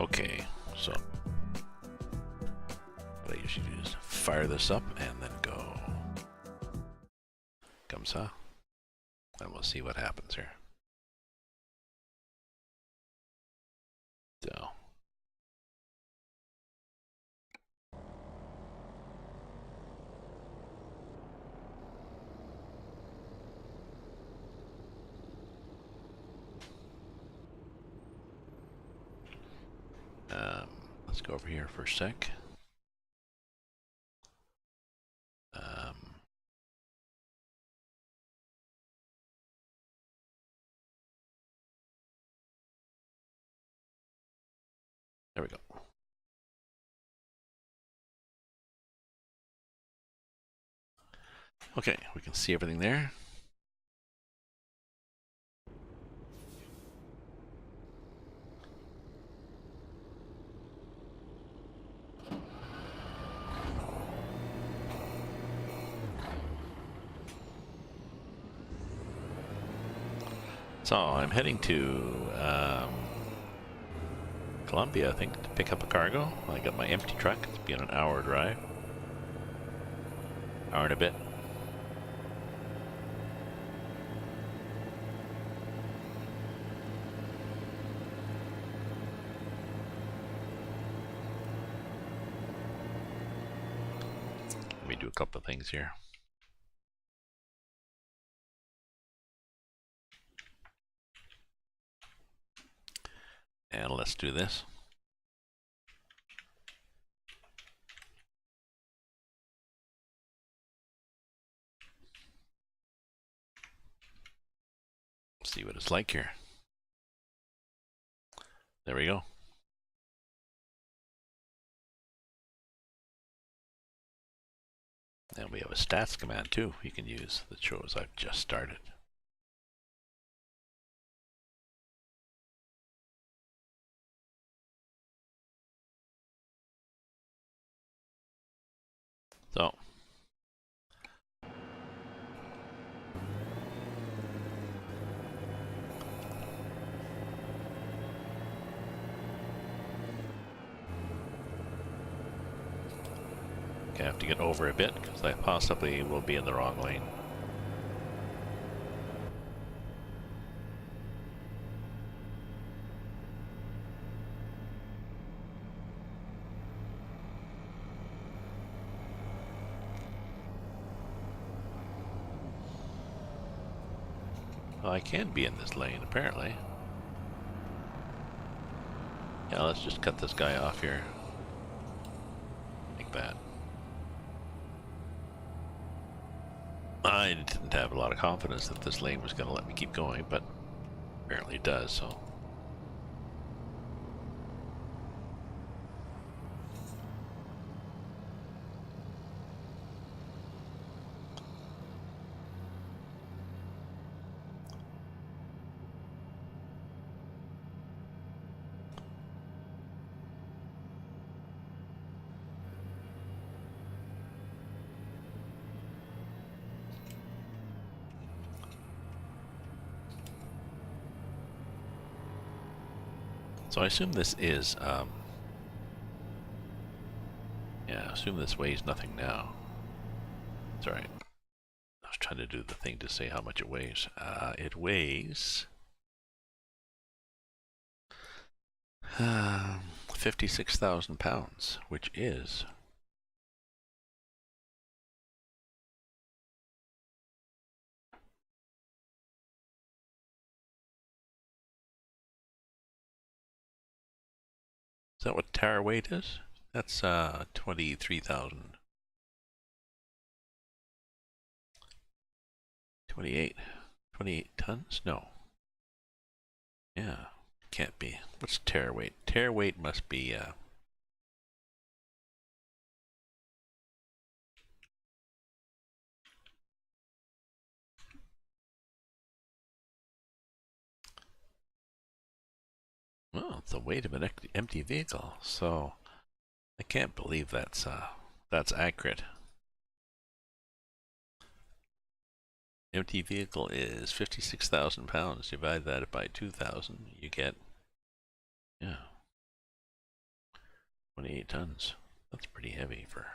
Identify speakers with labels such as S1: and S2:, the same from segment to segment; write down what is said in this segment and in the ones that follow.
S1: Okay, so what I usually do is fire this up and then go. Comme ça. And we'll see what happens here. So. Let's go over here for a sec. There we go. Okay, we can see everything there. So I'm heading to Columbia, I think, to pick up a cargo. I got my empty truck. It's been an hour drive. Hour and a bit. Let me do a couple of things here. And let's do this. See what it's like here. There we go. And we have a stats command too you can use that shows I've just started. So I have to get over a bit because I possibly will be in the wrong lane. Well, I can be in this lane apparently. Yeah, let's just cut this guy off here. Like that. I didn't have a lot of confidence that this lane was going to let me keep going, but apparently it does, so. So I assume this is, yeah, I assume this weighs nothing now. It's alright. I was trying to do the thing to say how much it weighs. It weighs 56,000 pounds, which is Is that what tire weight is? That's 23,000. 28 tons? No. Yeah, can't be. What's tare weight? Tare weight must be well, it's the weight of an empty vehicle. So I can't believe that's accurate. Empty vehicle is 56,000 pounds. Divide that by 2,000, you get, yeah, 28 tons. That's pretty heavy for...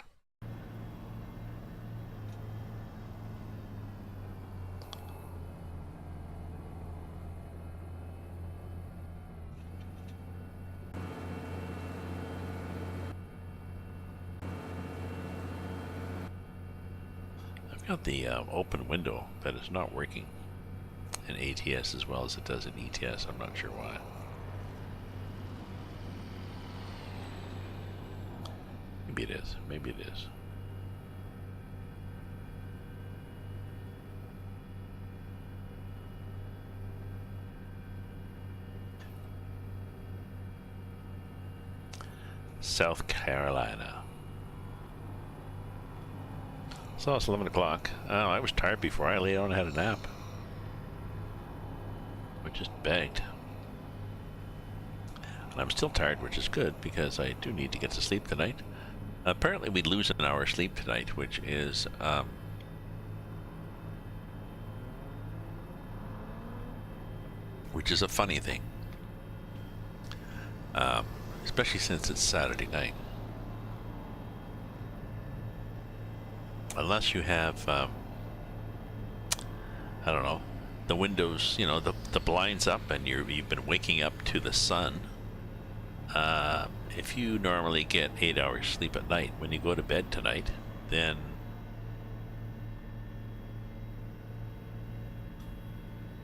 S1: I've got the open window that is not working in ATS as well as it does in ETS. I'm not sure why. Maybe it is. Maybe it is. South Carolina. So it's 11 o'clock. Oh, I was tired before I lay down and had a nap. I just begged. And I'm still tired, which is good because I do need to get to sleep tonight. Apparently we'd lose an hour sleep tonight, which is a funny thing. Especially since it's Saturday night. Unless you have, I don't know, the windows, you know, the blinds up and you've been waking up to the sun. If you normally get 8 hours sleep at night, when you go to bed tonight, then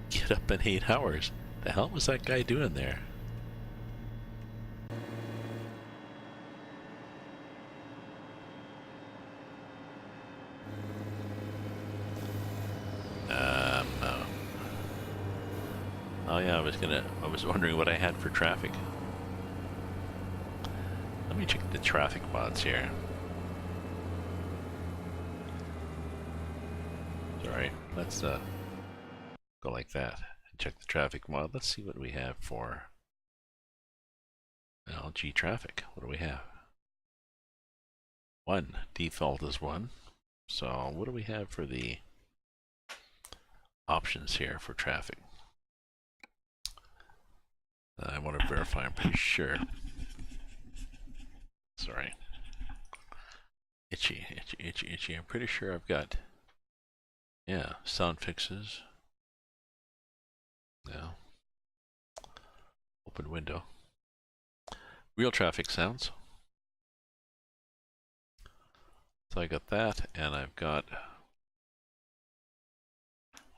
S1: get up in 8 hours. The hell was that guy doing there? Oh yeah, I was wondering what I had for traffic. Let me check the traffic mods here. Sorry, let's go like that and check the traffic mod. Let's see what we have for LG traffic. What do we have? 1. Default is 1. So what do we have for the options here for traffic? I want to verify, I'm pretty sure. Sorry. Itchy. I'm pretty sure I've got, yeah, sound fixes. Yeah. Open window. Real traffic sounds. So I got that, and I've got,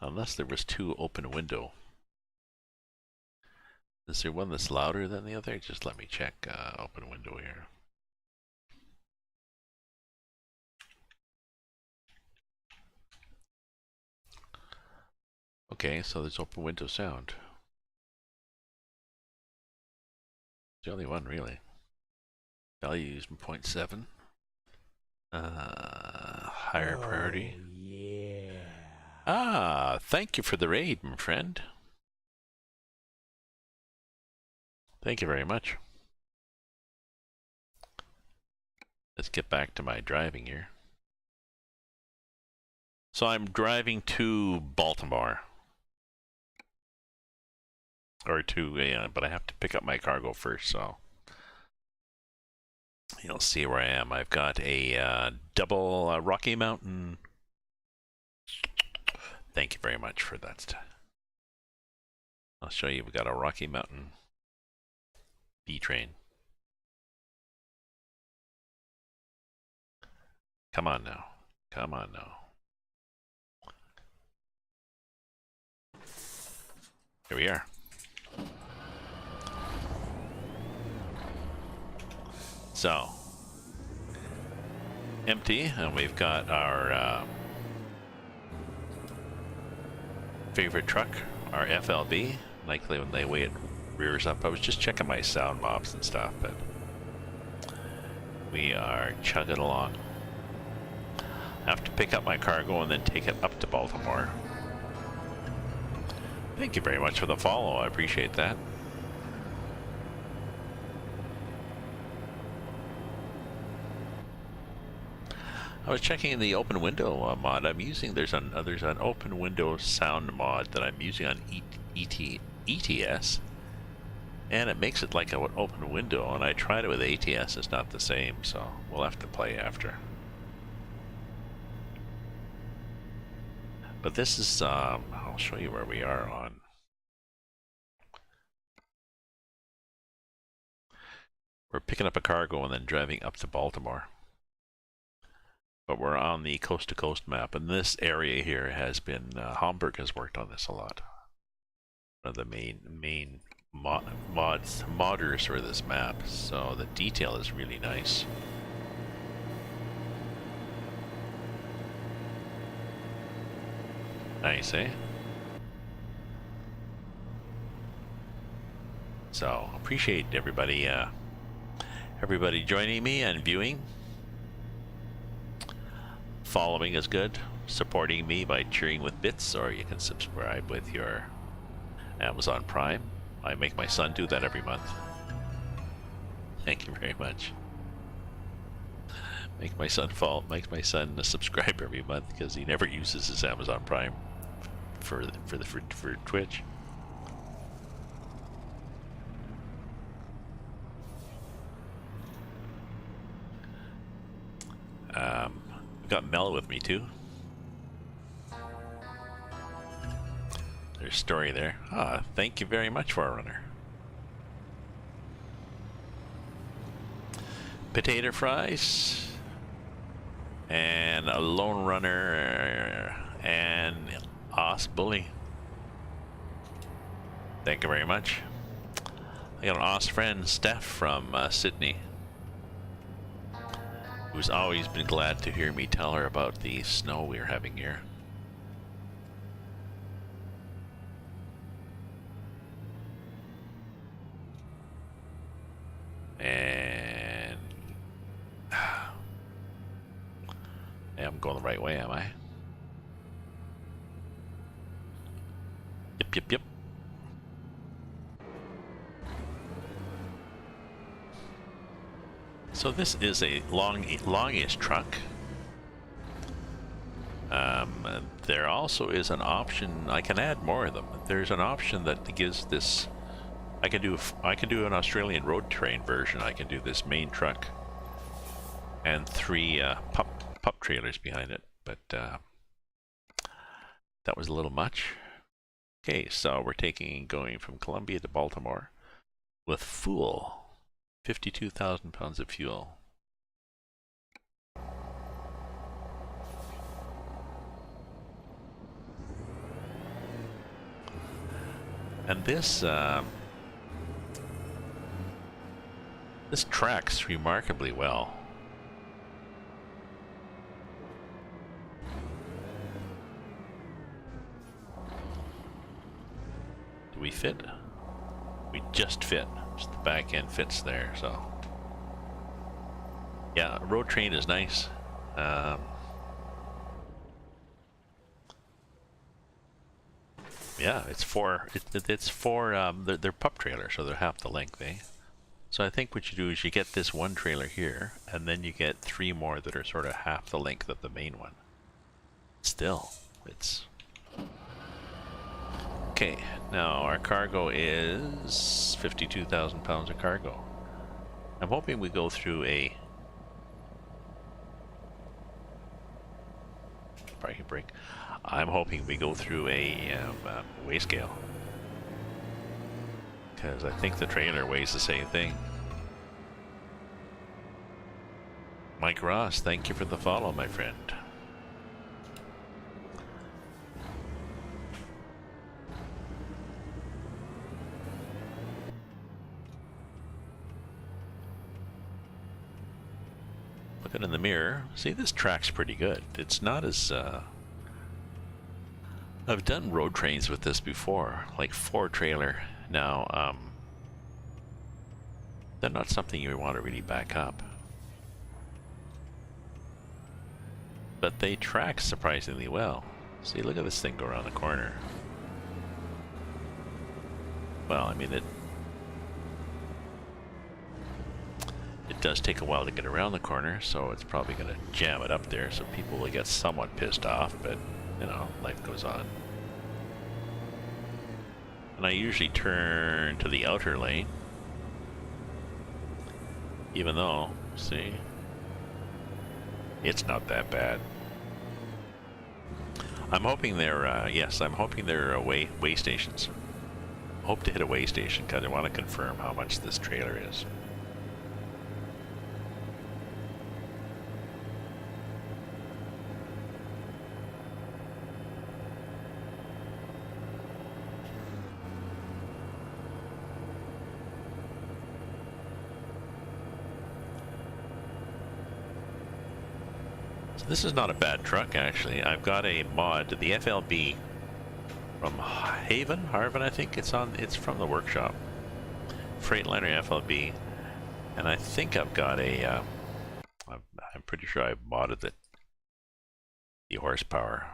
S1: unless there was 2 open window. Is there one that's louder than the other? Just let me check open window here. Okay, so there's open window sound. It's the only one really. Value is 0.7. Higher priority.
S2: Yeah.
S1: Ah, thank you for the raid, my friend. Thank you very much. Let's get back to my driving here. So I'm driving to Baltimore. Or to, but I have to pick up my cargo first, so you'll see where I am. I've got a double Rocky Mountain. Thank you very much for that. I'll show you. We've got a Rocky Mountain B train. Come on now. Come on now. Here we are. So, empty, and we've got our favorite truck, our FLB. Likely when they wait, it rears up. I was just checking my sound mobs and stuff, but we are chugging along. I have to pick up my cargo and then take it up to Baltimore. Thank you very much for the follow. I appreciate that. I was checking the open window mod I'm using. There's an open window sound mod that I'm using on ETS, And it makes it like an open window, and I tried it with ATS, it's not the same, so we'll have to play after. But this is, I'll show you where we are on. We're picking up a cargo and then driving up to Baltimore. But we're on the coast-to-coast map, and this area here has been, Hamburg has worked on this a lot. One of the main modders for this map, so the detail is really nice. Nice, eh? So, appreciate everybody, everybody joining me and viewing. Following is good. Supporting me by cheering with bits, or you can subscribe with your Amazon Prime. I make my son do that every month. Thank you very much. Make my son subscribe every month because he never uses his Amazon Prime for Twitch. Got Mel with me too. There's a story there. Ah, thank you very much, Forerunner. Potato fries and a lone runner and Os Bully. Thank you very much. I got an Os friend, Steph from Sydney, who's always been glad to hear me tell her about the snow we're having here. And I'm going the right way, am I? Yep. So this is a longish truck. There also is an option. I can add more of them. There's an option that gives this. I can do an Australian road train version. I can do this main truck and 3 pup trailers behind it. But that was a little much. Okay, so we're going from Columbia to Baltimore with full 52,000 pounds of fuel. And this tracks remarkably well. Do we fit? We just fit. Just the back end fits there, so. Yeah, road train is nice. Yeah, it's four. They're pup trailers, so they're half the length, eh? So I think what you do is you get this one trailer here, and then you get 3 more that are sort of half the length of the main one. Still, it's... Okay, now our cargo is 52,000 pounds of cargo. I'm hoping we go through a... Parking brake. I'm hoping we go through a weigh scale, because I think the trailer weighs the same thing. Mike Ross, thank you for the follow, my friend. Looking in the mirror, see, this track's pretty good. It's not as I've done road trains with this before, like 4 trailer. Now, they're not something you want to really back up, but they track surprisingly well. See, look at this thing go around the corner. Well, I mean, it does take a while to get around the corner, so it's probably going to jam it up there, so people will get somewhat pissed off, but you know, life goes on. And And I usually turn to the outer lane. Even though, see, it's not that bad. I'm hoping they're, yes, I'm hoping they're way stations. Hope to hit a way station because I want to confirm how much this trailer is. This is not a bad truck, actually. I've got a mod, the FLB from Harvin, I think it's from the workshop. Freightliner FLB, and I think I've got a. I'm pretty sure I've modded it. The horsepower,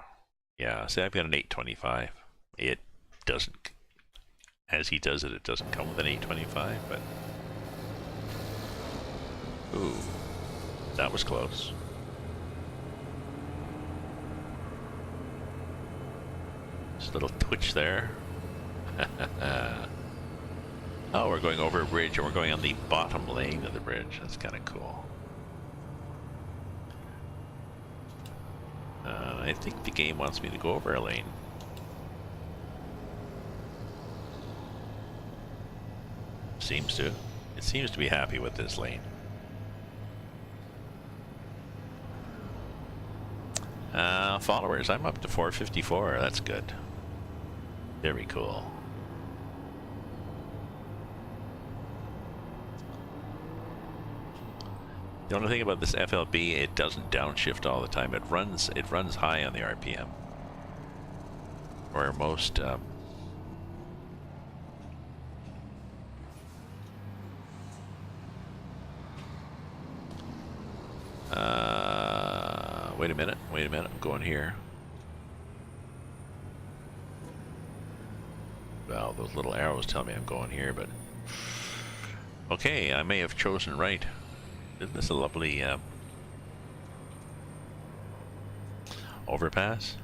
S1: yeah. See, I've got an 825. It doesn't, as he does it, it doesn't come with an 825, but ooh, that was close. Just a little twitch there. Oh, we're going over a bridge and we're going on the bottom lane of the bridge. That's kind of cool. I think the game wants me to go over a lane. Seems to. It seems to be happy with this lane. Followers, I'm up to 454. That's good. Very cool. The only thing about this FLB, it doesn't downshift all the time. It runs high on the RPM. Where most wait a minute, I'm going here. Well, those little arrows tell me I'm going here, but okay, I may have chosen right. Isn't this a lovely overpass?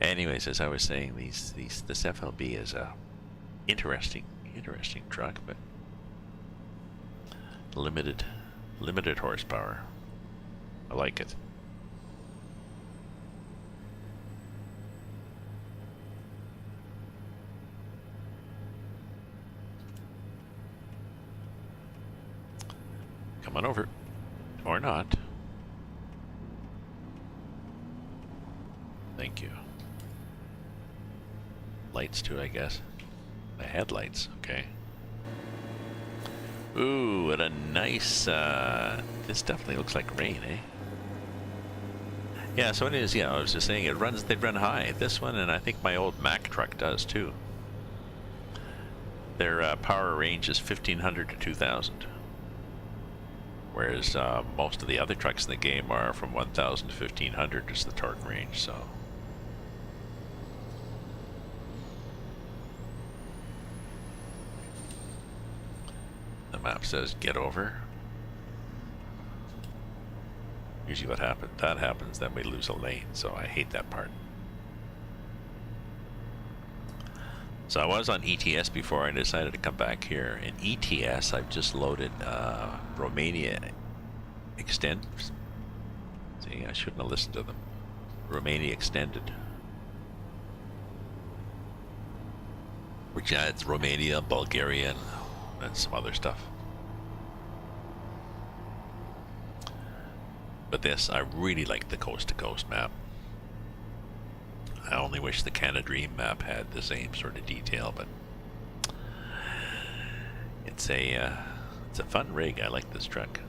S1: Anyways, as I was saying, this FLB is a interesting truck, but limited horsepower. I like it. Come on over. Or not. Thank you. Lights too, I guess. The headlights, okay. Ooh, what a nice, this definitely looks like rain, eh? Yeah, so it is, yeah, I was just saying, they run high. This one, and I think my old Mack truck does too. Their power range is 1500 to 2000. Whereas most of the other trucks in the game are from 1000 to 1500 is the torque range, so. The map says get over. Usually what happens, then we lose a lane, so I hate that part. So I was on ETS before I decided to come back here. In ETS, I've just loaded Romania Extend. See, I shouldn't have listened to them. Romania Extended. Which adds Romania, Bulgaria, and some other stuff. But this, I really like the coast-to-coast map. I only wish the Canada Dream map had the same sort of detail, but it's a fun rig. I like this truck.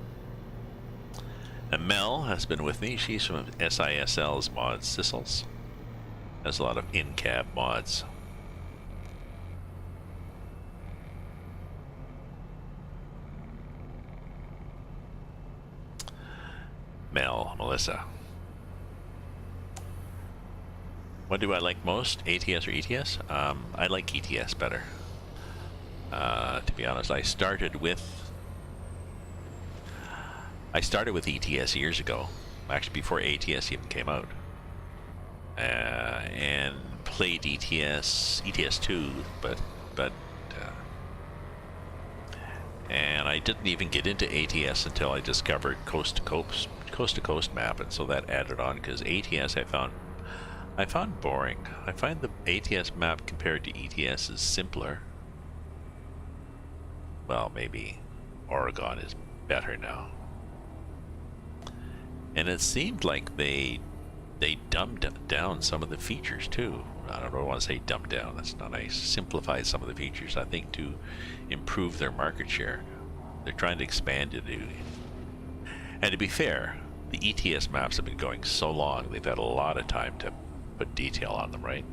S1: And Mel has been with me. She's from SISL's Mods Sissels. Has a lot of in-cab mods. Melissa. What do I like most, ATS or ETS? I like ETS better. To be honest, I started with ETS years ago, actually before ATS even came out, and played ETS 2, but and I didn't even get into ATS until I discovered coast to coast map, and so that added on, because ATS I found boring. I find the ATS map compared to ETS is simpler. Well, maybe Oregon is better now. And it seemed like they dumbed down some of the features too. I don't want to say dumbed down, that's not nice. Simplified some of the features, I think, to improve their market share. They're trying to expand it. And to be fair, the ETS maps have been going so long, they've had a lot of time to put detail on them, right?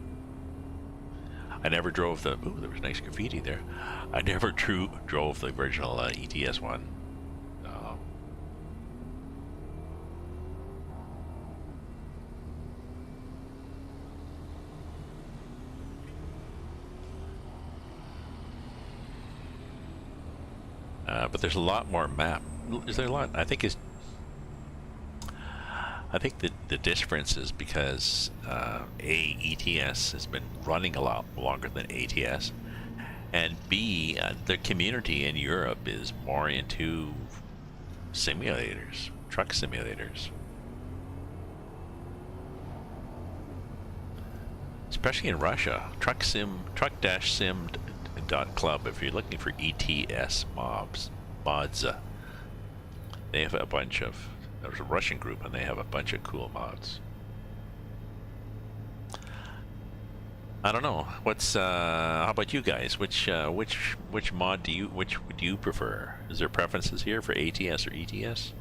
S1: I never drove the... Ooh, there was nice graffiti there. I never drove the original ETS one. But there's a lot more map. Is there a lot? I think the difference is because ETS has been running a lot longer than ATS, and B, the community in Europe is more into simulators, truck simulators, especially in Russia. Truck-sim.club. If you're looking for ETS mods, they have a bunch of. There's a Russian group, and they have a bunch of cool mods. I don't know. What's how about you guys? Which mod do you prefer? Is there preferences here for ATS or ETS?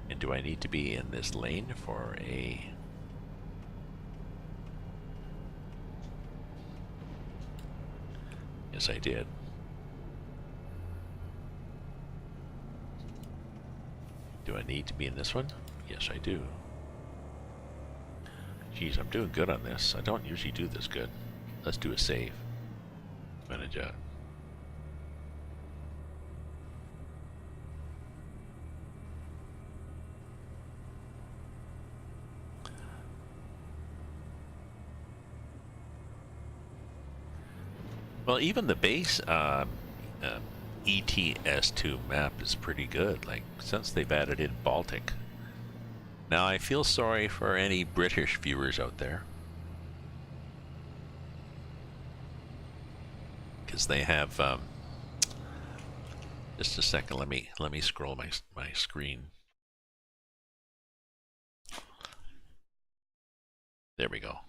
S1: And do I need to be in this lane for a? Yes, I did. Do I need to be in this one? Yes, I do. Geez, I'm doing good on this. I don't usually do this good. Let's do a save. Manage that. Well, even the base ETS2 map is pretty good, like, since they've added in Baltic. Now, I feel sorry for any British viewers out there, because they have just a second, let me scroll my screen. There we go.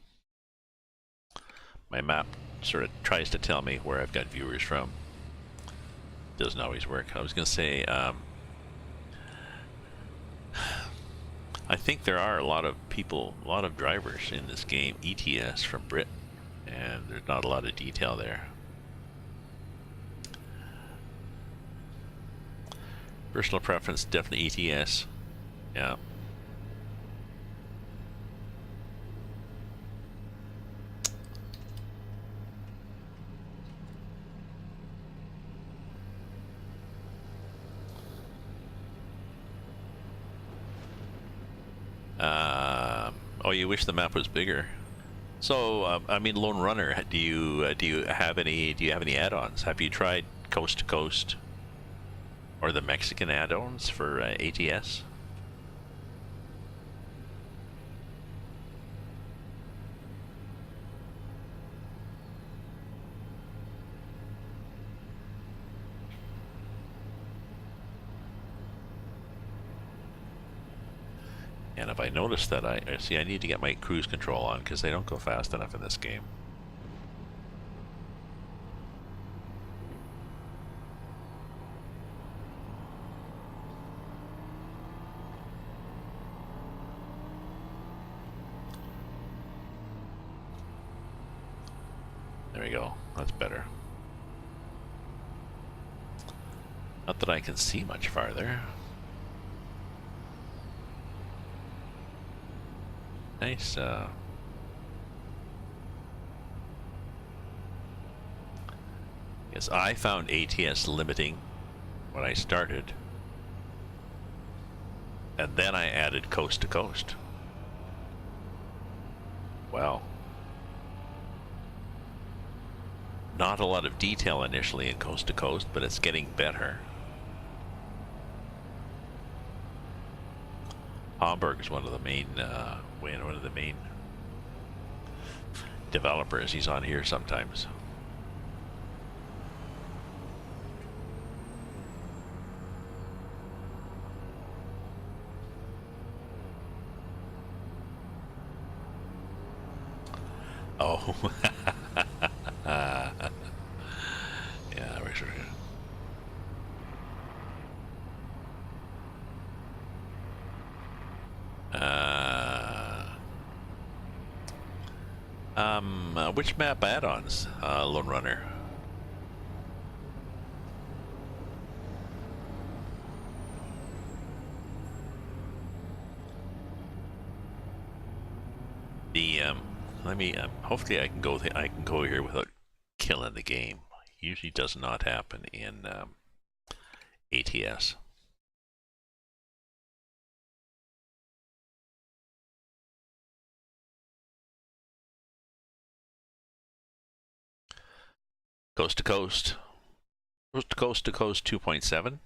S1: My map sort of tries to tell me where I've got viewers from. Doesn't always work. I was going to say, I think there are a lot of people, a lot of drivers in this game, ETS from Britain, and there's not a lot of detail there. Personal preference, definitely ETS. Yeah. Oh, you wish the map was bigger. So, I mean, Lone Runner, do you have any add-ons? Have you tried Coast to Coast or the Mexican add-ons for ATS? And if I notice that I need to get my cruise control on, because they don't go fast enough in this game. There we go. That's better. Not that I can see much farther. Nice. Yes, I found ATS limiting when I started, and then I added coast to coast. Wow. Not a lot of detail initially in Coast to Coast, but it's getting better. Hamburg is one of the main developers. He's on here sometimes. Oh. Yeah, we're sure. Which map add-ons, Lone Runner? The let me hopefully I can go here without killing the game. Usually does not happen in ATS. Coast to Coast. Coast to Coast 2.7.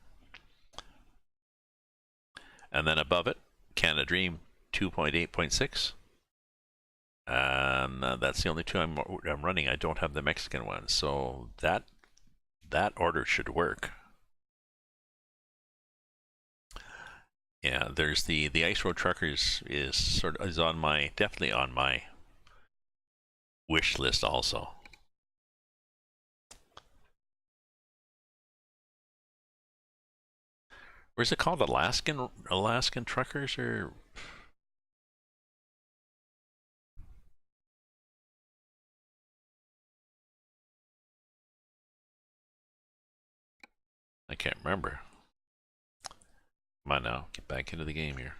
S1: And then above it, Canada Dream 2.8.6. And that's the only two I'm running. I don't have the Mexican one, so that order should work. Yeah, there's the Ice Road Truckers is definitely on my wish list also. Or is it called Alaskan Truckers, or I can't remember. Come on now, get back into the game here.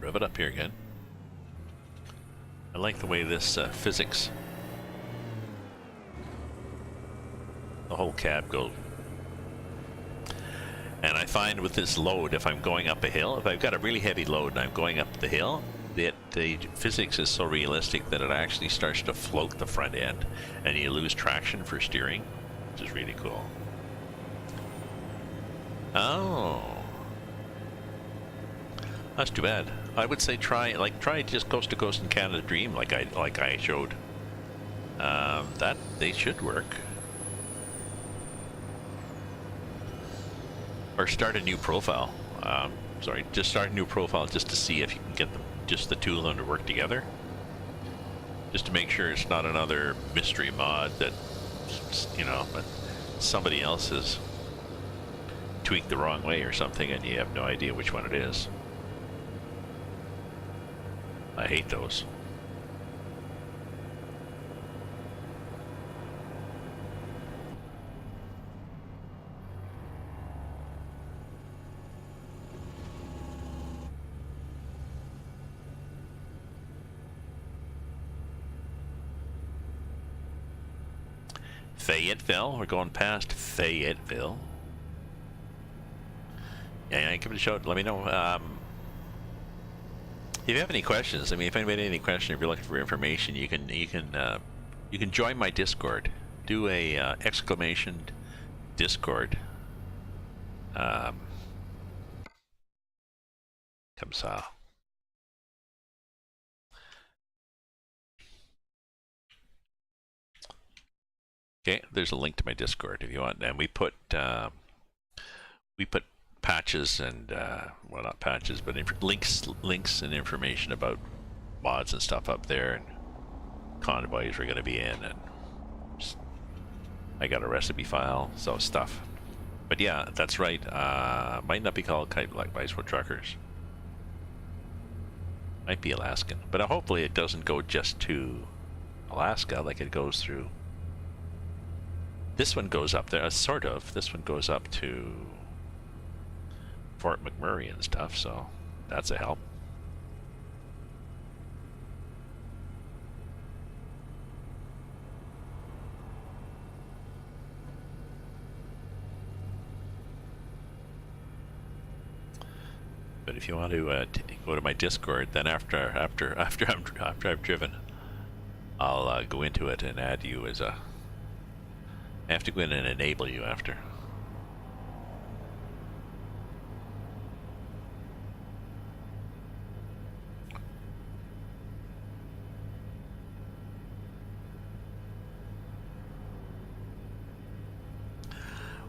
S1: Rev it up here again. I like the way this physics, the whole cab goes. And I find with this load, if I'm going up a hill, if I've got a really heavy load and I'm going up the hill, the physics is so realistic that it actually starts to float the front end, and you lose traction for steering, which is really cool. Oh, that's too bad. I would say try just Coast to Coast and Canada Dream, like I showed. That they should work. Or start a new profile. Just start a new profile just to see if you can get just the two of them to work together. Just to make sure it's not another mystery mod that, but somebody else has tweaked the wrong way or something and you have no idea which one it is. I hate those. Fayetteville, we're going past Fayetteville. Yeah, give it a shot. Let me know. If you have any questions, if anybody has any questions, if you're looking for information, you can join my Discord. Do a exclamation Discord. Comme ça. Okay, there's a link to my Discord if you want, and we put patches and well, not patches, but links and information about mods and stuff up there, and convoys we're going to be in, and I got a recipe file, so stuff. But yeah, that's right. Might not be called Kite Black Ice Road Truckers. Might be Alaskan, but hopefully it doesn't go just to Alaska, like it goes through. This one goes up there, sort of. This one goes up to Fort McMurray and stuff, so that's a help. But if you want to go to my Discord, then after I've driven, I'll go into it and add you as a. I have to go in and enable you after.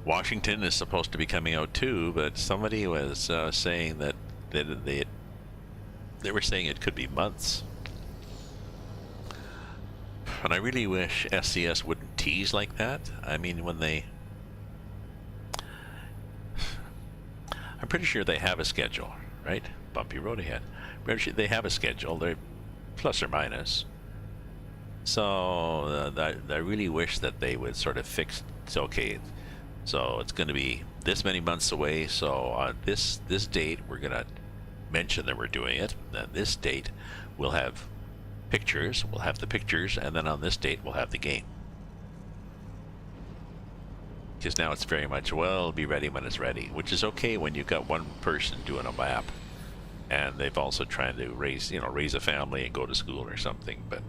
S1: Washington is supposed to be coming out too, but somebody was saying that they were saying it could be months. And I really wish SCS wouldn't tease like that. I mean, when they... I'm pretty sure they have a schedule, right? Bumpy road ahead. Pretty sure they have a schedule. They're plus or minus. So I really wish that they would sort of fix... It's okay. So it's going to be this many months away. So on this date, we're going to mention that we're doing it. Then this date, we'll have pictures. We'll have the pictures, and then on this date, we'll have the game. Because now it's very much, well, be ready when it's ready, which is okay when you've got one person doing a map, and they've also trying to raise a family and go to school or something. But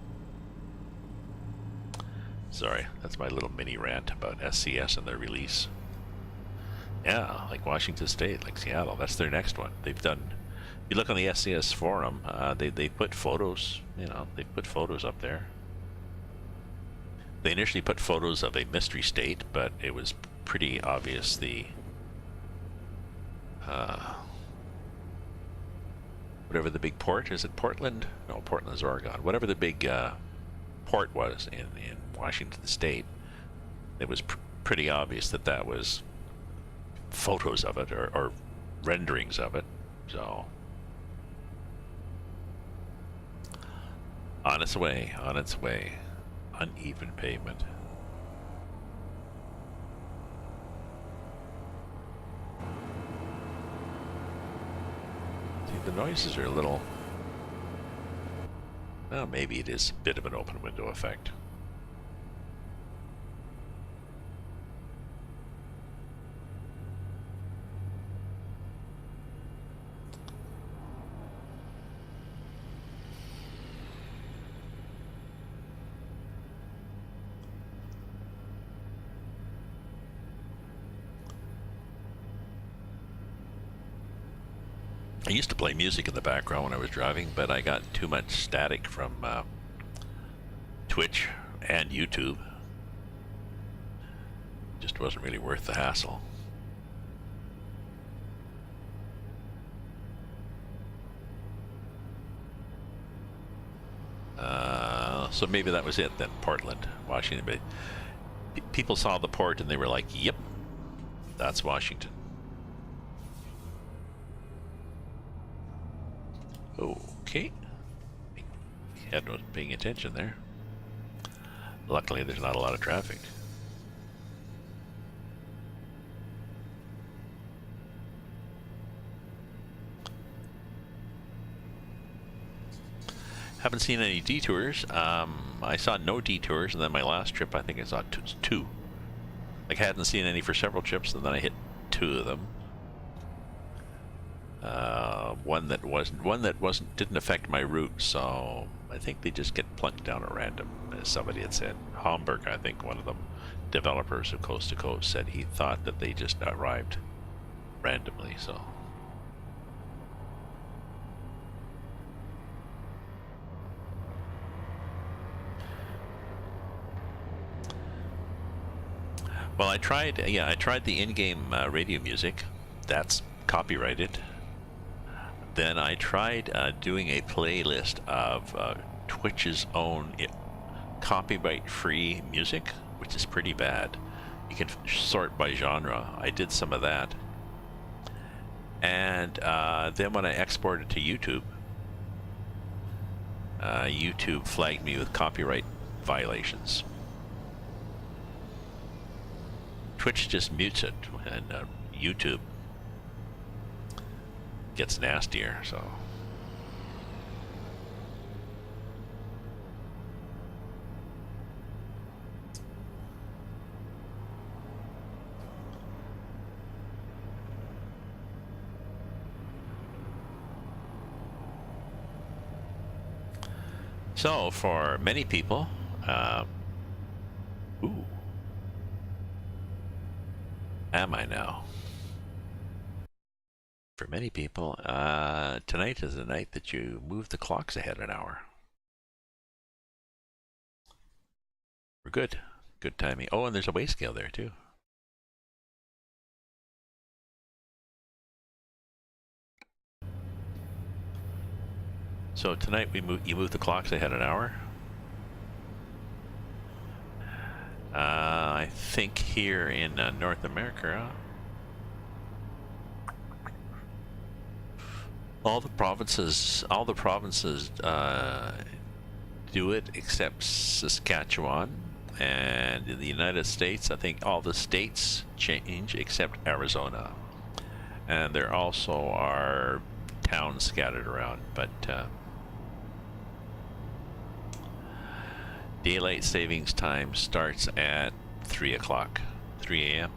S1: sorry, that's my little mini rant about SCS and their release. Yeah, like Washington State, like Seattle, that's their next one. They've done. You look on the SCS forum, they put photos. They put photos up there. They initially put photos of a mystery state, but it was pretty obvious the whatever the big port is. It Portland? No, Portland's Oregon. Whatever the big port was in Washington State, it was pretty obvious that was photos of it or renderings of it. So on its way, uneven pavement. See, the noises are a little... Well, maybe it is a bit of an open window effect. I used to play music in the background when I was driving, but I got too much static from Twitch and YouTube. Just wasn't really worth the hassle. So maybe that was it then, Portland, Washington. But people saw the port and they were like, yep, that's Washington. Okay. Had no paying attention there. Luckily, there's not a lot of traffic. Haven't seen any detours. I saw no detours, and then my last trip, I think I saw two. Like, I hadn't seen any for several trips, and then I hit two of them. One that didn't affect my route, so I think they just get plunked down at random, as somebody had said. Hamburg, I think one of them, developers of Coast to Coast, said he thought that they just arrived randomly, so. Well, I tried the in-game radio music. That's copyrighted. Then I tried doing a playlist of Twitch's own copyright-free music, which is pretty bad. You can sort by genre. I did some of that. And then when I exported to YouTube, YouTube flagged me with copyright violations. Twitch just mutes it, and YouTube gets nastier, so. So for many people, ooh, am I now? For many people, tonight is the night that you move the clocks ahead an hour. We're good. Good timing. Oh, and there's a weigh scale there too. So tonight you move the clocks ahead an hour. I think here in North America, all the provinces do it except Saskatchewan, and in the United States, I think all the states change except Arizona, and there also are towns scattered around, but daylight savings time starts at 3 o'clock, 3 a.m.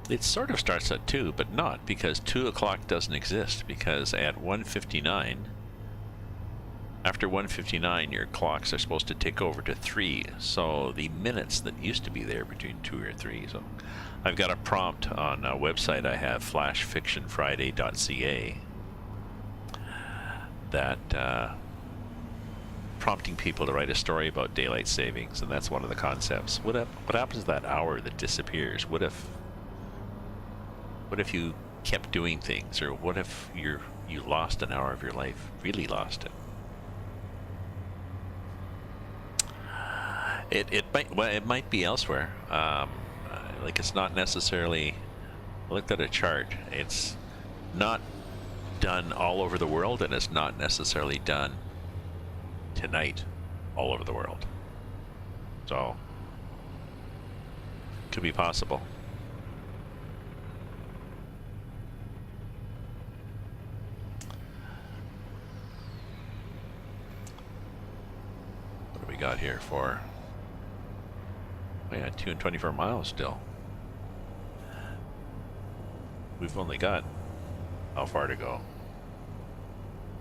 S1: It sort of starts at 2, but not, because 2 o'clock doesn't exist, because at 1:59, after 1:59, your clocks are supposed to tick over to 3, so the minutes that used to be there between 2 or 3. So I've got a prompt on a website I have, flashfictionfriday.ca, that prompting people to write a story about daylight savings, and that's one of the concepts. What happens to that hour that disappears? What if you kept doing things, or what if you lost an hour of your life, really lost it? It might be elsewhere. Like, it's not necessarily. I looked at a chart. It's not done all over the world, and it's not necessarily done tonight all over the world. So, could be possible. What do we got here for? Oh yeah, 224 miles still. We've only got how far to go?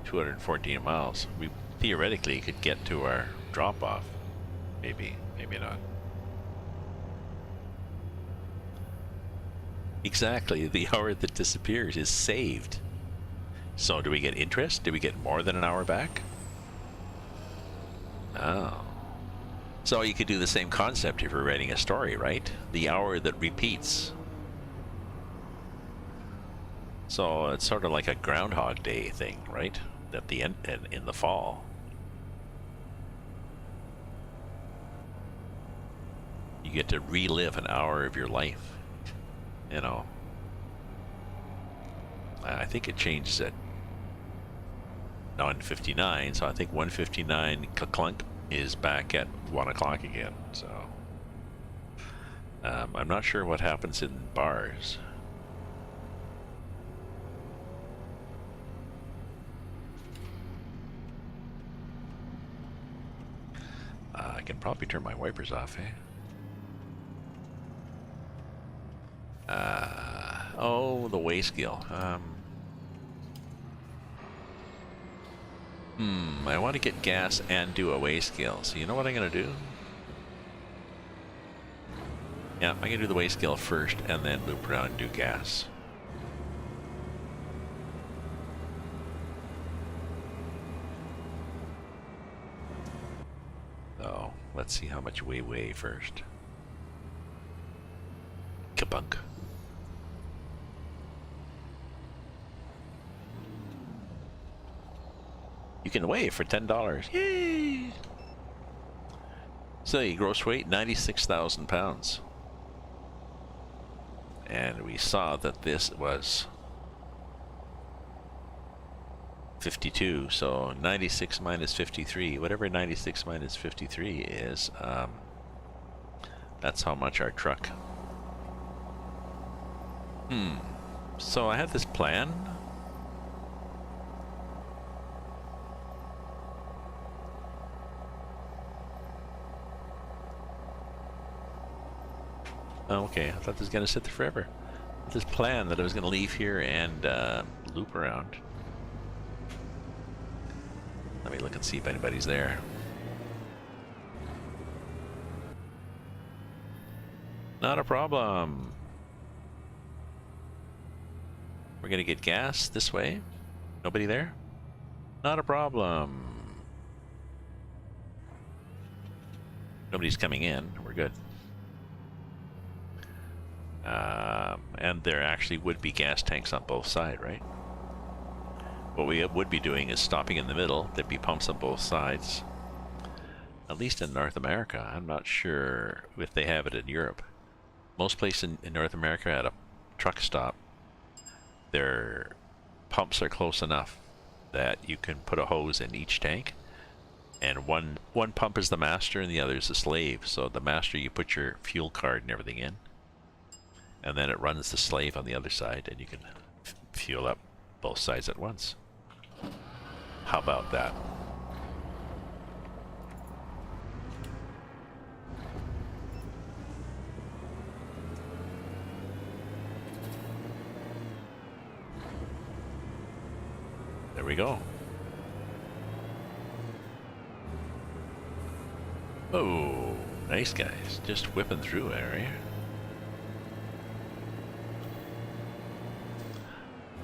S1: 214 miles. We theoretically could get to our drop-off. Maybe, maybe not. Exactly, the hour that disappears is saved. So do we get interest? Do we get more than an hour back? Oh. So you could do the same concept if you're writing a story, right? The hour that repeats. So it's sort of like a Groundhog Day thing, right? At the end, in the fall. You get to relive an hour of your life. You know. I think it changes at 9:59, so I think 1:59 clunk is back at 1 o'clock again. So I'm not sure what happens in bars. I can probably turn my wipers off, eh? Oh, the weigh scale. I want to get gas and do a weigh scale. So you know what I'm going to do? Yeah, I'm going to do the weigh scale first and then loop around and do gas. So let's see how much we weigh first. Kabunk. You can weigh for $10. Yay! So your gross weight, 96,000 pounds. And we saw that this was 52, so 96 minus 53, whatever 96 minus 53 is, that's how much our truck. So I had this plan. Oh, okay, I thought this was gonna sit there forever. This plan that I was gonna leave here and loop around. Let me look and see if anybody's there. Not a problem. We're gonna get gas this way. Nobody there? Not a problem. Nobody's coming in. We're good. And there actually would be gas tanks on both sides, right? What we would be doing is stopping in the middle. There'd be pumps on both sides. At least in North America. I'm not sure if they have it in Europe. Most places in North America at a truck stop, their pumps are close enough that you can put a hose in each tank. And one pump is the master and the other is the slave. So the master, you put your fuel card and everything in. And then it runs the slave on the other side, and you can fuel up both sides at once. How about that? There we go. Oh, nice guys. Just whipping through area.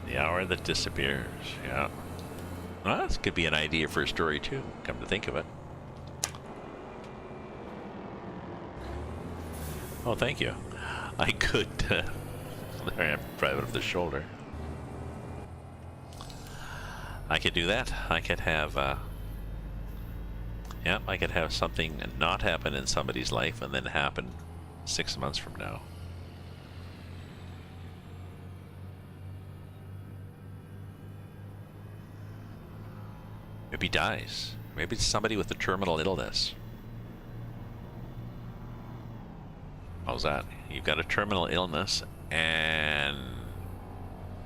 S1: The hour that disappears, yeah. Well, this could be an idea for a story too, come to think of it. Oh, thank you. I could, there I am, private of the shoulder. I could do that. I could have, yeah, I could have something not happen in somebody's life and then happen 6 months from now. Maybe dies. Maybe it's somebody with a terminal illness. How's that? You've got a terminal illness, and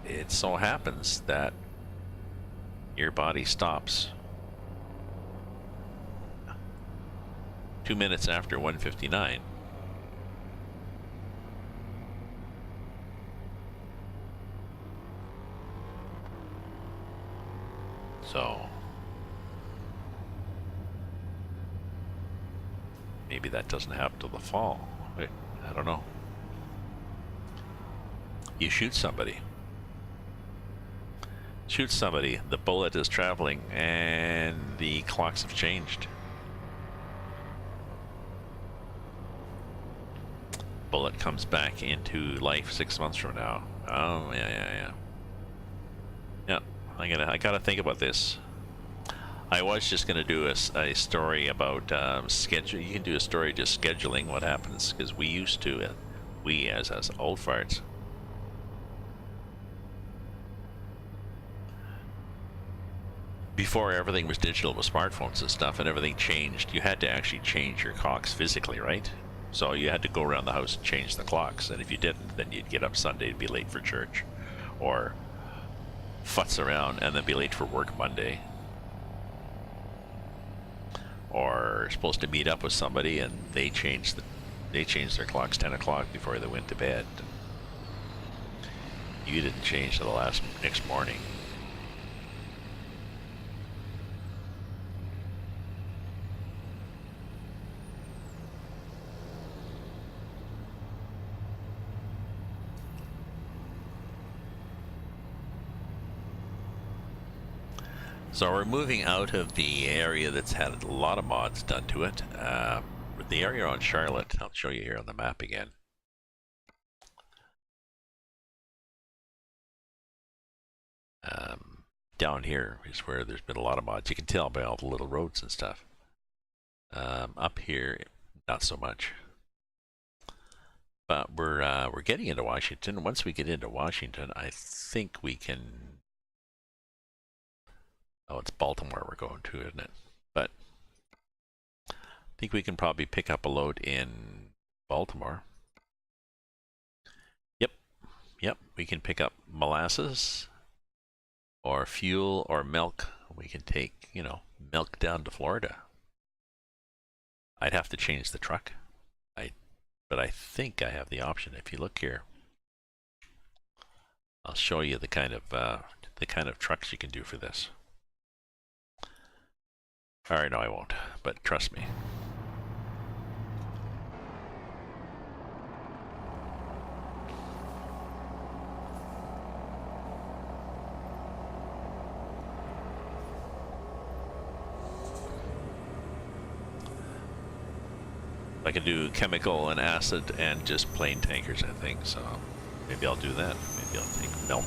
S1: it so happens that your body stops 2 minutes after 1:59. So maybe that doesn't happen till the fall. I don't know. You shoot somebody. Shoot somebody, the bullet is traveling, and the clocks have changed. Bullet comes back into life 6 months from now. Oh, yeah. Yeah, I gotta think about this. I was just gonna do a story about schedule. You can do a story just scheduling what happens, because we used to, we as old farts, before everything was digital with smartphones and stuff and everything changed, you had to actually change your clocks physically, right? So you had to go around the house and change the clocks, and if you didn't, then you'd get up Sunday and be late for church, or futz around and then be late for work Monday, or supposed to meet up with somebody and they changed their clocks 10 o'clock before they went to bed. You didn't change till the next morning. So we're moving out of the area that's had a lot of mods done to it. The area on Charlotte, I'll show you here on the map again. Down here is where there's been a lot of mods. You can tell by all the little roads and stuff. Up here, not so much. But we're getting into Washington. Once we get into Washington, I think we can. Oh, it's Baltimore we're going to, isn't it? But I think we can probably pick up a load in Baltimore. Yep, we can pick up molasses or fuel or milk. We can take, milk down to Florida. I'd have to change the truck. But I think I have the option. If you look here, I'll show you the kind of trucks you can do for this. All right, no, I won't. But trust me. I can do chemical and acid and just plain tankers, I think. So maybe I'll do that. Maybe I'll take milk.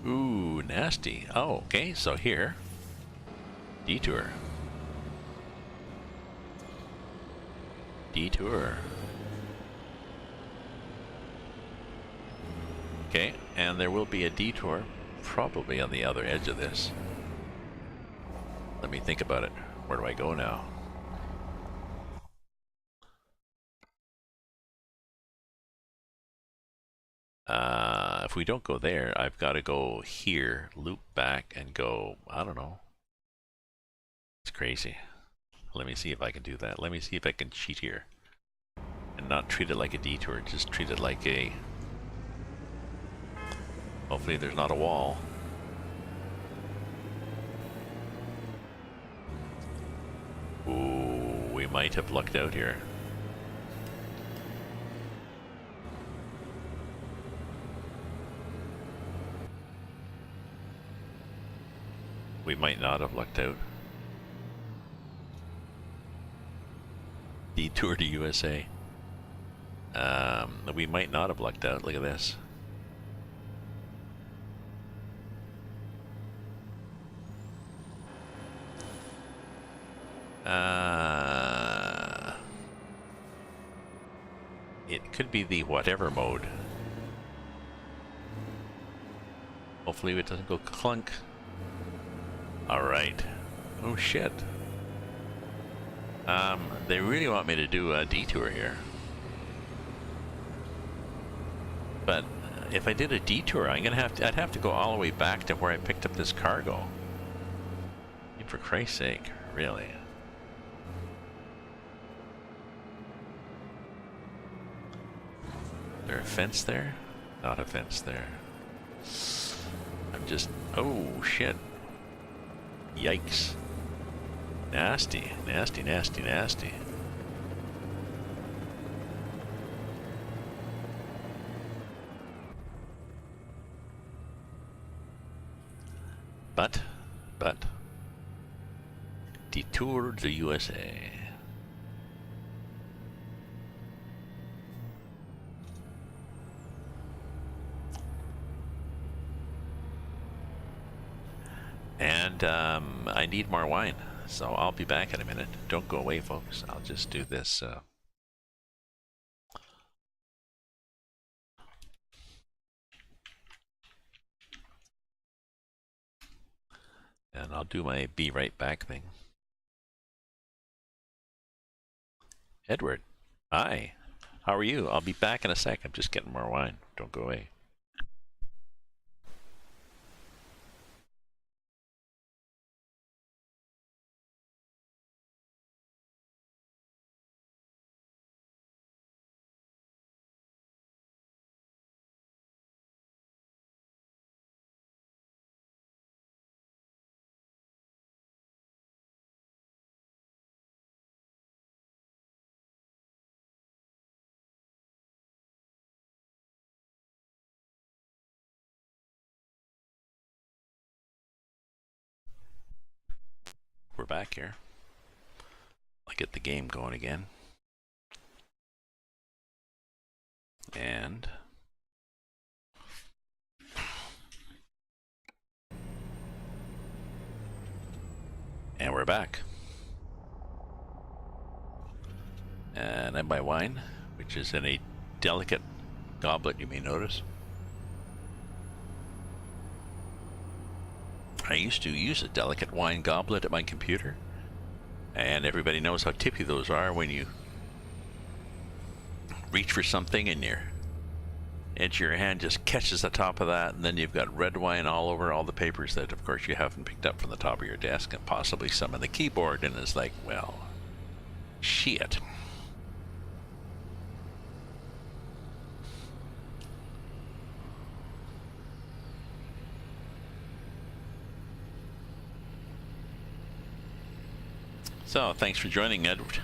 S1: Ooh, nasty. Oh, okay, so here. Detour. Detour. Okay, and there will be a detour probably on the other edge of this. Let me think about it. Where do I go now? If we don't go there, I've got to go here, loop back, and go, I don't know. It's crazy. Let me see if I can do that. Let me see if I can cheat here. And not treat it like a detour, just treat it like a... Hopefully there's not a wall. Ooh, we might have lucked out here. We might not have lucked out. Detour to USA. We might not have lucked out. Look at this. It could be the whatever mode. Hopefully it doesn't go clunk. Alright. Oh shit. They really want me to do a detour here. But if I did a detour, I'd have to go all the way back to where I picked up this cargo. I mean, for Christ's sake, really. Is there a fence there? Not a fence there. I'm just... Oh, shit. Yikes. Nasty, nasty, nasty, nasty. But, detour the USA. And I need more wine, so I'll be back in a minute. Don't go away, folks. I'll just do this. And I'll do my be right back thing. Edward, hi. How are you? I'll be back in a sec. I'm just getting more wine. Don't go away. We're back here. I'll get the game going again. And we're back. And I buy wine, which is in a delicate goblet, you may notice. I used to use a delicate wine goblet at my computer, and everybody knows how tippy those are when you reach for something and your edge of your hand just catches the top of that, and then you've got red wine all over all the papers that, of course, you haven't picked up from the top of your desk, and possibly some of the keyboard, and it's like, well, shit. So, thanks for joining, Edward.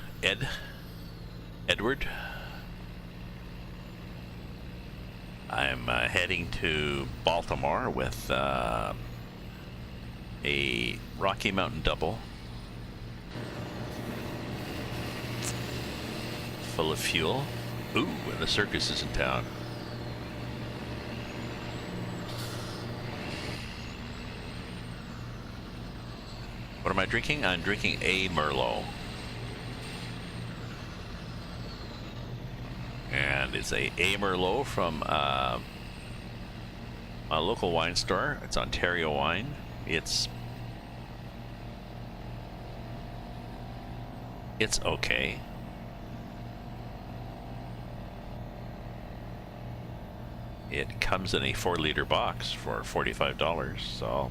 S1: I'm heading to Baltimore with a Rocky Mountain double full of fuel. Ooh, and the circus is in town. What am I drinking? I'm drinking a Merlot. And it's a Merlot from a local wine store. It's Ontario wine. It's okay. It comes in a 4-liter box for $45, so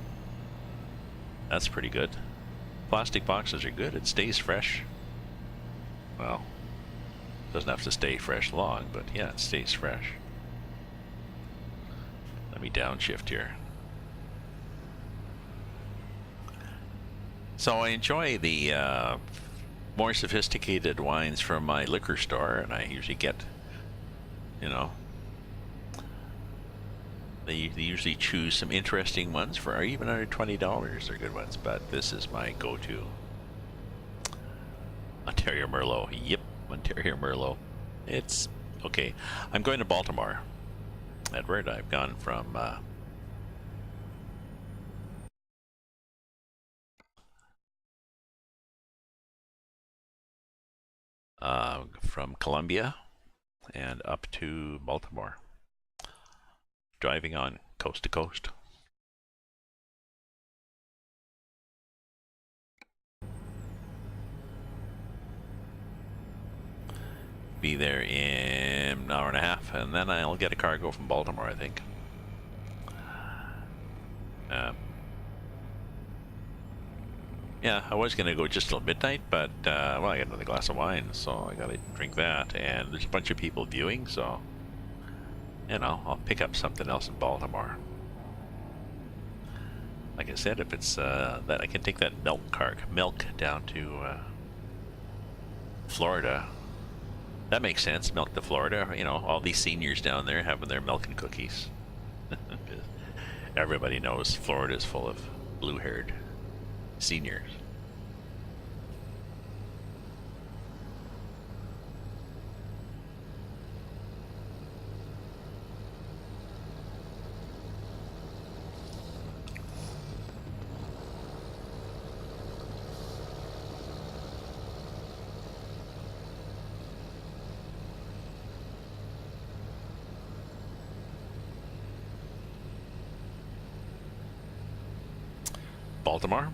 S1: that's pretty good. Plastic boxes are good. It stays fresh. Well, doesn't have to stay fresh long, but yeah, it stays fresh. Let me downshift here. So I enjoy the more sophisticated wines from my liquor store, and I usually get, you know, they usually choose some interesting ones for even under $20. They're good ones, but this is my go-to. Ontario Merlot. Yep, Ontario Merlot. It's okay. I'm going to Baltimore, Edward. I've gone from Columbia and up to Baltimore, driving on coast to coast. Be there in an hour and a half, and then I'll get a cargo from Baltimore, I think. Yeah, I was gonna go just till midnight, but well, I got another glass of wine, so I gotta drink that, and there's a bunch of people viewing, so you know, I'll pick up something else in Baltimore. Like I said, if it's that I can take that milk down to Florida. That makes sense. Milk to Florida. You know, all these seniors down there having their milk and cookies. Everybody knows Florida is full of blue-haired seniors. Baltimore?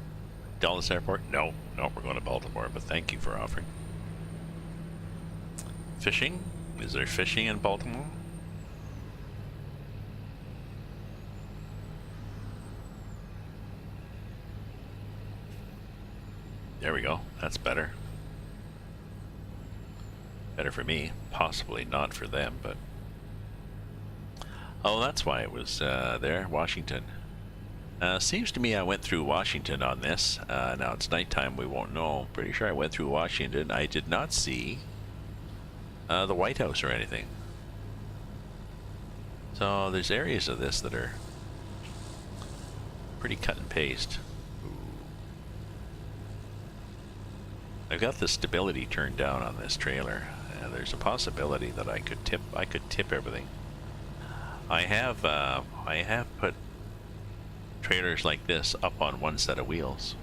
S1: Dallas Airport? No, we're going to Baltimore, but thank you for offering. Fishing? Is there fishing in Baltimore? There we go. That's better. Better for me. Possibly not for them, but... Oh, that's why it was there. Washington. Seems to me I went through Washington on this. Now it's nighttime, we won't know. Pretty sure I went through Washington. I did not see the White House or anything. So there's areas of this that are pretty cut and paste. Ooh. I've got the stability turned down on this trailer. There's a possibility that I could tip everything. I have put trailers like this up on one set of wheels.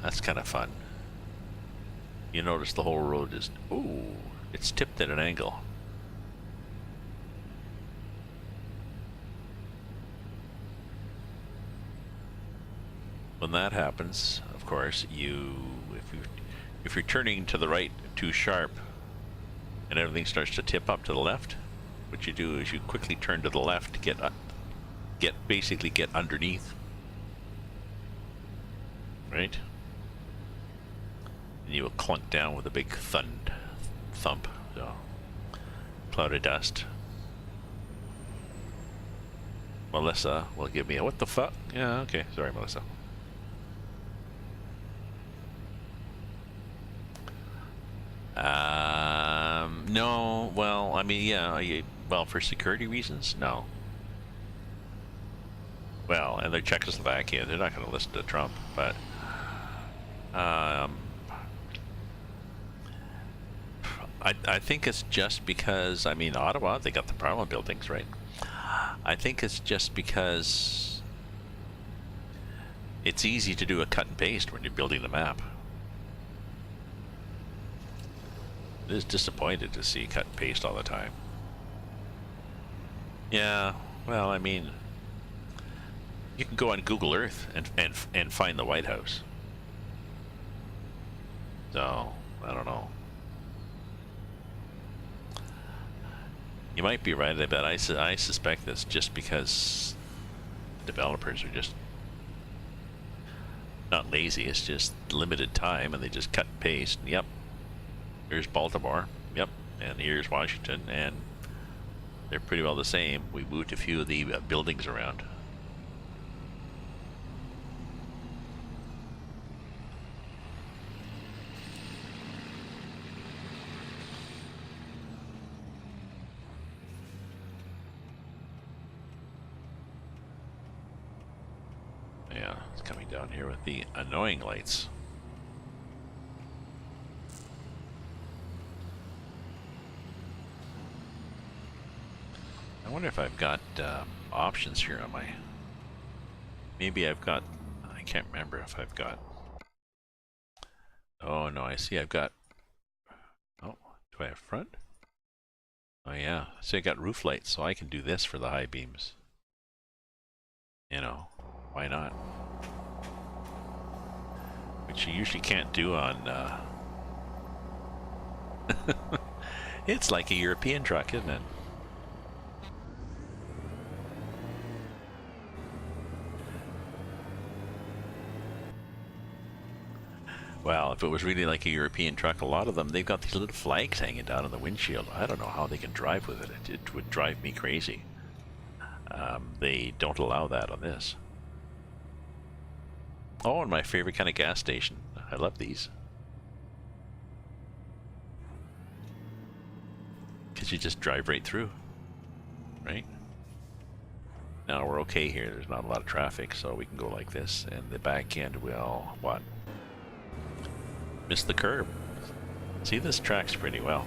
S1: That's kind of fun. You notice the whole road is, ooh, it's tipped at an angle. when that happens, of course, if you're turning to the right too sharp and everything starts to tip up to the left, what you do is you quickly turn to the left to basically get underneath, right? And you will clunk down with a big thump. So, cloud of dust. Melissa will give me a what the fuck? Yeah, okay. Sorry, Melissa. No, well, I mean, yeah, well, for security reasons, no. Well, and they're Czechoslovakia, they're not going to listen to Trump, but, I think it's just because, I mean, Ottawa, they got the Parliament buildings, right? I think it's just because it's easy to do a cut and paste when you're building the map. It is disappointed to see cut and paste all the time. Yeah, well, I mean, you can go on Google Earth and find the White House. So, I don't know. You might be right, but I suspect that's just because developers are just not lazy, it's just limited time and they just cut and paste. Yep, here's Baltimore, yep, and here's Washington, and they're pretty well the same. We moved a few of the buildings around. Yeah, it's coming down here with the annoying lights. I wonder if I've got options here on my... Maybe I've got... I can't remember if I've got... Oh no, I see I've got... Oh, do I have front? Oh yeah, so I got roof lights, so I can do this for the high beams. You know, why not? Which you usually can't do on... It's like a European truck, isn't it? Well, if it was really like a European truck, a lot of them, they've got these little flags hanging down on the windshield. I don't know how they can drive with it. It would drive me crazy. They don't allow that on this. Oh, and my favorite kind of gas station. I love these. Because you just drive right through, right? Now we're okay here. There's not a lot of traffic, so we can go like this. And the back end will, what? Miss the curb. See, this tracks pretty well.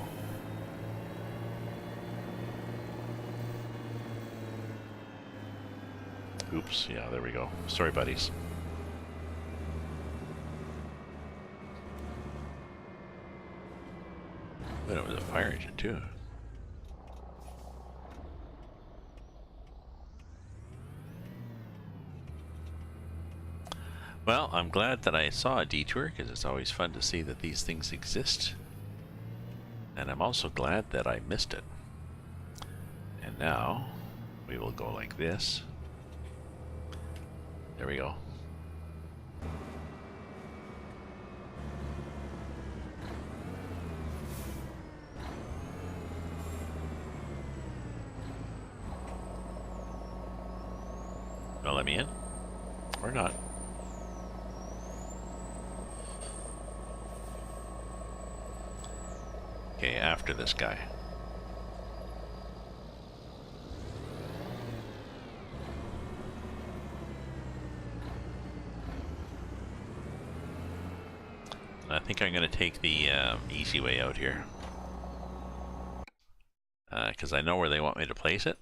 S1: Oops, yeah, there we go. Sorry, buddies. But it was a fire engine, too. Well, I'm glad that I saw a detour, because it's always fun to see that these things exist. And I'm also glad that I missed it. And now, we will go like this. There we go. Well, let me in? Or not? Okay, after this guy. I think I'm going to take the easy way out here. Because I know where they want me to place it.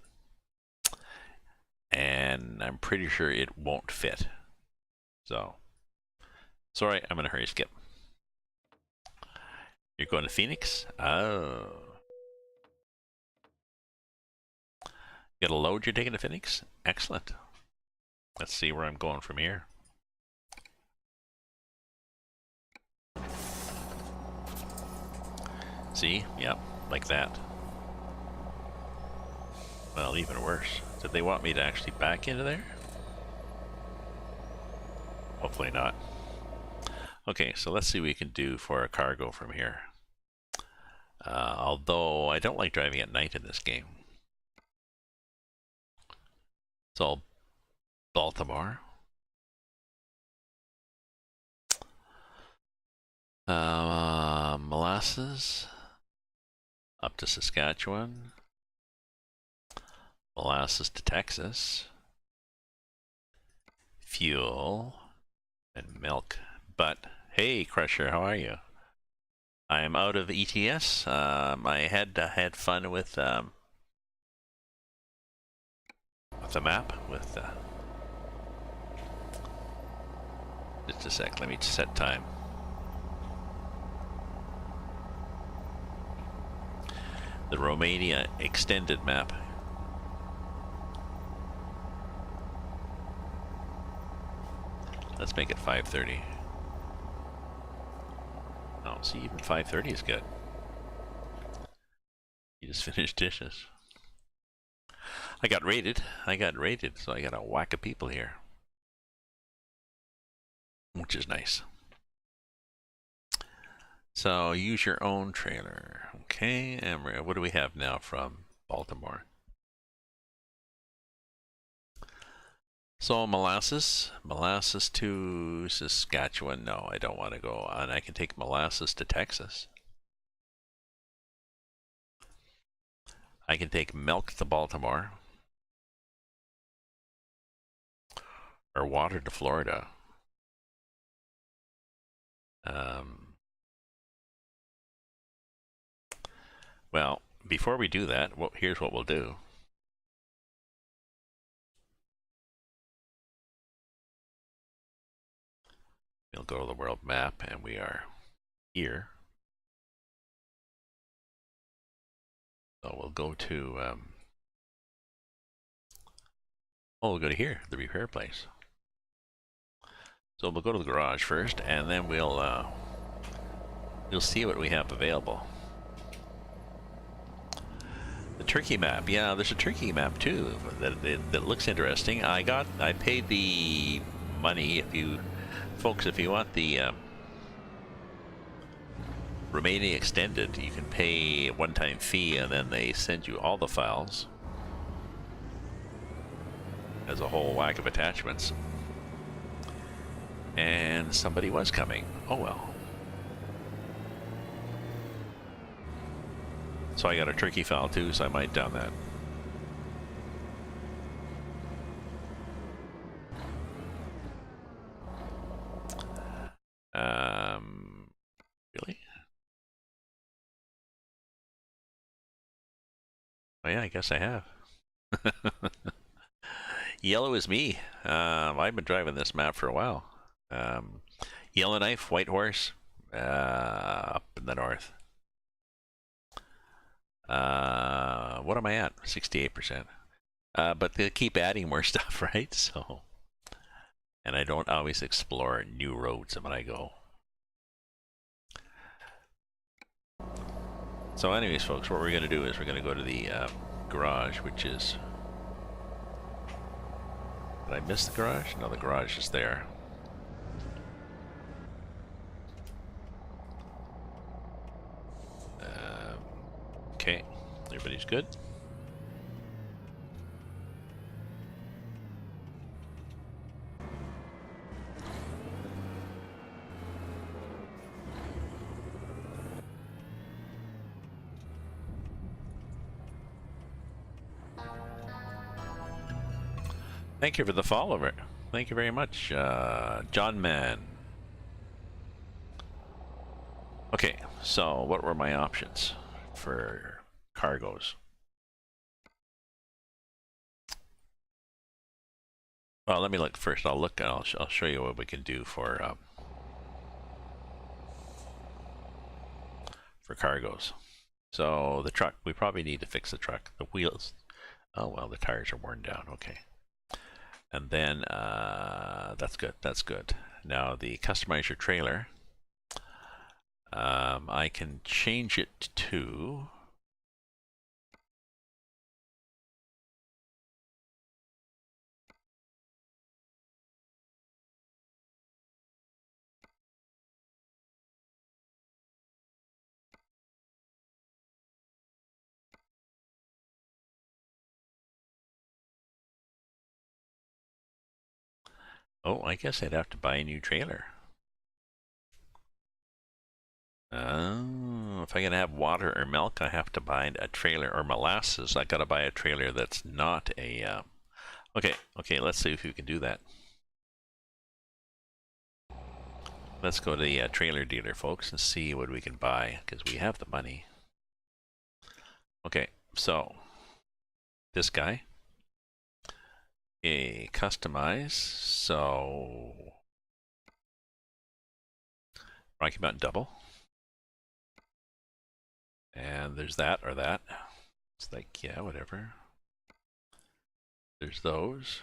S1: And I'm pretty sure it won't fit. So, sorry, I'm going to hurry skip. You're going to Phoenix? Oh. You got a load you're taking to Phoenix? Excellent. Let's see where I'm going from here. See? Yep, like that. Well, even worse. Did they want me to actually back into there? Hopefully not. Okay, so let's see what we can do for a cargo from here. Although I don't like driving at night in this game. It's all Baltimore. Molasses. Up to Saskatchewan. Molasses to Texas. Fuel. And milk. But, hey, Crusher, how are you? I'm out of ATS. I had fun with the map. Just a sec, let me set time. The Romania extended map. Let's make it 5:30. Oh, see, even 5:30 is good. You just finished dishes. I got raided, so I got a whack of people here. Which is nice. So, use your own trailer. Okay, and what do we have now from Baltimore? So, molasses to Saskatchewan. No, I don't want to go on. I can take molasses to Texas. I can take milk to Baltimore. Or water to Florida. Well, before we do that, here's what we'll do. We'll go to the world map, and we are here. So we'll go to, we'll go to here, the repair place. So we'll go to the garage first, and then we'll see what we have available. The Turkey map, yeah, there's a Turkey map too that looks interesting. I paid the money. If you want the Romania extended, you can pay a one-time fee, and then they send you all the files as a whole whack of attachments. And somebody was coming. Oh well. So I got a Turkey file too, so I might down that. Really? Oh yeah, I guess I have. Yellow is me. I've been driving this map for a while. Yellowknife, White Horse, up in the north. What am I at? 68%. But they keep adding more stuff, right? So, and I don't always explore new roads when I go. So anyways, folks, what we're going to do is we're going to go to the garage, which is... Did I miss the garage? No, the garage is there. Okay, everybody's good. Thank you for the follower. Thank you very much, John Man. Okay, so what were my options for cargoes? Well, let me look first. I'll look. I'll show you what we can do for cargoes. So the truck, we probably need to fix the truck. The wheels. Oh well, the tires are worn down. Okay. And then that's good. That's good. Now the customize your trailer. I can change it to... Oh, I guess I'd have to buy a new trailer. Oh, if I can have water or milk, I have to buy a trailer, or molasses. I gotta buy a trailer that's not a. Okay. Let's see if we can do that. Let's go to the trailer dealer, folks, and see what we can buy because we have the money. Okay, so this guy, a customize. So Rocky Mountain double. And there's that or that. It's like, yeah, whatever. There's those.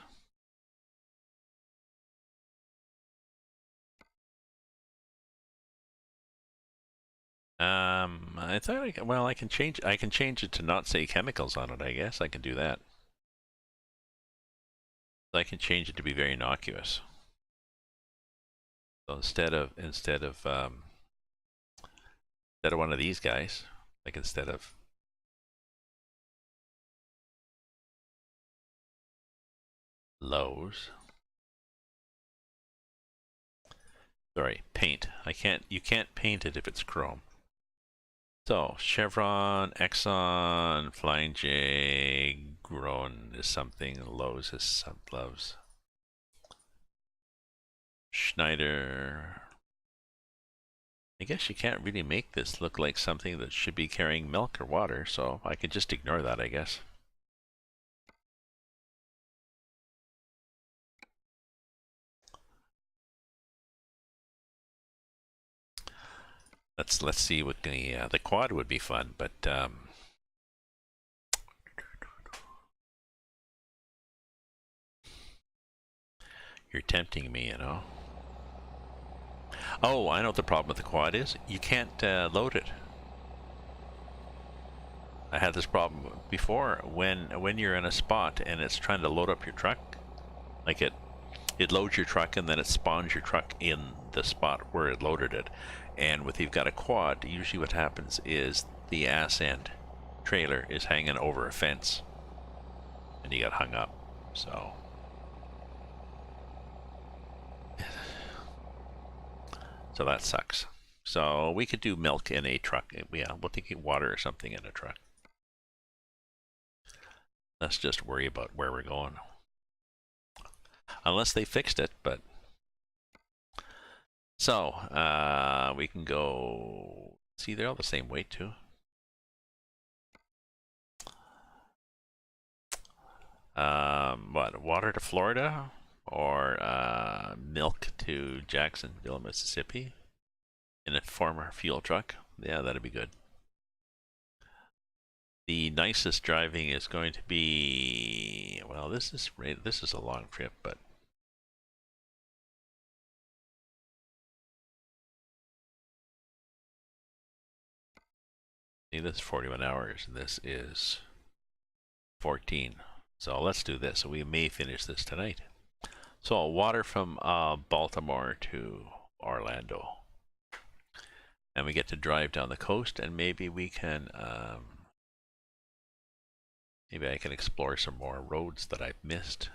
S1: I thought, well, I can change it to not say chemicals on it, I guess. I can do that. I can change it to be very innocuous. So instead of one of these guys, like instead of Lowe's. Sorry, paint. You can't paint it if it's chrome. So, Chevron, Exxon, Flying J, Grown is something, Lowe's is some gloves. Schneider. I guess you can't really make this look like something that should be carrying milk or water, so I could just ignore that, I guess. Let's see what the quad would be fun, but you're tempting me, you know. Oh, I know what the problem with the quad is. You can't load it. I had this problem before when you're in a spot and it's trying to load up your truck, like it loads your truck and then it spawns your truck in the spot where it loaded it. And if you've got a quad, usually what happens is the ass end trailer is hanging over a fence and you got hung up. So that sucks. So we could do milk in a truck. Yeah, we'll take water or something in a truck. Let's just worry about where we're going. Unless they fixed it, but... So, we can go... See, they're all the same weight, too. What, water to Florida? Or milk to Jacksonville, Mississippi? In a former fuel truck? Yeah, that'd be good. The nicest driving is going to be... Well, this is a long trip, but... See, this is 41 hours. This is 14. So let's do this. So we may finish this tonight. So water from Baltimore to Orlando. And we get to drive down the coast, and maybe we can... maybe I can explore some more roads that I've missed.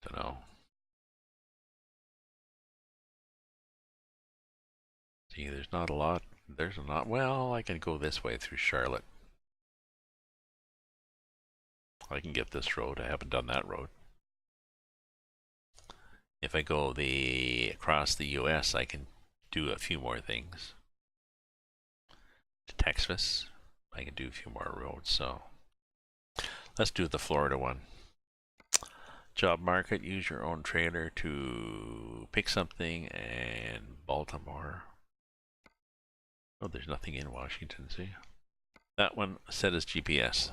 S1: Don't know. See, there's not a lot. There's not. Well, I can go this way through Charlotte. I can get this road. I haven't done that road. If I go across the U.S., I can do a few more things. To Texas, I can do a few more roads. So let's do the Florida one. Job market, use your own trailer to pick something, and Baltimore. Oh, there's nothing in Washington, see? That one set as GPS.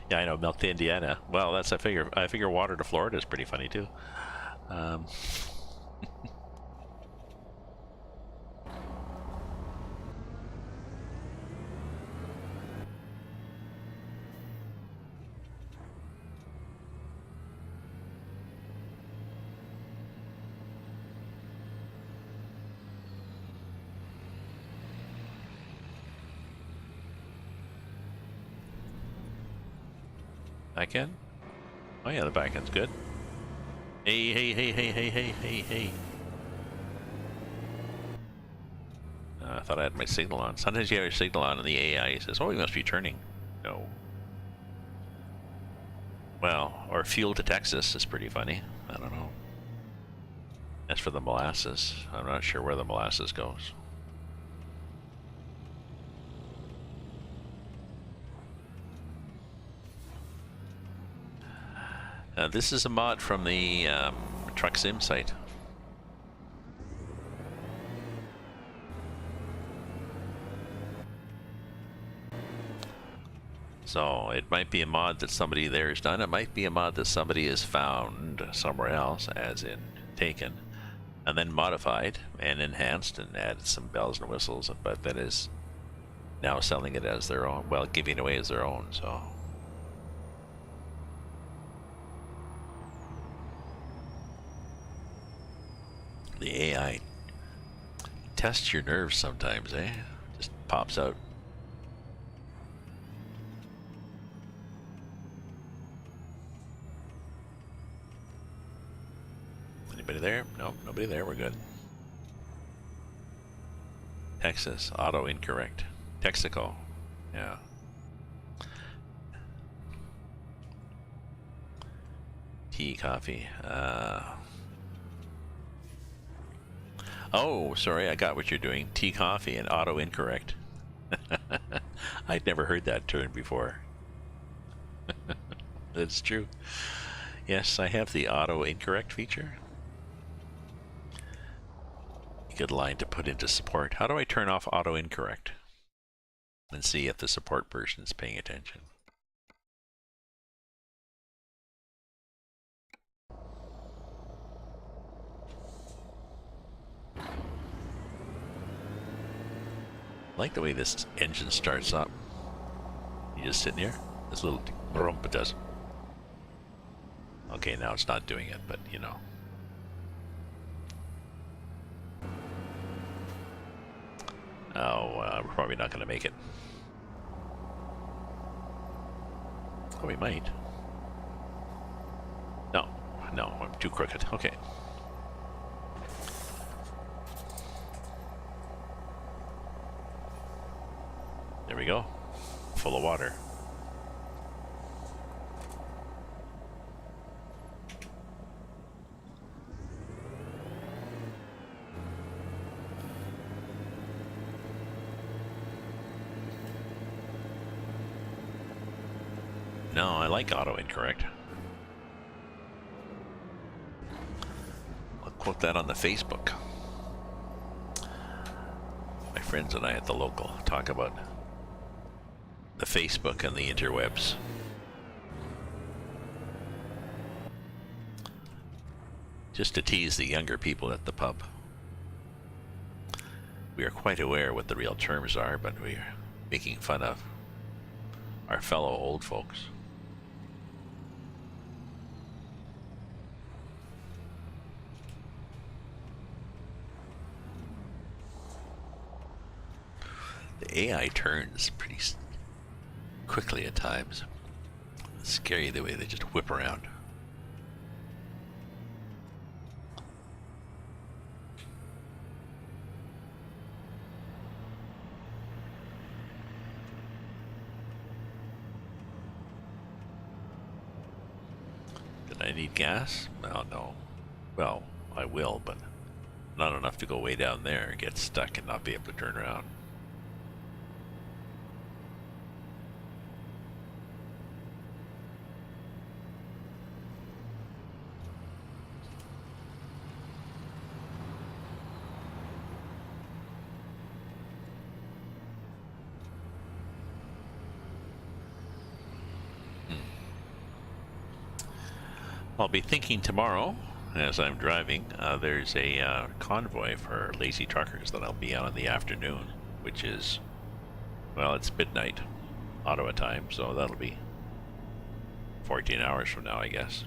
S1: Yeah, I know, milk to Indiana. Well, that's I figure water to Florida is pretty funny too. Um, back end? Oh yeah, the back end's good. Hey, hey, hey, hey, hey, hey, hey, hey. I thought I had my signal on. Sometimes you have your signal on and the AI says, oh, you must be turning. No. Well, or fuel to Texas is pretty funny. I don't know. As for the molasses, I'm not sure where the molasses goes. This is a mod from the Truck Sim site. So it might be a mod that somebody there has done. It might be a mod that somebody has found somewhere else, as in taken, and then modified and enhanced and added some bells and whistles, but that is now selling it as their own, well, giving away as their own, so. The AI tests your nerves sometimes, eh? Just pops out. Anybody there? Nope, nobody there. We're good. Texas, auto incorrect. Texaco, yeah. Tea, coffee. Oh, sorry, I got what you're doing. Tea, coffee, and auto incorrect. I'd never heard that term before. That's true. Yes, I have the auto incorrect feature. Good line to put into support. How do I turn off auto incorrect? And see if the support person is paying attention. I like the way this engine starts up. You just sitting here. This little rump does. Okay, now it's not doing it, but you know. Oh, we're probably not going to make it. Oh, we might. No, no, I'm too crooked. Okay. There we go. Full of water. No, I like auto incorrect. I'll quote that on the Facebook. My friends and I at the local talk about the Facebook and the interwebs. Just to tease the younger people at the pub. We are quite aware what the real terms are, but we are making fun of our fellow old folks. The AI turns pretty quickly at times. It's scary the way they just whip around. Did I need gas? Well, no. Well, I will, but not enough to go way down there, get stuck, and not be able to turn around. I'll be thinking tomorrow, as I'm driving, there's a convoy for lazy truckers that I'll be on in the afternoon, which is, well, it's midnight Ottawa time, so that'll be 14 hours from now, I guess.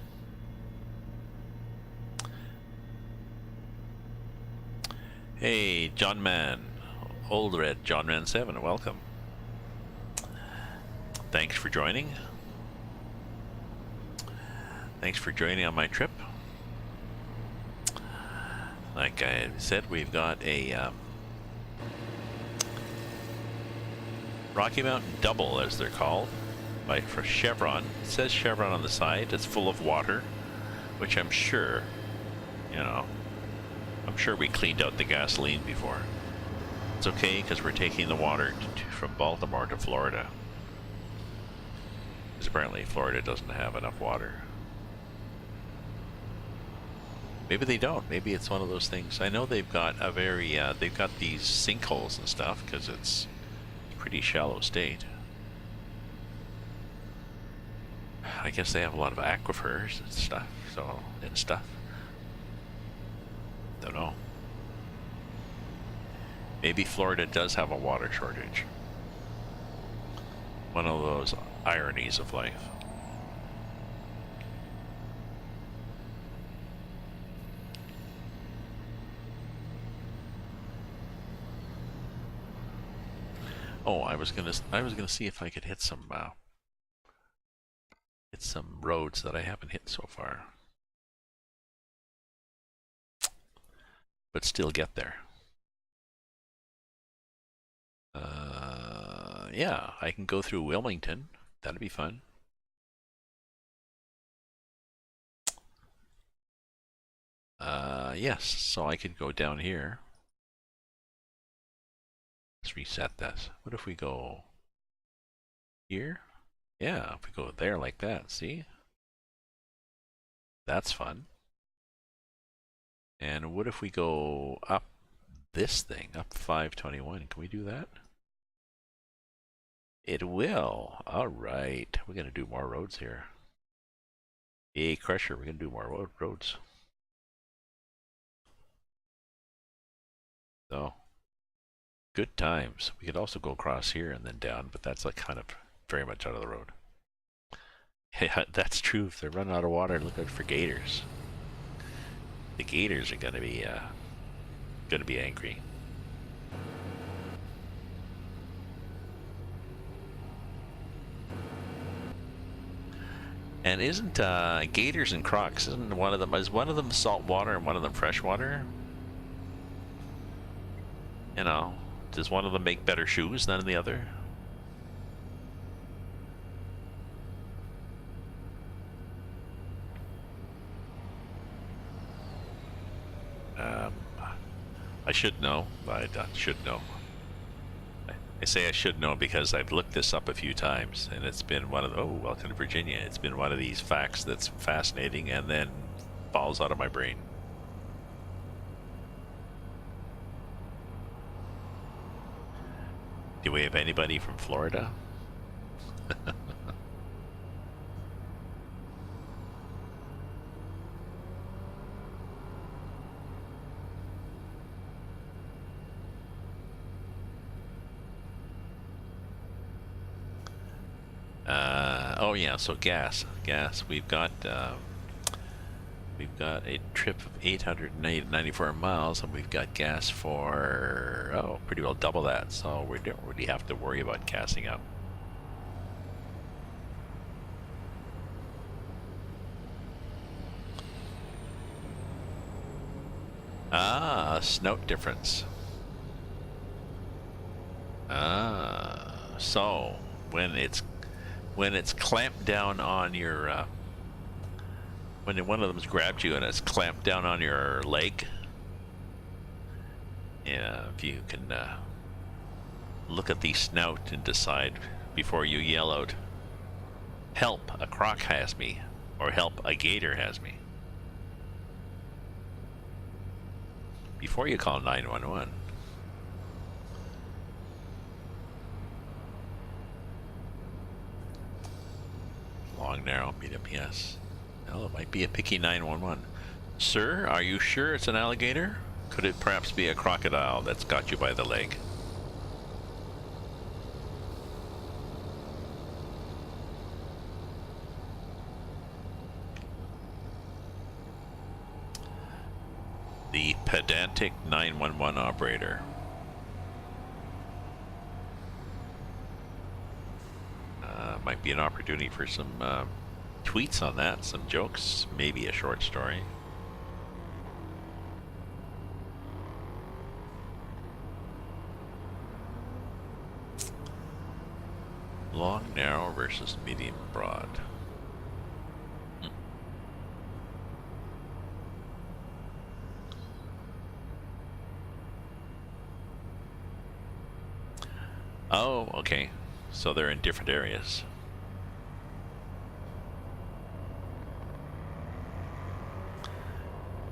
S1: Hey, John Man, Old Red John Man 7, welcome. Thanks for joining. Thanks for joining on my trip. Like I said, we've got a Rocky Mountain Double, as they're called, for Chevron. It says Chevron on the side. It's full of water, which I'm sure, I'm sure we cleaned out the gasoline before. It's okay, because we're taking the water from Baltimore to Florida. Because apparently Florida doesn't have enough water. Maybe they don't. Maybe it's one of those things. I know they've got a they've got these sinkholes and stuff, because it's a pretty shallow state. I guess they have a lot of aquifers and stuff, Don't know. Maybe Florida does have a water shortage. One of those ironies of life. Oh, I was gonna see if I could hit some roads that I haven't hit so far, but still get there. Yeah, I can go through Wilmington. That'd be fun. Yes, so I could go down here. Let's reset this. What if we go here? Yeah, if we go there like that, see? That's fun. And what if we go up this thing, up 521? Can we do that? It will. All right. We're going to do more roads here. Hey, Crusher, we're going to do more roads. So, good times. We could also go across here and then down, but that's like kind of very much out of the road. Yeah, that's true. If they're running out of water, look out for gators. The gators are going to be angry. And isn't gators and crocs? Isn't one of them salt water and one of them fresh water? Does one of them make better shoes than the other? I should know. I should know. I say I should know because I've looked this up a few times, and it's been one of the, oh, welcome to Virginia. It's been one of these facts that's fascinating and then falls out of my brain. Do we have anybody from Florida? Oh yeah, so gas. We've got a trip of 894 miles, and we've got gas for pretty well double that. So we don't really have to worry about gassing up. Ah, snout difference. So when it's clamped down on your when one of them's grabbed you and it's clamped down on your leg, yeah, if you can look at the snout and decide before you yell out, "Help! A croc has me," or "Help! A gator has me," before you call 911. Long, narrow, medium, yes. Well, it might be a picky 911. Sir, are you sure it's an alligator? Could it perhaps be a crocodile that's got you by the leg? The pedantic 911 operator. Might be an opportunity for some tweets on that, some jokes, maybe a short story. Long, narrow versus medium, broad. Oh, okay. So they're in different areas.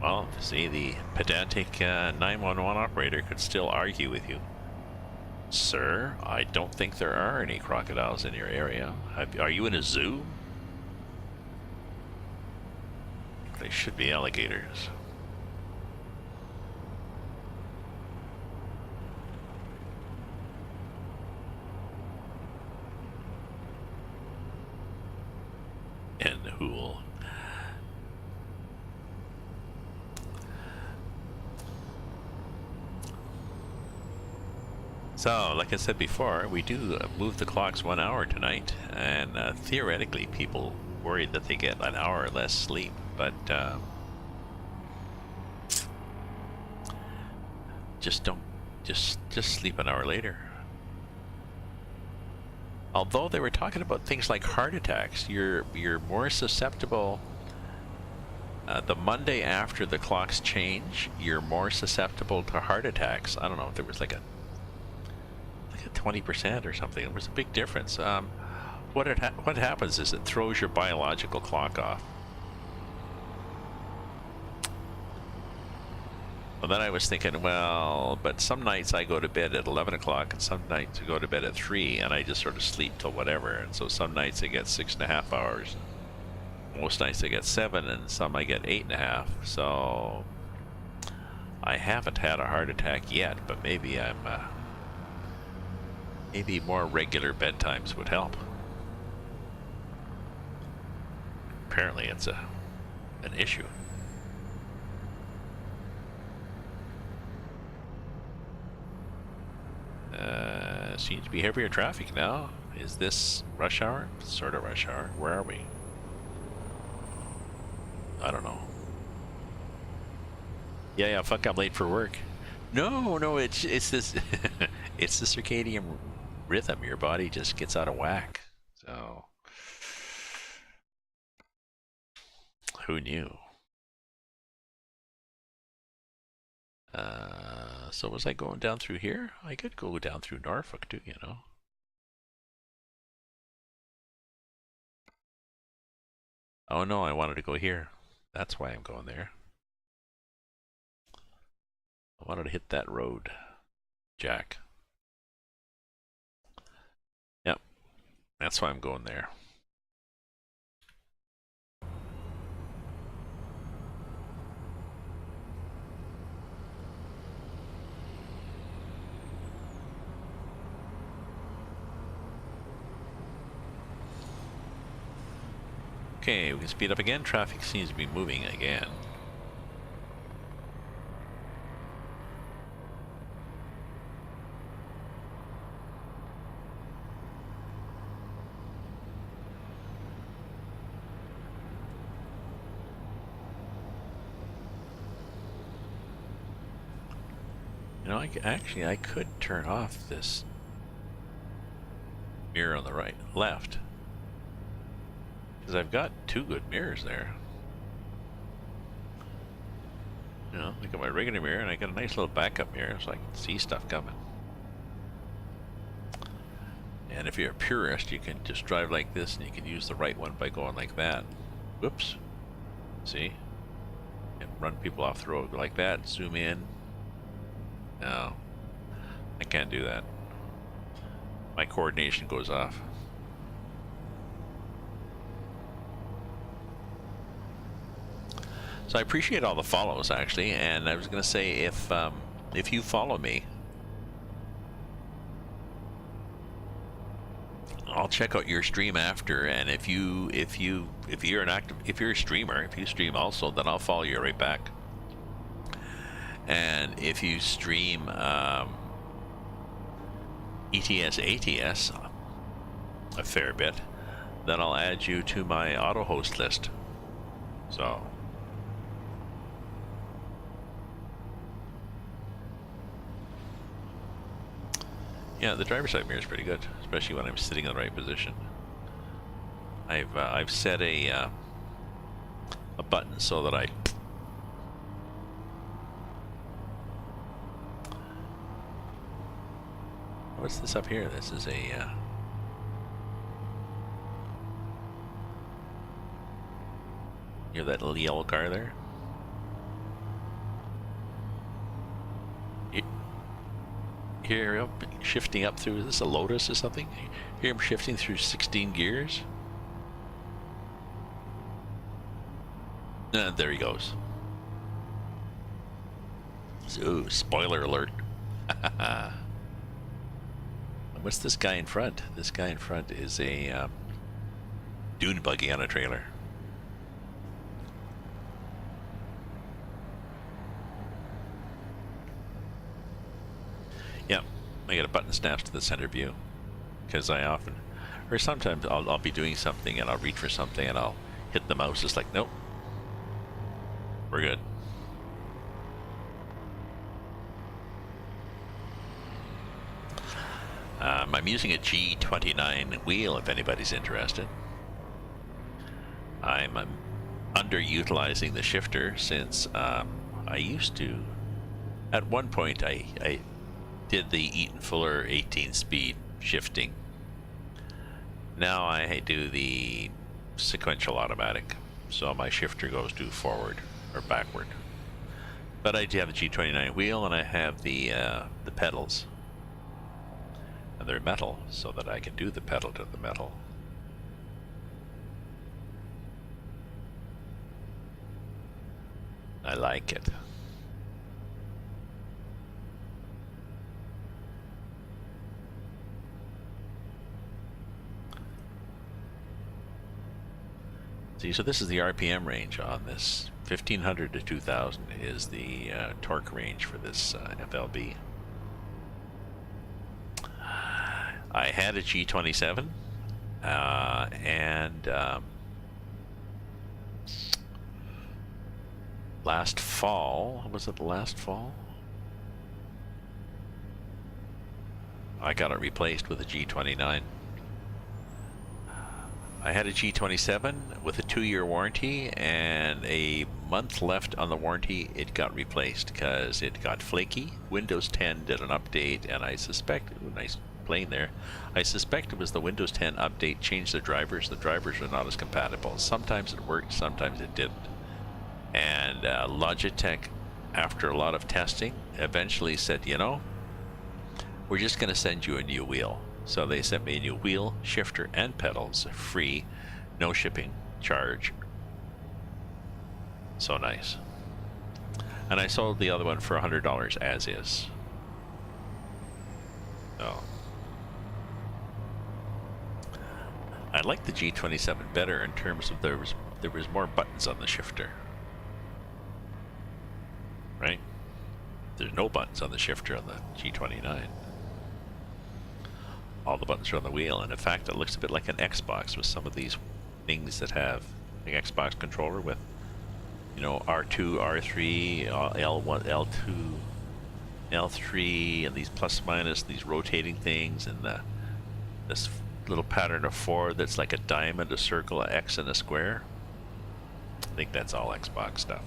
S1: Well, see, the pedantic 911 operator could still argue with you. Sir, I don't think there are any crocodiles in your area. Are you in a zoo? They should be alligators. And Hool. So, like I said before, we do move the clocks 1 hour tonight, and theoretically, people worried that they get an hour less sleep, but just sleep an hour later. Although they were talking about things like heart attacks, you're more susceptible. The Monday after the clocks change, you're more susceptible to heart attacks. I don't know if there was like a 20% or something. It was a big difference. What happens is it throws your biological clock off. Well, then I was thinking, well, but some nights I go to bed at 11 o'clock and some nights I go to bed at 3 and I just sort of sleep till whatever. And so some nights I get 6.5 hours. Most nights I get 7 and some I get 8.5. So I haven't had a heart attack yet, but maybe maybe more regular bedtimes would help. Apparently it's an issue. Seems to be heavier traffic now. Is this rush hour? Sort of rush hour. Where are we? I don't know. Yeah, fuck, I'm late for work. No, it's this it's the circadian rhythm. Your body just gets out of whack. So who knew? So was I going down through here? I could go down through Norfolk too, you know. Oh no, I wanted to go here. That's why I'm going there. I wanted to hit that road, Jack. Yep, that's why I'm going there. Okay, we can speed up again. Traffic seems to be moving again. You know, I could turn off this mirror on the left. Because I've got 2 good mirrors there. You know, I got my regular mirror and I got a nice little backup mirror so I can see stuff coming. And if you're a purist, you can just drive like this and you can use the right one by going like that. Whoops. See? And run people off the road like that, zoom in. No, I can't do that. My coordination goes off. So I appreciate all the follows, actually, and I was going to say, if you follow me, I'll check out your stream after, and if you're a streamer, if you stream also, then I'll follow you right back. And if you stream ETS ATS a fair bit, then I'll add you to my auto host list. So yeah, the driver's side mirror is pretty good, especially when I'm sitting in the right position. I've set a button so that I what's this up here? This is a you know that little yellow car there? Here up, shifting up through, is this a Lotus or something? Here I'm shifting through 16 gears. And there he goes. Ooh, spoiler alert. What's this guy in front? This guy in front is a dune buggy on a trailer. Yeah, I get a button snaps to the center view, because I often, or sometimes I'll be doing something and I'll reach for something and I'll hit the mouse. It's like, nope, we're good. I'm using a G29 wheel if anybody's interested. I'm underutilizing the shifter since I used to, at one point I did the Eaton Fuller 18-speed shifting. Now I do the sequential automatic, so my shifter goes to forward or backward. But I do have the G29 wheel, and I have the pedals, and they're metal, so that I can do the pedal to the metal. I like it. See, so this is the RPM range on this. 1500 to 2000 is the torque range for this FLB. I had a G27, and last fall, was it last fall? I got it replaced with a G29. I had a G27 with a 2-year warranty, and a month left on the warranty, it got replaced because it got flaky. Windows 10 did an update, and I suspect, ooh, nice plane there, I suspect it was the Windows 10 update changed the drivers. The drivers are not as compatible. Sometimes it worked, sometimes it didn't. And Logitech, after a lot of testing, eventually said, you know, we're just going to send you a new wheel. So they sent me a new wheel, shifter, and pedals, free, no shipping charge. So nice. And I sold the other one for $100 as is. So I like the G27 better in terms of there was more buttons on the shifter. Right? There's no buttons on the shifter on the G29. All the buttons are on the wheel, and in fact it looks a bit like an Xbox with some of these things that have an Xbox controller with, you know, R2, R3, L1, L2, L3, and these plus minus, these rotating things, and this little pattern of 4 that's like a diamond, a circle, a X, and a square. I think that's all Xbox stuff.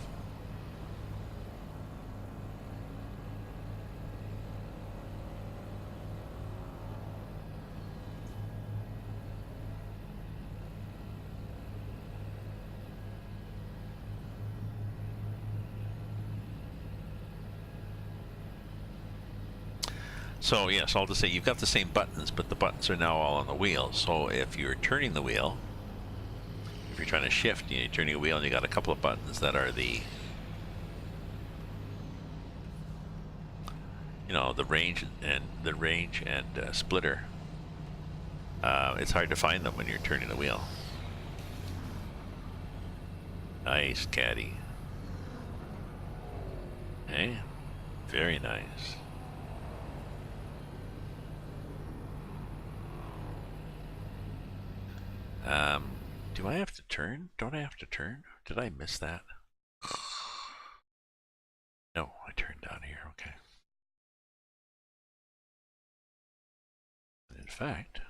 S1: So yes, I'll just say you've got the same buttons, but the buttons are now all on the wheel. So if you're turning the wheel, if you're trying to shift, you're turning a wheel and you got a couple of buttons that are the, you know, the range and splitter. It's hard to find them when you're turning the wheel. Nice, caddy. Hey, very nice. Do I have to turn? Don't I have to turn? Did I miss that? No, I turned down here, okay. In fact,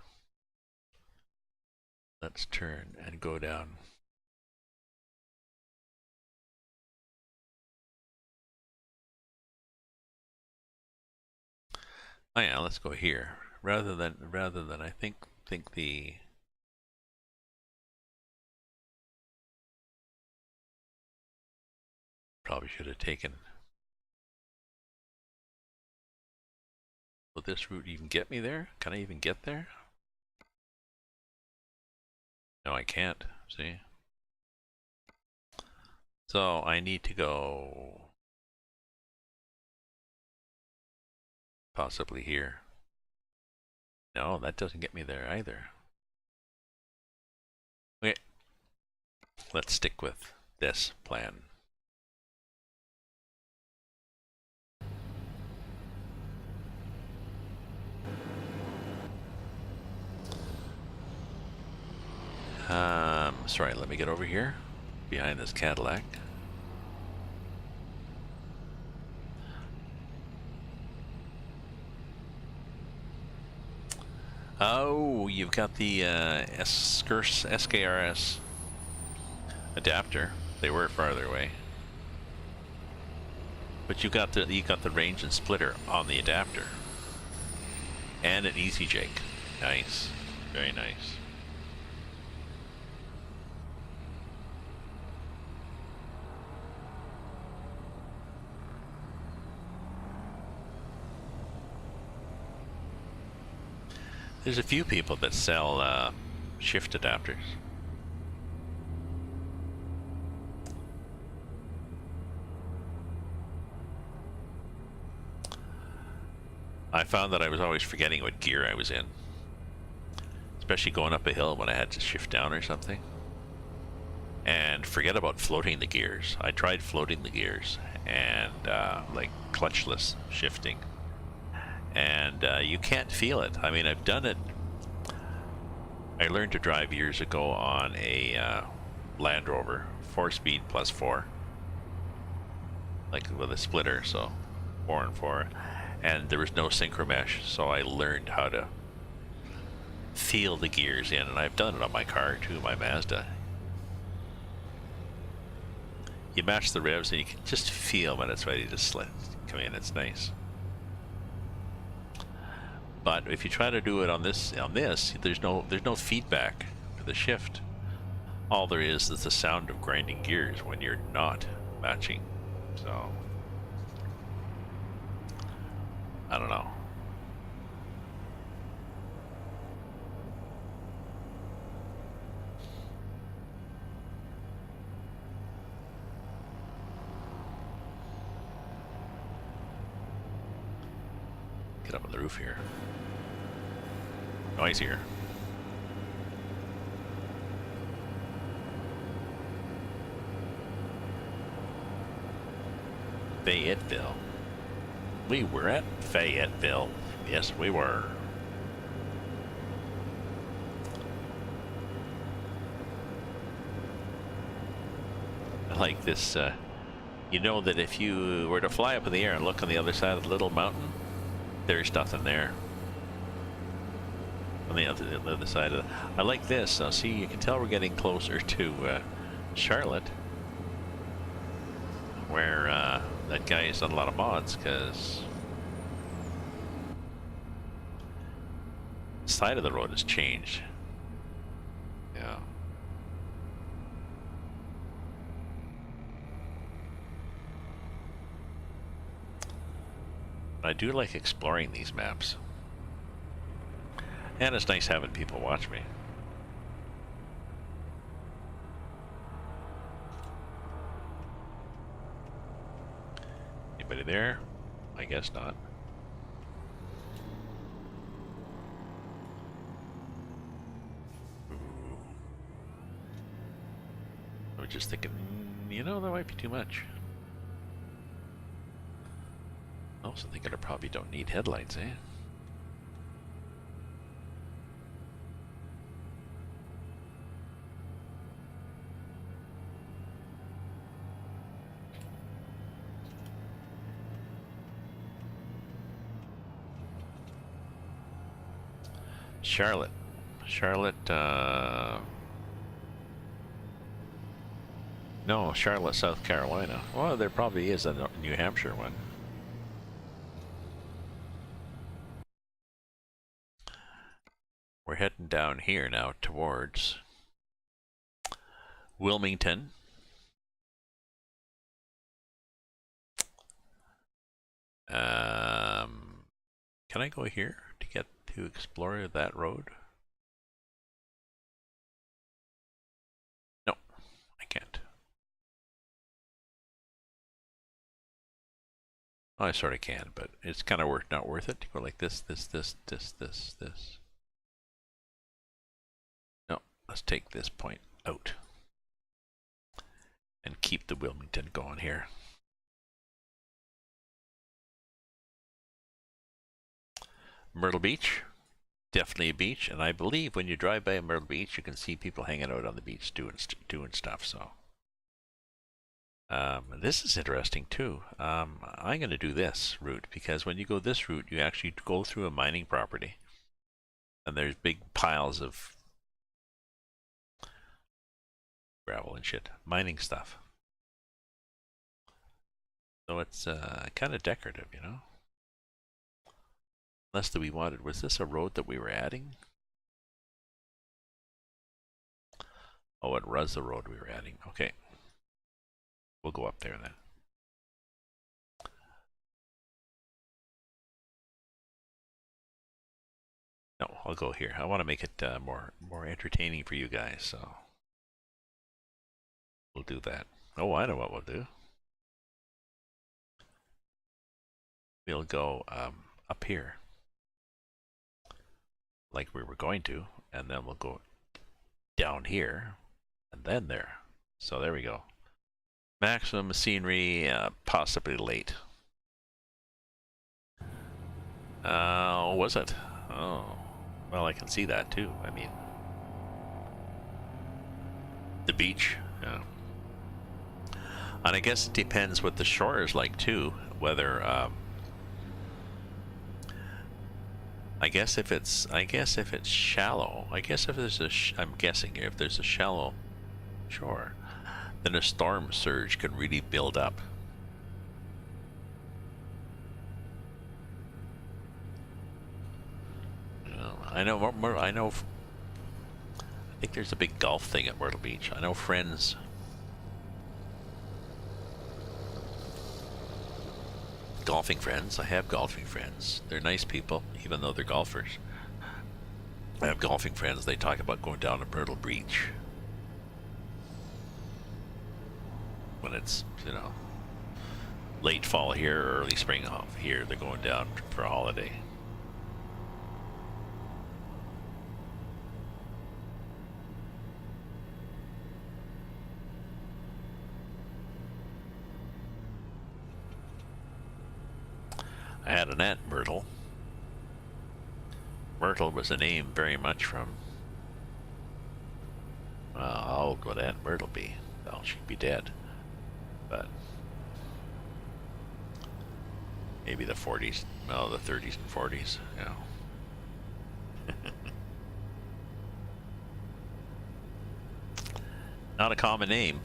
S1: let's turn and go down. Oh yeah, let's go here. Rather than I think the probably should have taken. Will this route even get me there? Can I even get there? No, I can't. See? So I need to go possibly here. No, that doesn't get me there either. Okay. Let's stick with this plan. Sorry, let me get over here behind this Cadillac. Oh, you've got the SKRS adapter. They were farther away, but you got the range and splitter on the adapter, and an easy jake. Nice, very nice. There's a few people that sell shift adapters. I found that I was always forgetting what gear I was in, especially going up a hill when I had to shift down or something. And forget about floating the gears. I tried floating the gears and like clutchless shifting. And you can't feel it. I mean, I've done it. I learned to drive years ago on a Land Rover, 4-speed plus 4, like with a splitter, so 4 and 4, and there was no synchro mesh, so I learned how to feel the gears in, and I've done it on my car too, my Mazda. You match the revs and you can just feel when it's ready to come in. It's nice. But if you try to do it on this, there's no feedback for the shift. All there is the sound of grinding gears when you're not matching. So I don't know. Get up on the roof here. Oh, he's here. Fayetteville. We were at Fayetteville. Yes, we were. I like this. You know that if you were to fly up in the air and look on the other side of the little mountain, there's nothing there. On the other side of I like this. See, you can tell we're getting closer to Charlotte, where that guy has done a lot of mods, because the side of the road has changed. Yeah. I do like exploring these maps. And it's nice having people watch me. Anybody there? I guess not. I was just thinking, you know, that might be too much. Also thinking I probably don't need headlights, eh? Charlotte. No, Charlotte, South Carolina. Well, there probably is a New Hampshire one. We're heading down here now towards Wilmington. Can I go here to get to explore that road? No, I can't. Oh, I sort of can, but it's kind of not worth it to go like this. No, let's take this point out and keep the Wilmington going here. Myrtle Beach, definitely a beach, and I believe when you drive by Myrtle Beach, you can see people hanging out on the beach doing stuff. So this is interesting too. I'm going to do this route because when you go this route, you actually go through a mining property, and there's big piles of gravel and shit, mining stuff. So it's kind of decorative, you know. Less that we wanted. Was this a road that we were adding? Oh, it was the road we were adding. Okay. We'll go up there then. No, I'll go here. I want to make it more entertaining for you guys, so we'll do that. Oh, I know what we'll do. We'll go up here, like we were going to, and then we'll go down here, and then there. So there we go. Maximum scenery, possibly late. Was it? Oh, well, I can see that too. I mean, the beach, yeah. And I guess it depends what the shore is like too. Whether, I guess if it's shallow. I guess if there's I'm guessing if there's a shallow shore, then a storm surge can really build up. I think there's a big golf thing at Myrtle Beach. I know friends. Golfing friends. I have golfing friends. They're nice people, even though they're golfers. I have golfing friends. They talk about going down to Myrtle Beach when it's, you know, late fall here or early spring off here. They're going down for a holiday. I had an aunt, Myrtle. Myrtle was a name very much from, how old would Aunt Myrtle be? Well, she'd be dead, but maybe the 40s, well, the 30s and 40s, you know. Not a common name,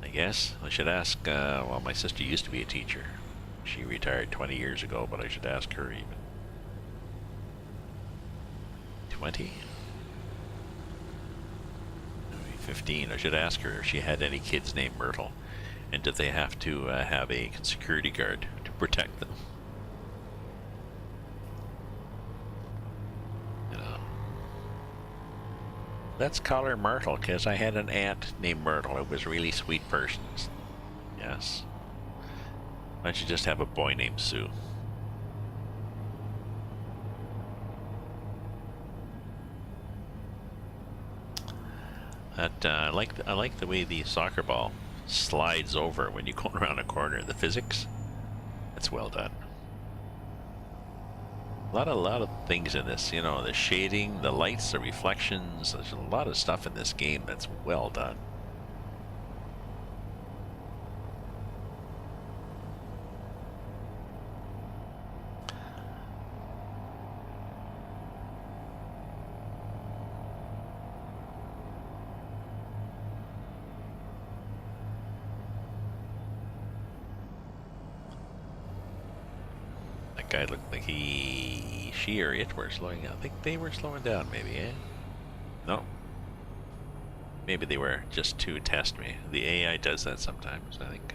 S1: I guess. I should ask, well, my sister used to be a teacher. She retired 20 years ago, but I should ask her even. 20? Maybe 15. I should ask her if she had any kids named Myrtle, and did they have to have a security guard to protect them. You know. Let's call her Myrtle, because I had an aunt named Myrtle. It was a really sweet person. Yes. Why don't you just have a boy named Sue? That I like the way the soccer ball slides over when you go around a corner. The physics, that's well done. A lot of things in this, you know, the shading, the lights, the reflections. There's a lot of stuff in this game that's well done. That guy looked like she or it were slowing down. I think they were slowing down, maybe, eh? No. Maybe they were just to test me. The AI does that sometimes, I think.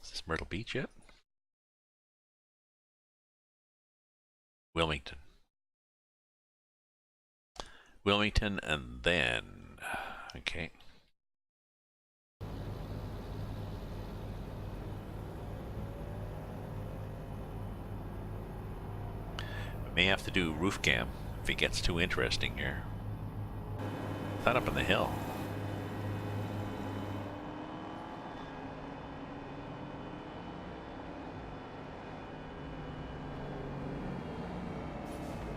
S1: Is this Myrtle Beach yet? Wilmington. Wilmington, and then... Okay. We may have to do roof cam if it gets too interesting here. That up on the hill.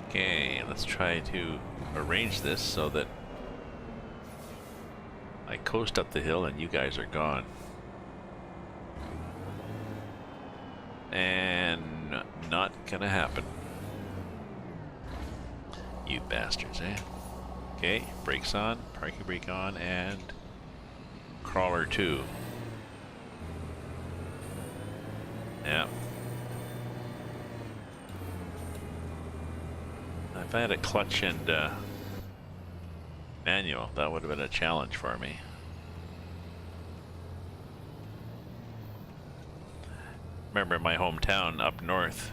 S1: Okay, let's try to arrange this so that I coast up the hill and you guys are gone. And not gonna happen. You bastards, eh? Okay, brakes on, parking brake on, and crawler 2. Yeah. If I had a clutch and manual, that would have been a challenge for me. Remember in my hometown up north,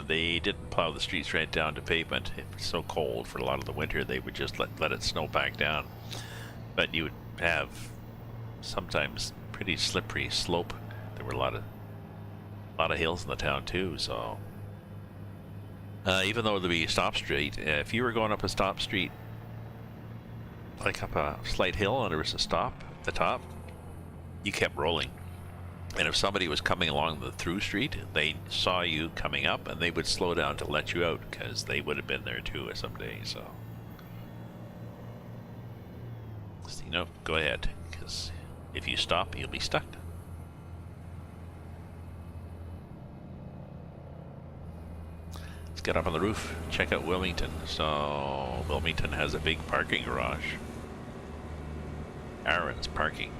S1: they didn't plow the streets right down to pavement. It was so cold for a lot of the winter, they would just let it snow back down. But you would have sometimes pretty slippery slope. There were a lot of hills in the town too, so even though there'd be a stop street, if you were going up a stop street, like up a slight hill and there was a stop at the top, you kept rolling. And if somebody was coming along the through street, they saw you coming up and they would slow down to let you out because they would have been there too someday, so. You know, go ahead, because if you stop, you'll be stuck. Let's get up on the roof, check out Wilmington. So, Wilmington has a big parking garage. Aaron's parking.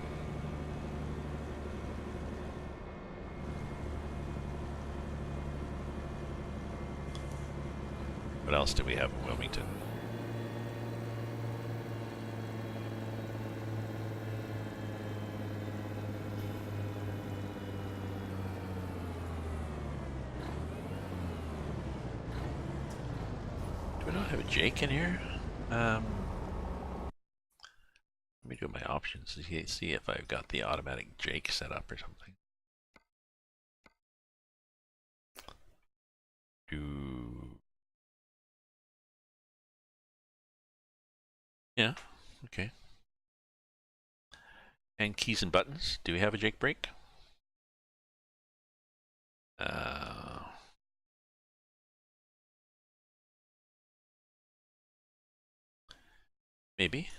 S1: What else do we have in Wilmington? Do we not have a Jake in here? Let me do my options to see if I've got the automatic Jake set up or something. Yeah, okay. And keys and buttons. Do we have a Jake brake? Maybe.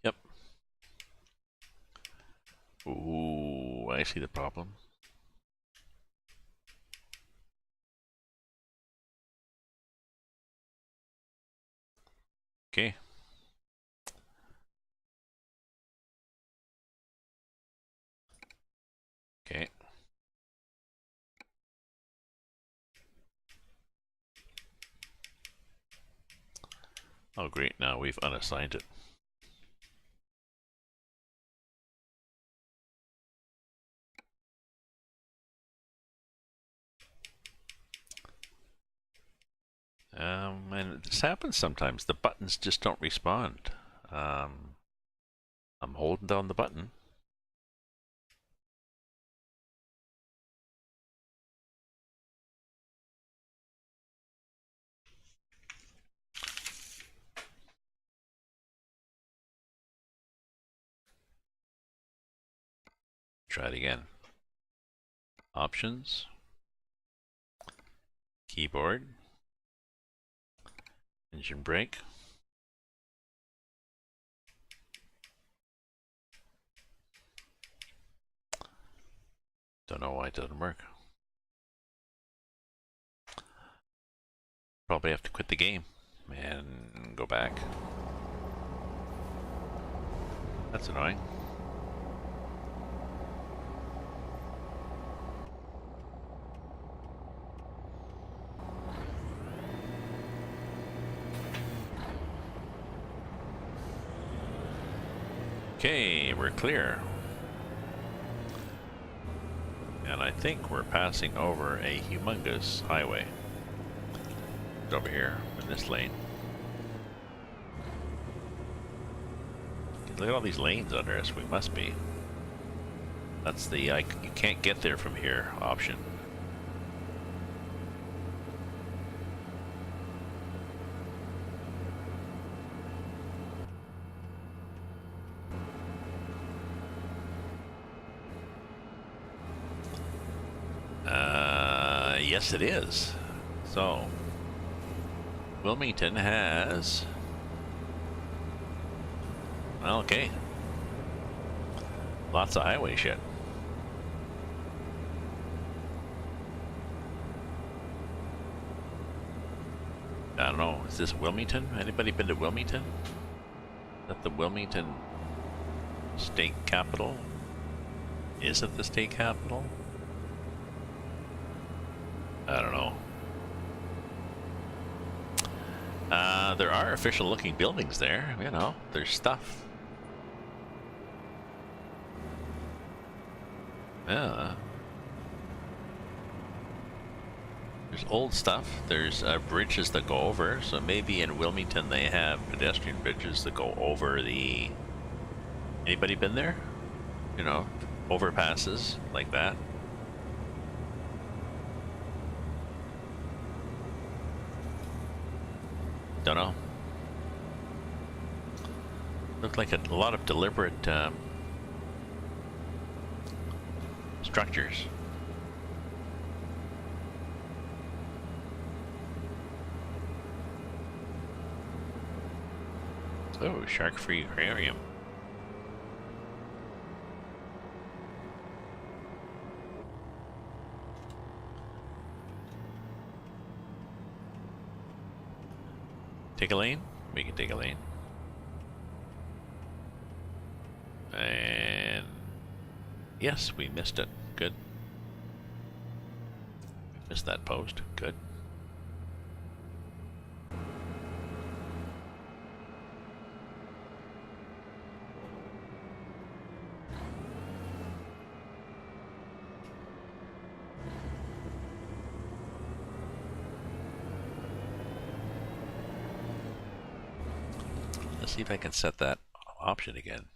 S1: Yep. Ooh, I see the problem. Okay. Okay. Oh, great. Now we've unassigned it. And this happens sometimes. The buttons just don't respond. I'm holding down the button. Try it again. Options. Keyboard. Engine brake. Don't know why it doesn't work. Probably have to quit the game and go back. That's annoying. Okay, we're clear. And I think we're passing over a humongous highway. It's over here in this lane. Look at all these lanes under us. We must be. That's the you can't get there from here option. Yes, it is. So, Wilmington has... Well, okay. Lots of highway shit. I don't know. Is this Wilmington? Anybody been to Wilmington? Is that the Wilmington state capital? Is it the state capital? I don't know. There are official looking buildings there, you know, there's stuff. Yeah. There's old stuff, there's bridges that go over, so maybe in Wilmington they have pedestrian bridges that go over the... Anybody been there? You know, overpasses like that. Don't know. Looked like a lot of deliberate structures. Oh, shark-free aquarium. Take a lane? We can take a lane. And yes, we missed it. Good. We missed that post. Good. Let's see if I can set that option again.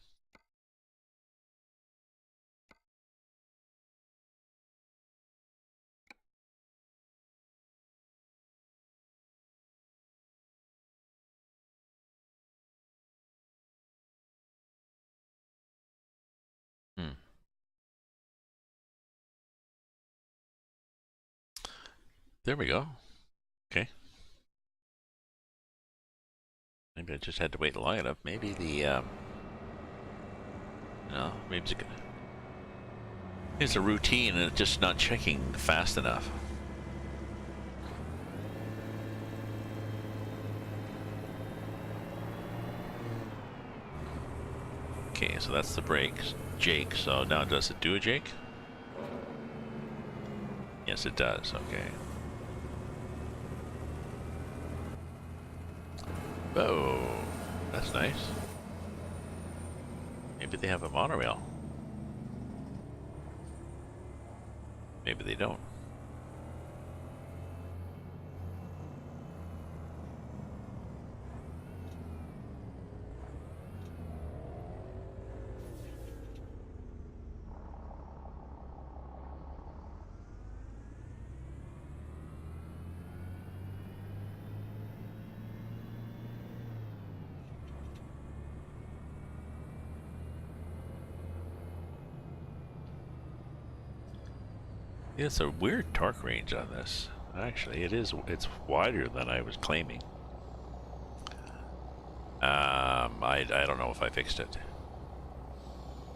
S1: There we go. Okay. Maybe I just had to wait long enough. Maybe the, no, maybe it's a routine and it's just not checking fast enough. Okay, so that's the brakes. Jake, so now does it do a Jake? Yes, it does, okay. Oh, that's nice. Maybe they have a monorail. Maybe they don't. It's a weird torque range on this. Actually, it is. It's wider than I was claiming. I don't know if I fixed it.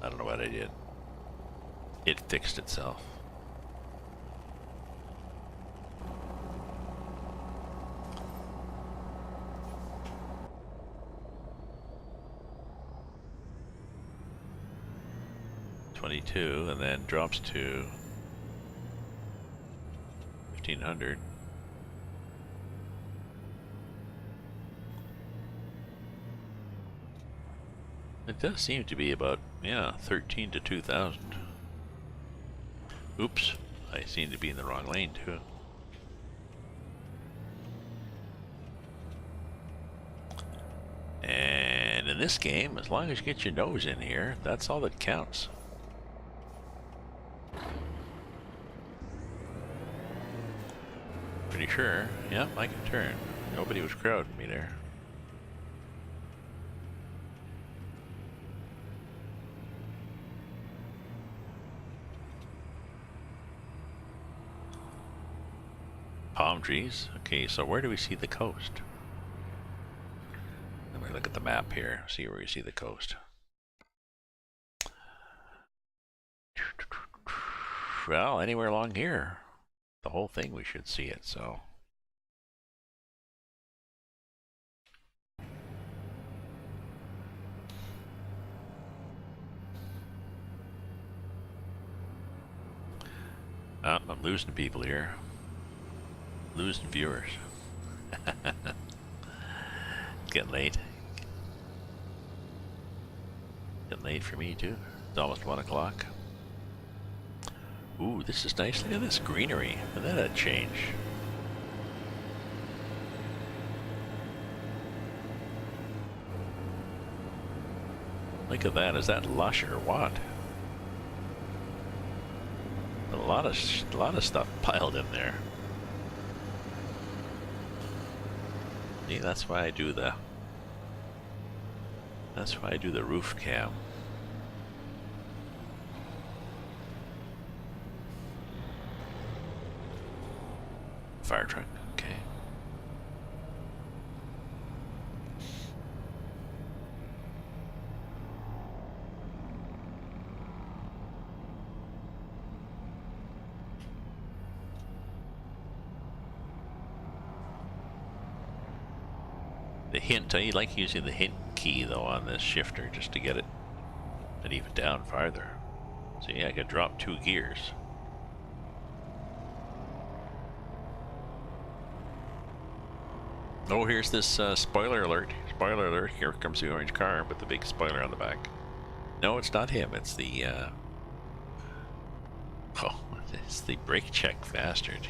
S1: I don't know what I did. It fixed itself. $22 and then drops to 1,500. It does seem to be about, yeah, 13 to 2,000. Oops, I seem to be in the wrong lane too. And in this game, as long as you get your nose in here, that's all that counts. Pretty sure. Yep, I can turn. Nobody was crowding me there. Palm trees. Okay, so where do we see the coast? Let me look at the map here, see where we see the coast. Well, anywhere along here. The whole thing, we should see it, so. Oh, I'm losing people here. Losing viewers. It's getting late. Getting late for me too. It's almost 1 o'clock. Ooh, this is nice. Look at this greenery. Look at that change. Look at that. Is that lush or what? A lot of stuff piled in there. See, that's why I do the roof cam. Fire truck, okay. The hint, I like using the hint key though on this shifter just to get it and even down farther. See, I could drop 2 gears. Oh, here's this spoiler alert. Spoiler alert, here comes the orange car with the big spoiler on the back. No, it's not him, it's the, oh, it's the brake check bastard,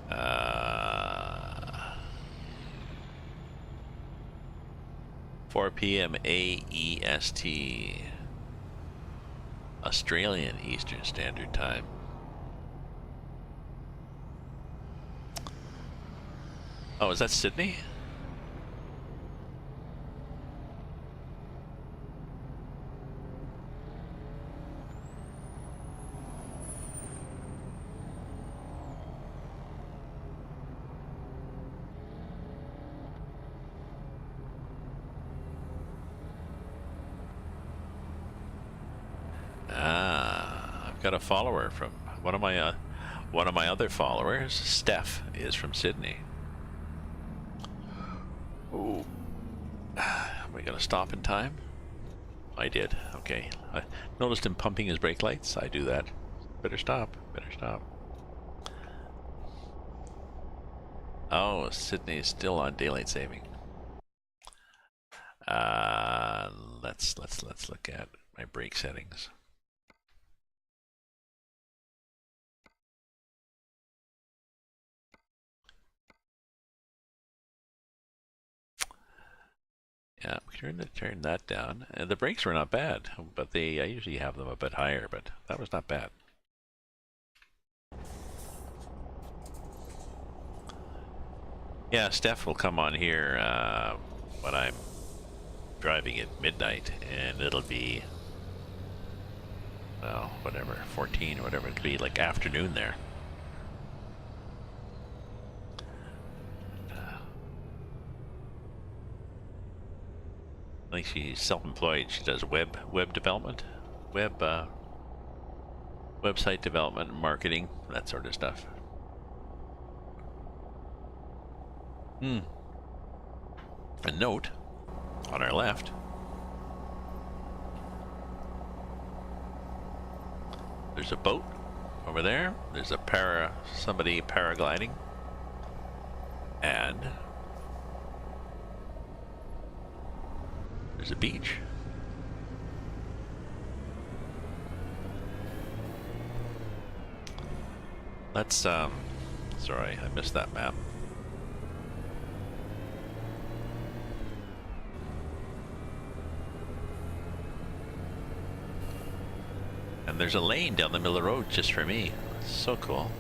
S1: yeah. Uh, 4 p.m. AEST, Australian Eastern Standard Time. Oh, is that Sydney? I've got a follower from one of my other followers. Steph is from Sydney. Ooh. Am I gonna stop in time? I did. Okay. I noticed him pumping his brake lights. I do that. Better stop. Better stop. Oh, Sydney is still on daylight saving. Let's look at my brake settings. Yeah, we turn that down. The brakes were not bad, but I usually have them a bit higher, but that was not bad. Yeah, Steph will come on here when I'm driving at midnight, and it'll be, well, whatever, 14 or whatever, it'll be like afternoon there. I think she's self-employed. She does web development, website development, marketing, that sort of stuff. A note on our left. There's a boat over there. There's somebody paragliding, and there's a beach. Let's sorry, I missed that map. And there's a lane down the middle of the road just for me. That's so cool.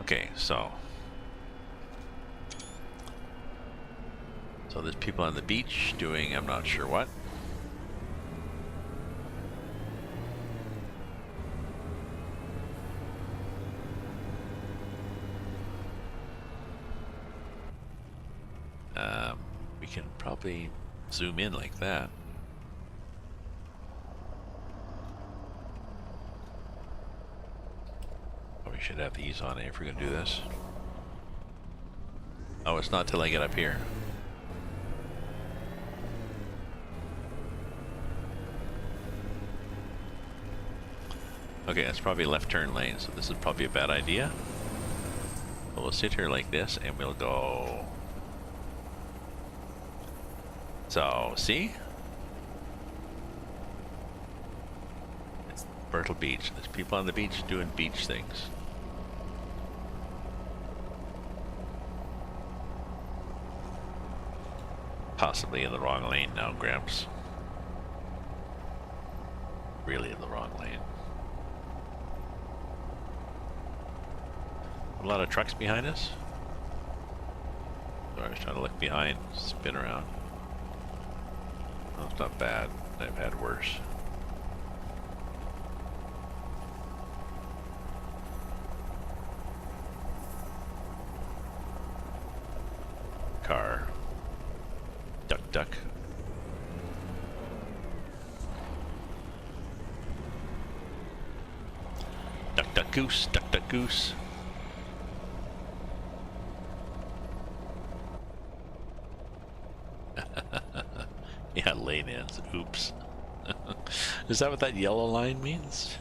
S1: Okay, so there's people on the beach doing I'm not sure what. We can probably zoom in like that. We should have these on if we're gonna do this. Oh, it's not till I get up here. Okay, that's probably a left turn lane, so this is probably a bad idea. But we'll sit here like this and we'll go. So, see? It's Myrtle Beach. There's people on the beach doing beach things. Possibly in the wrong lane now, Gramps. Really in the wrong lane. A lot of trucks behind us. Sorry, I was trying to look behind, spin around. Oh, it's not bad. I've had worse. Car. Duck, duck. Duck, duck, goose. Duck, duck, goose. Yeah, lane ends. Oops. Is that what that yellow line means?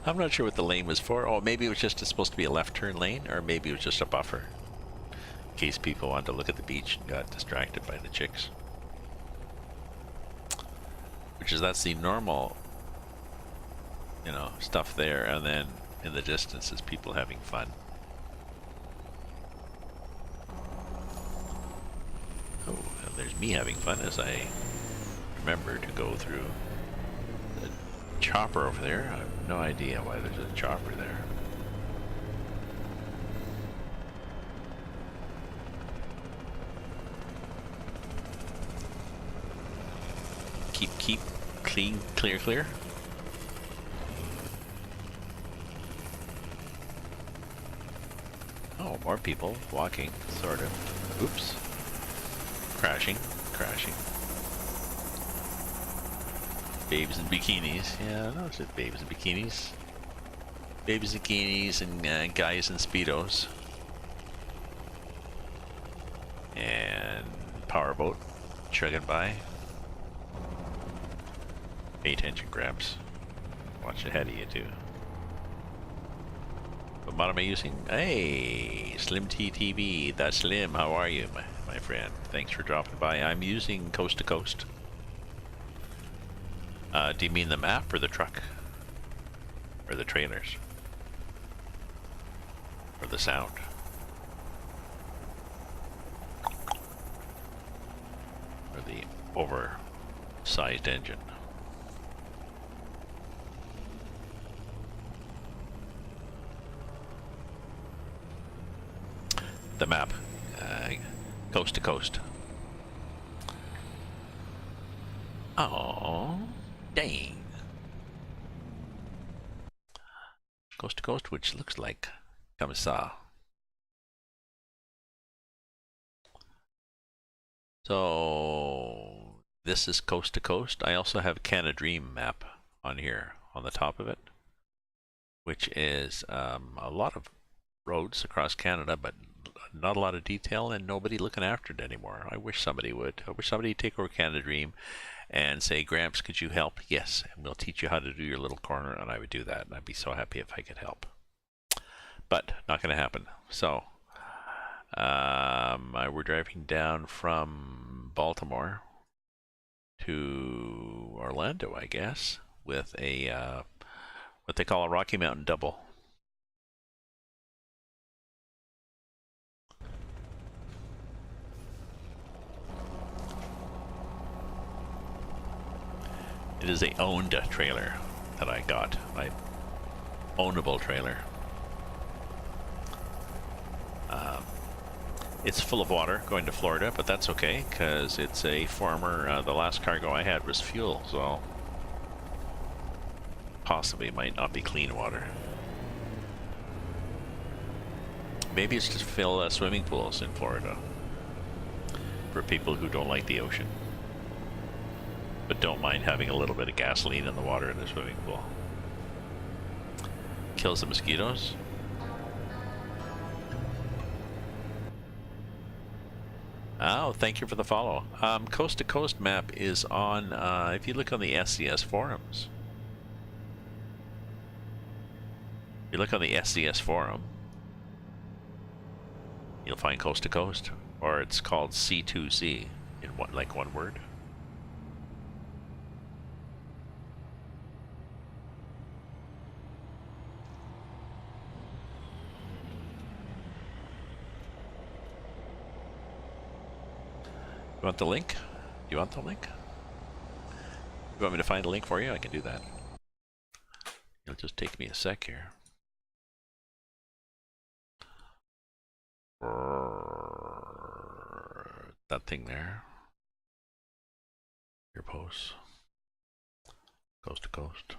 S1: I'm not sure what the lane was for. Oh, maybe it was just supposed to be a left turn lane, or maybe it was just a buffer. In case people wanted to look at the beach and got distracted by the chicks. That's the normal, you know, stuff there, and then in the distance is people having fun. Oh, and there's me having fun as I remember to go through the chopper over there. I have no idea why there's a chopper there. Keep clean, clear. Oh, more people walking, sort of. Oops. Crashing. Babes in bikinis. Yeah, I noticed it. Babes in bikinis. Babes in bikinis and guys in Speedos. And powerboat chugging by. Pay attention, Gramps. Watch ahead of you, too. What mod am I using? Hey, Slim TTV. That's Slim. How are you, my friend? Thanks for dropping by. I'm using Coast to Coast. Do you mean the map or the truck? Or the trailers? Or the sound? Or the oversized engine? The map. Coast to coast. Oh, dang. Coast to coast, which looks like Commissar. So this is coast to coast. I also have Canada Dream map on here on the top of it, which is a lot of roads across Canada, but not a lot of detail and nobody looking after it anymore. I wish somebody would. I wish somebody would take over Canada Dream and say, Gramps, could you help? Yes, and we'll teach you how to do your little corner, and I would do that, and I'd be so happy if I could help. But not going to happen. So we're driving down from Baltimore to Orlando, I guess, with a what they call a Rocky Mountain double. It is a owned trailer that I got. My ownable trailer. It's full of water going to Florida, but that's okay because it's a farmer. The last cargo I had was fuel, so possibly it might not be clean water. Maybe it's to fill swimming pools in Florida for people who don't like the ocean, but don't mind having a little bit of gasoline in the water in the swimming pool. Kills the mosquitoes. Oh, thank you for the follow. Coast to Coast map is on, if you look on the SCS forums. If you look on the SCS forum, you'll find Coast to Coast, or it's called C2C in one word. You want the link? You want the link? You want me to find a link for you? I can do that. It'll just take me a sec here. That thing there. Your posts. Coast to coast.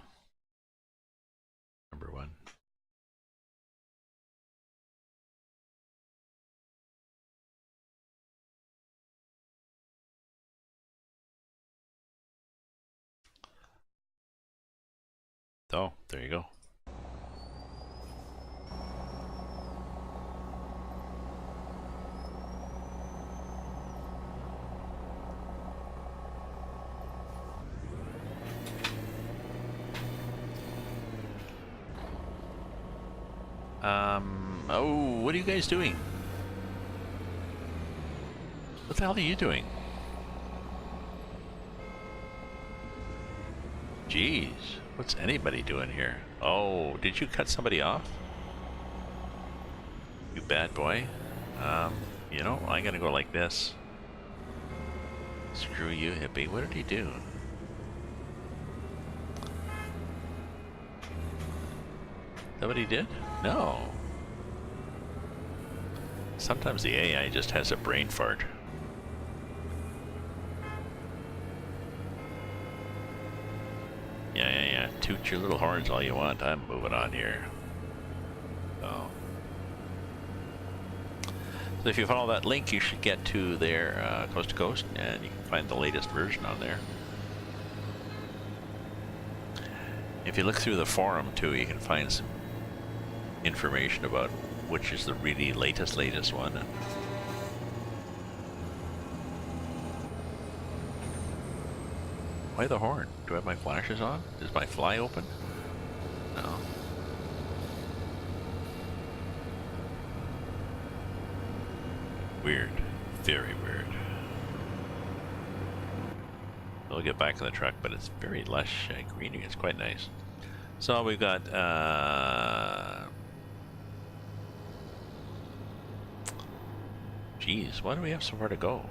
S1: Number 1. Oh, there you go. Oh, what are you guys doing? What the hell are you doing? Jeez, what's anybody doing here? Oh, did you cut somebody off? You bad boy. You know, I'm gonna go like this. Screw you, hippie. What did he do? Is that what he did? No. Sometimes the AI just has a brain fart. Yeah. Toot your little horns all you want. I'm moving on here. So if you follow that link, you should get to their Coast to Coast, and you can find the latest version on there. If you look through the forum too, you can find some information about which is the really latest one. Why the horn? Do I have my flashes on? Is my fly open? No. Weird. Very weird. We'll get back in the truck, but it's very lush greenery. It's quite nice. So we've got geez, why do we have so far to go?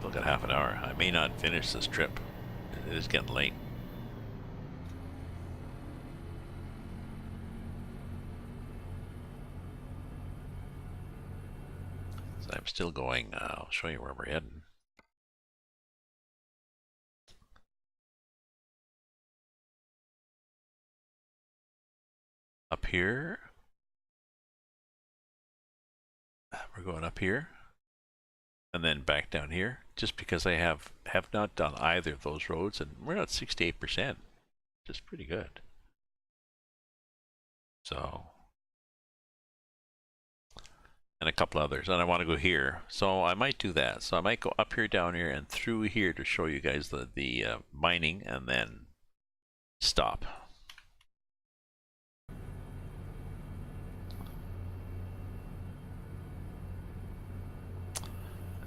S1: Still got half an hour. I may not finish this trip. It is getting late. I'm still going. I'll show you where we're heading. Up here. We're going up here. And then back down here. Just because I have not done either of those roads. And we're at 68%. Which is pretty good. So. And a couple others. And I want to go here. So I might do that. So I might go up here, down here, and through here to show you guys the mining. And then stop.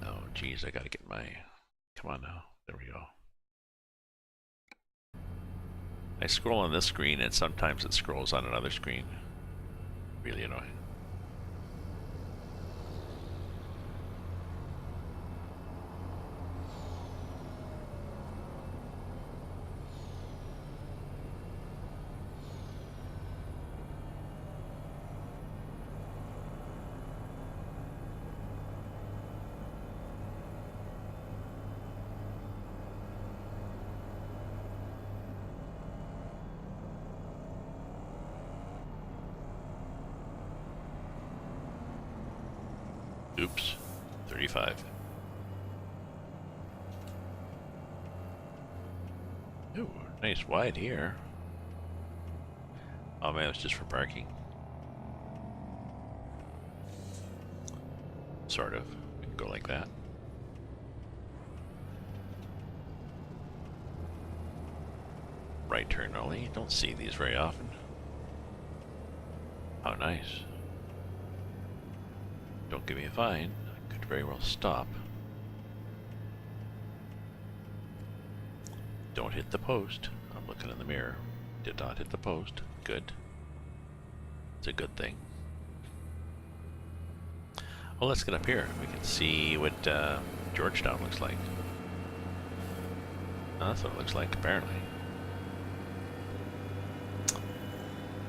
S1: Oh, geez, I gotta get my... Come on now. There we go. I scroll on this screen, and sometimes it scrolls on another screen. Really annoying. Oops, 35. Ooh, nice wide here. Oh man, it's just for parking. Sort of. We can go like that. Right turn only. Don't see these very often. How nice. Don't give me a fine. I could very well stop. Don't hit the post. I'm looking in the mirror. Did not hit the post. Good. It's a good thing. Well, let's get up here. We can see what Georgetown looks like. Oh, that's what it looks like, apparently.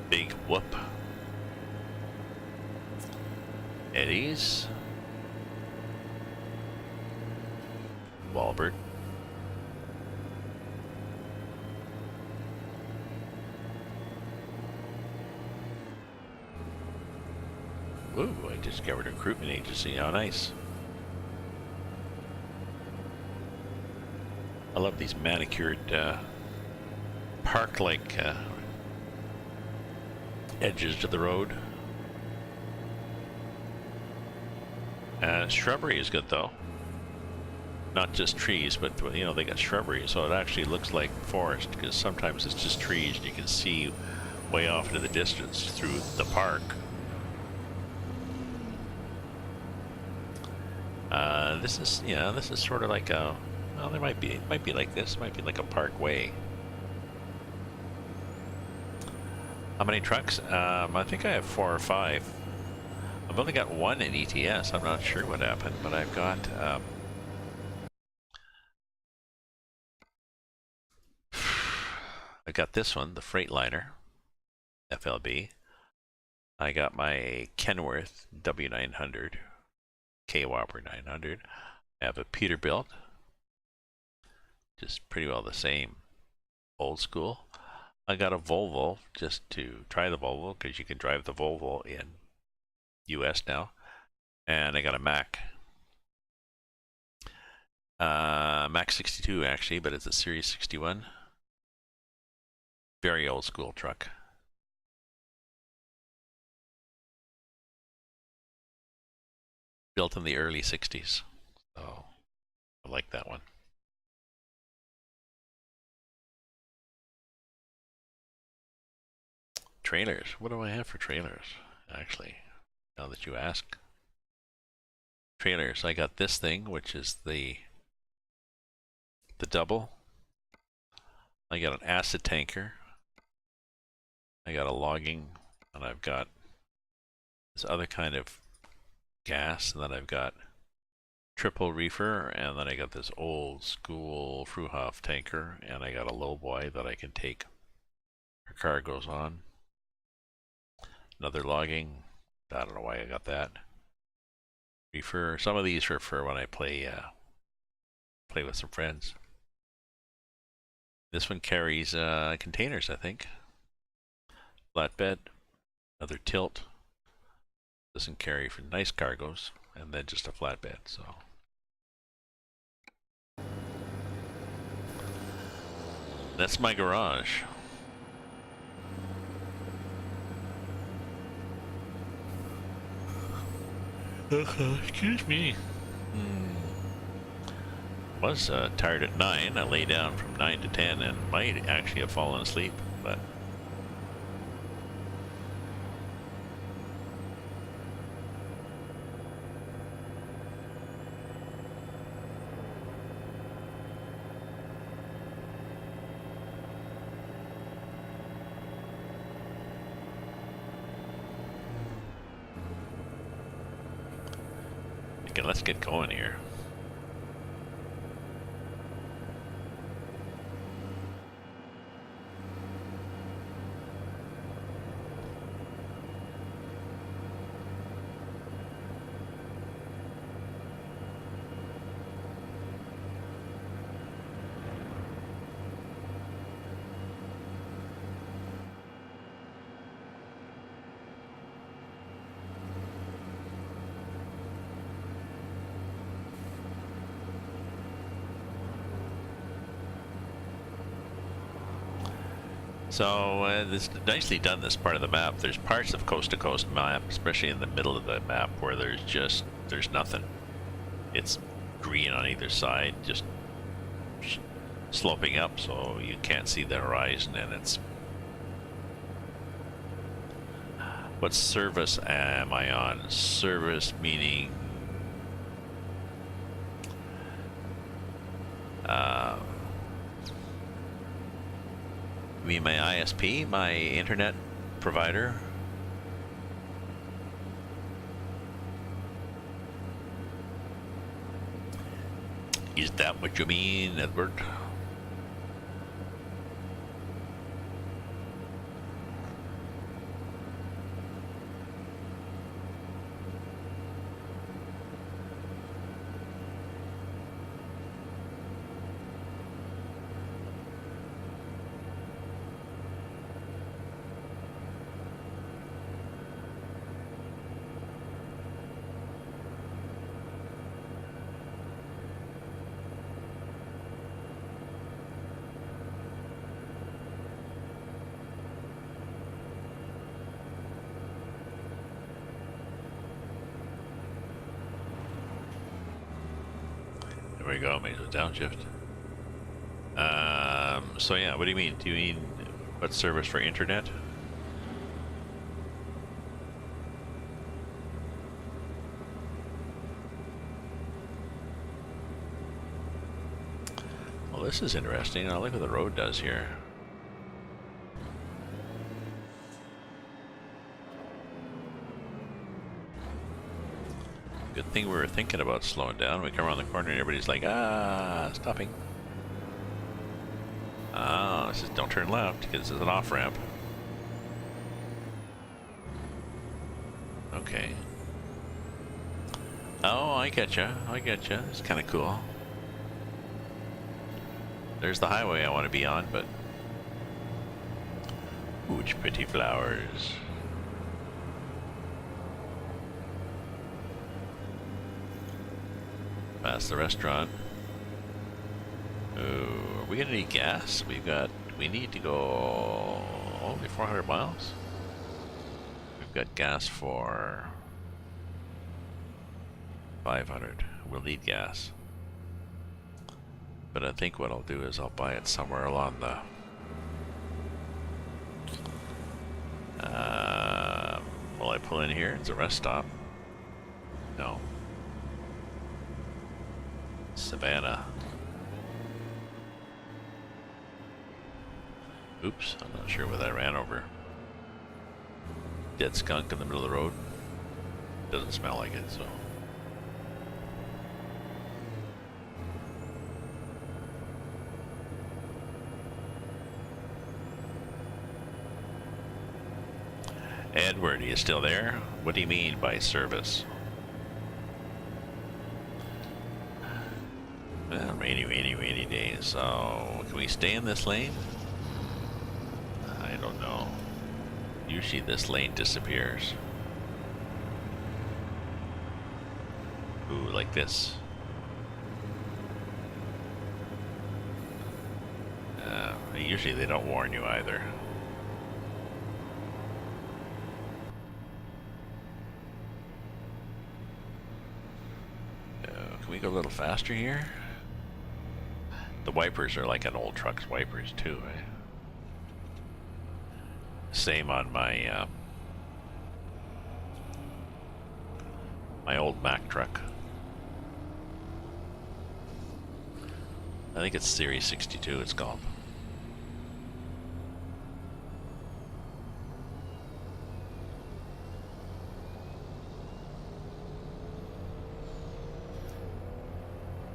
S1: Big whoop. Eddie's. Walbert. Ooh, I discovered a recruitment agency. How nice. I love these manicured park-like edges to the road. Shrubbery is good though. Not just trees, but you know, they got shrubbery, so it actually looks like forest, because sometimes it's just trees and you can see way off into the distance through the park. This is, yeah, this is sort of like a, well, there might be like this, might be like a parkway. How many trucks? I think I have 4 or 5. I've only got 1 in ATS. I'm not sure what happened, but I've got I got this one, the Freightliner FLB. I got my Kenworth W900, K-Whopper 900. I have a Peterbilt, just pretty well the same, old school. I got a Volvo just to try the Volvo, because you can drive the Volvo in US now. And I got a Mac. Mac 62 actually, but it's a Series 61. Very old school truck. Built in the early 60s. So I like that one. Trailers. What do I have for trailers? Actually, now that you ask. Trailers. I got this thing, which is the double. I got an acid tanker. I got a logging, and I've got this other kind of gas, and then I've got triple reefer, and then I got this old school Fruhoff tanker, and I got a lowboy that I can take for cargoes on. Another logging. I don't know why I got that. Refer some of these for when I play with some friends. This one carries containers, I think. Flatbed, another tilt. Doesn't carry for nice cargoes, and then just a flatbed. So that's my garage. Excuse me. Was tired at 9. I lay down from 9 to 10 and might actually have fallen asleep, but okay, let's get going here. So this nicely done, this part of the map. There's parts of coast to coast map, especially in the middle of the map, where there's nothing. It's green on either side, just sloping up, so you can't see the horizon, and it's... What service am I on? Service meaning... You mean my ISP, my internet provider? Is that what you mean, Edward? There we go, made it downshift. So yeah, what do you mean? Do you mean what service for internet? Well, this is interesting. I'll look what the road does here. Good thing we were thinking about slowing down. We come around the corner and everybody's like, ah, stopping. Ah, it says don't turn left because it's an off-ramp. Okay. Oh, I getcha. I getcha. It's kind of cool. There's the highway I want to be on, but... Ooh, which pretty flowers. Past the restaurant. Ooh, are we gonna need gas? We need to go only 400 miles. We've got gas for 500. We'll need gas. But I think what I'll do is I'll buy it somewhere along the... will I pull in here? It's a rest stop. No. Savannah. Oops, I'm not sure what I ran over. Dead skunk in the middle of the road. Doesn't smell like it, so... Edward, are you still there? What do you mean by service? rainy days. So, can we stay in this lane? I don't know. Usually this lane disappears. Ooh, like this. Usually they don't warn you either. Can we go a little faster here? The wipers are like an old truck's wipers too, eh? Same on my my old Mack truck. I think it's Series 62 it's called.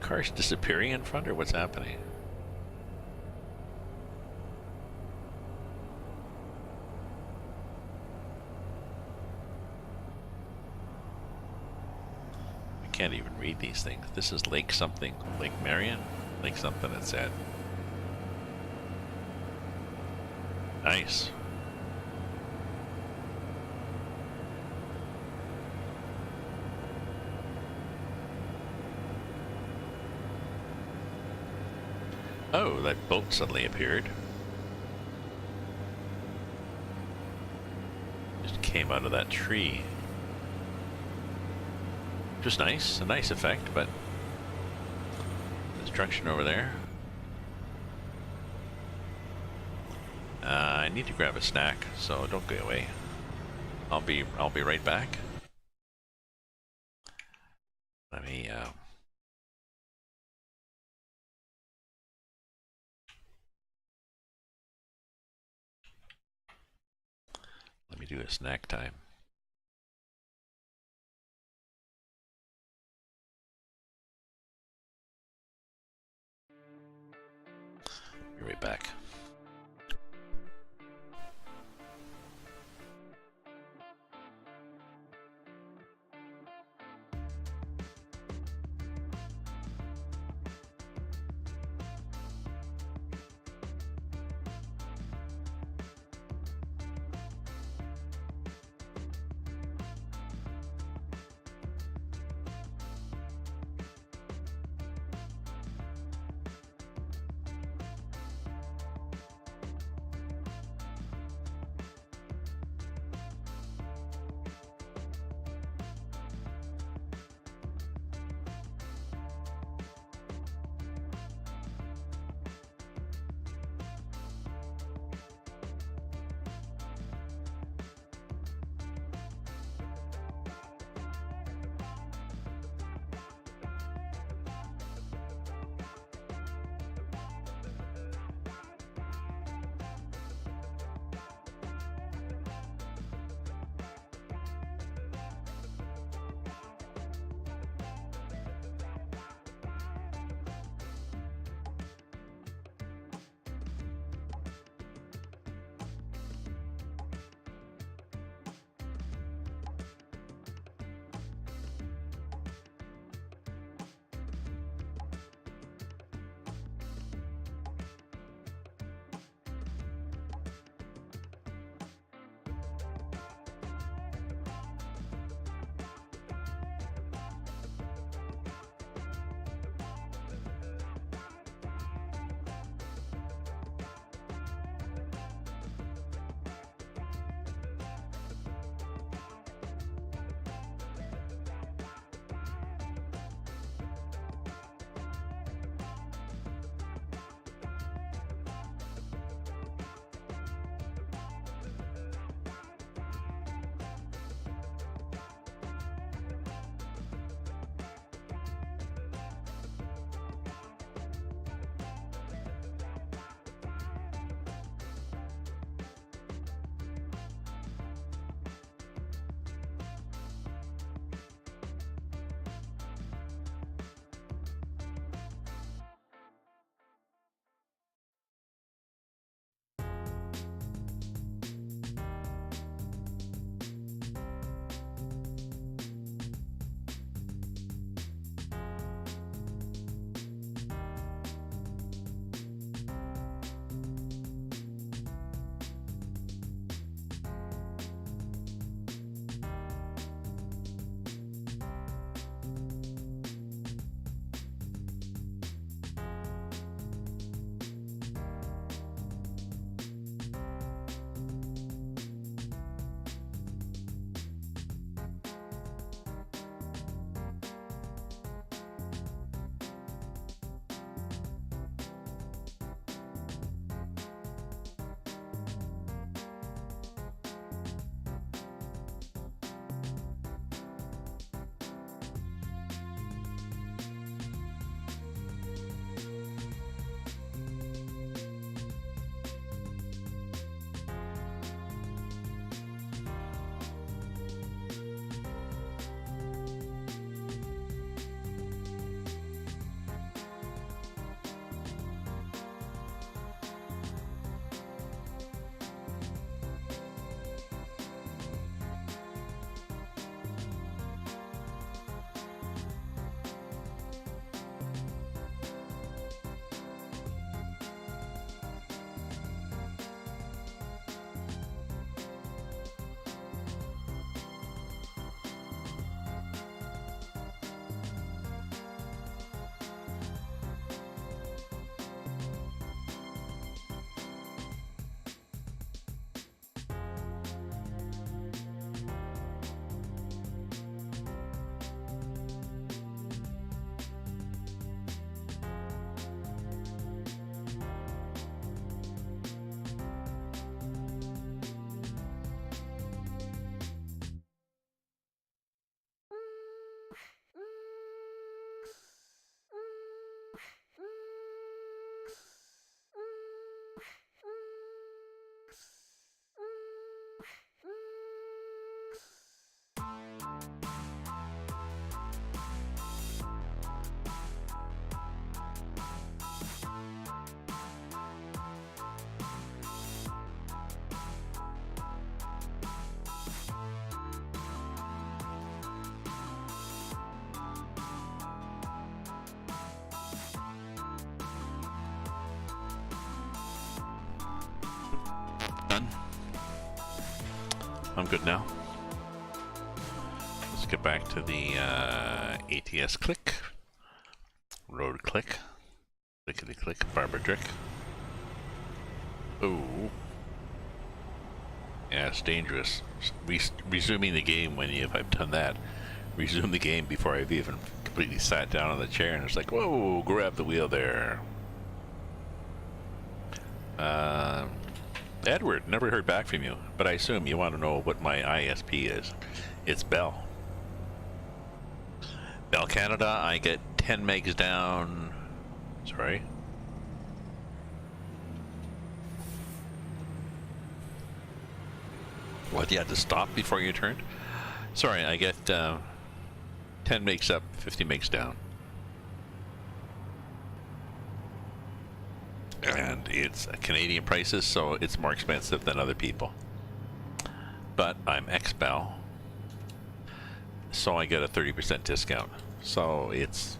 S1: Cars disappearing in front, or what's happening? I can't even read these things. This is Lake something. Lake Marion? Lake something it said. Nice. Oh, that boat suddenly appeared. Just came out of that tree. Just nice, a nice effect, but destruction over there. I need to grab a snack, so don't go away. I'll be right back. Let me let me do a snack time. Be right back. I'm good now. Let's get back to the ATS click. Road click. Clickety click. Barber Drick. Ooh. Yeah, it's dangerous. Resuming the game when I've done that. Resume the game before I've even completely sat down on the chair, and it's like, whoa, grab the wheel there. Edward, never heard back from you, but I assume you want to know what my ISP is. It's Bell. Bell Canada, I get 10 megs down. Sorry. What, you had to stop before you turned? Sorry, I get 10 megs up, 50 megs down. And it's Canadian prices, so it's more expensive than other people. But I'm ex-Bell, so I get a 30% discount. So it's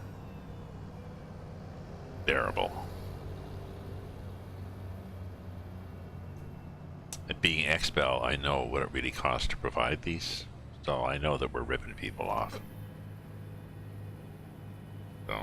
S1: bearable. And being ex-Bell, I know what it really costs to provide these, so I know that we're ripping people off. So.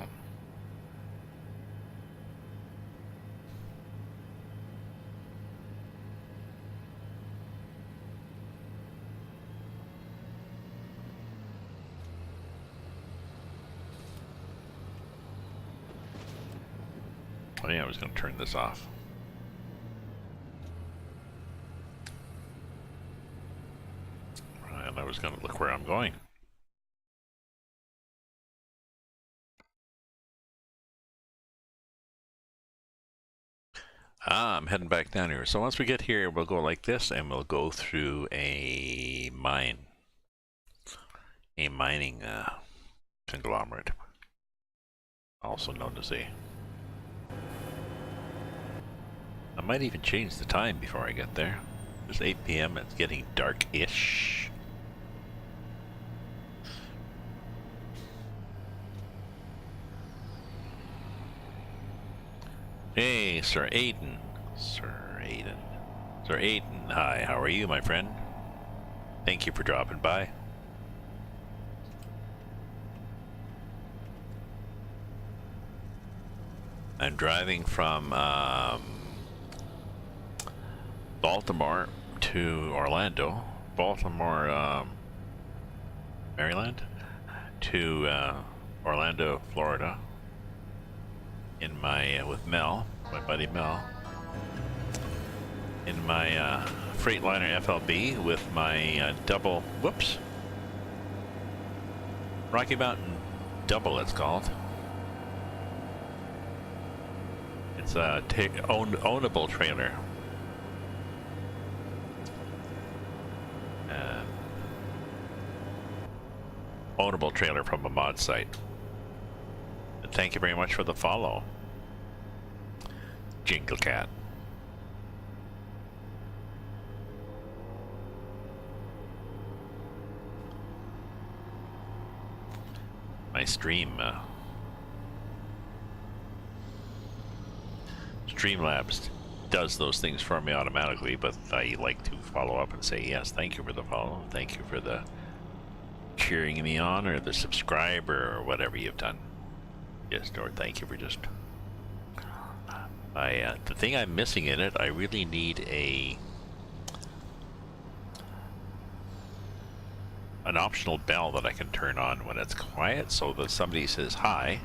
S1: Oh yeah, I was going to turn this off. And I was going to look where I'm going. I'm heading back down here. So once we get here, we'll go like this, and we'll go through a mine. A mining conglomerate. Also known as a... I might even change the time before I get there. It's 8 p.m. It's getting dark-ish. Hey, Sir Aiden. Sir Aiden. Sir Aiden, hi, how are you, my friend? Thank you for dropping by. I'm driving from Baltimore to Orlando. Baltimore, Maryland, to Orlando, Florida. In my with Mel, my buddy Mel, in my Freightliner FLB with my double, whoops, Rocky Mountain double, it's called. It's a ownable trailer. Ownable trailer from a mod site. And thank you very much for the follow, Jingle Cat. My Streamlabs does those things for me automatically, but I like to follow up and say, yes, thank you for the follow, thank you for the cheering me on, or the subscribe, or whatever you've done. Yes, or thank you for just... the thing I'm missing in it, I really need an optional bell that I can turn on when it's quiet, so that somebody says hi,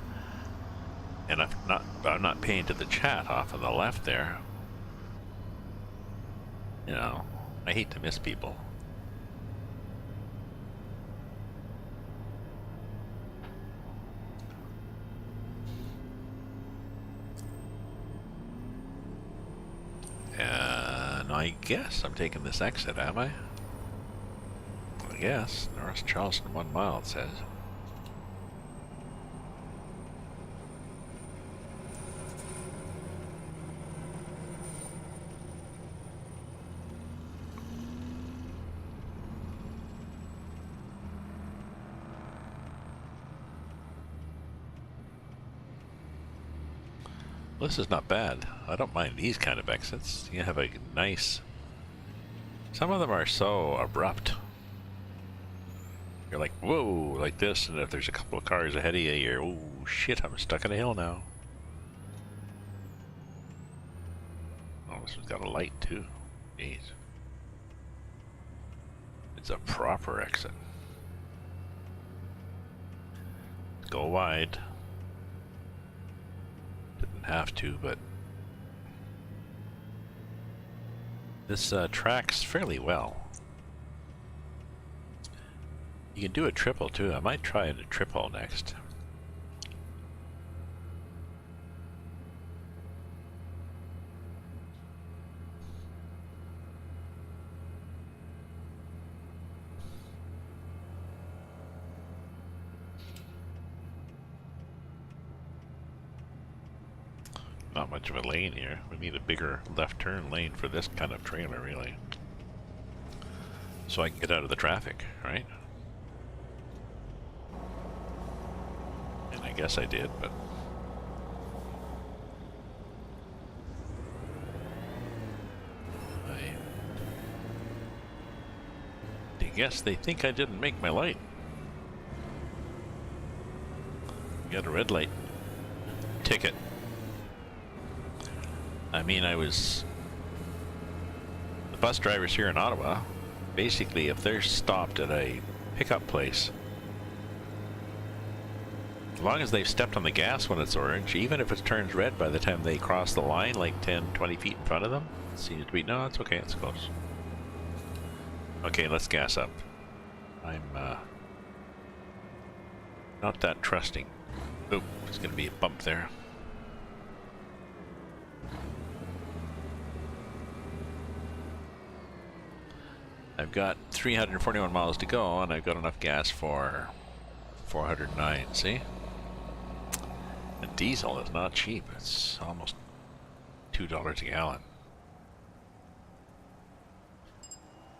S1: and I'm not paying to the chat off on the left there. You know, I hate to miss people. And I guess I'm taking this exit, am I? I guess. North Charleston, 1 mile, it says. Well, this is not bad. I don't mind these kind of exits. You have a nice Some of them are so abrupt. You're like, whoa, like this, and if there's a couple of cars ahead of you, you're, oh shit, I'm stuck in a hill now. Oh, this one's got a light too. Jeez. It's a proper exit. Go wide. Didn't have to, but this tracks fairly well. You can do a triple too. I might try a triple next. Not much of a lane here. We need a bigger left turn lane for this kind of trailer, really. So I can get out of the traffic, right? And I guess I did, but... I guess they think I didn't make my light. Got a red light. Ticket. I mean, the bus drivers here in Ottawa, basically if they're stopped at a pickup place, as long as they've stepped on the gas when it's orange, even if it turns red by the time they cross the line, like 10, 20 feet in front of them, it seems to be, no, it's okay, it's close. Okay, let's gas up. I'm, not that trusting. Oop, there's gonna be a bump there. I've got 341 miles to go, and I've got enough gas for 409, see? And diesel is not cheap. It's almost $2 a gallon.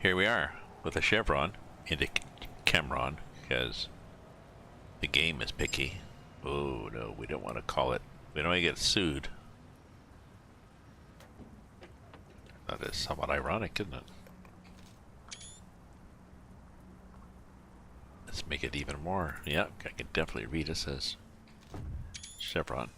S1: Here we are, with a Chevron into Cameron, because the game is picky. Oh no, we don't want to call it. We don't want to get sued. That is somewhat ironic, isn't it? Let's make it even more. Yeah, I can definitely read it says Chevron.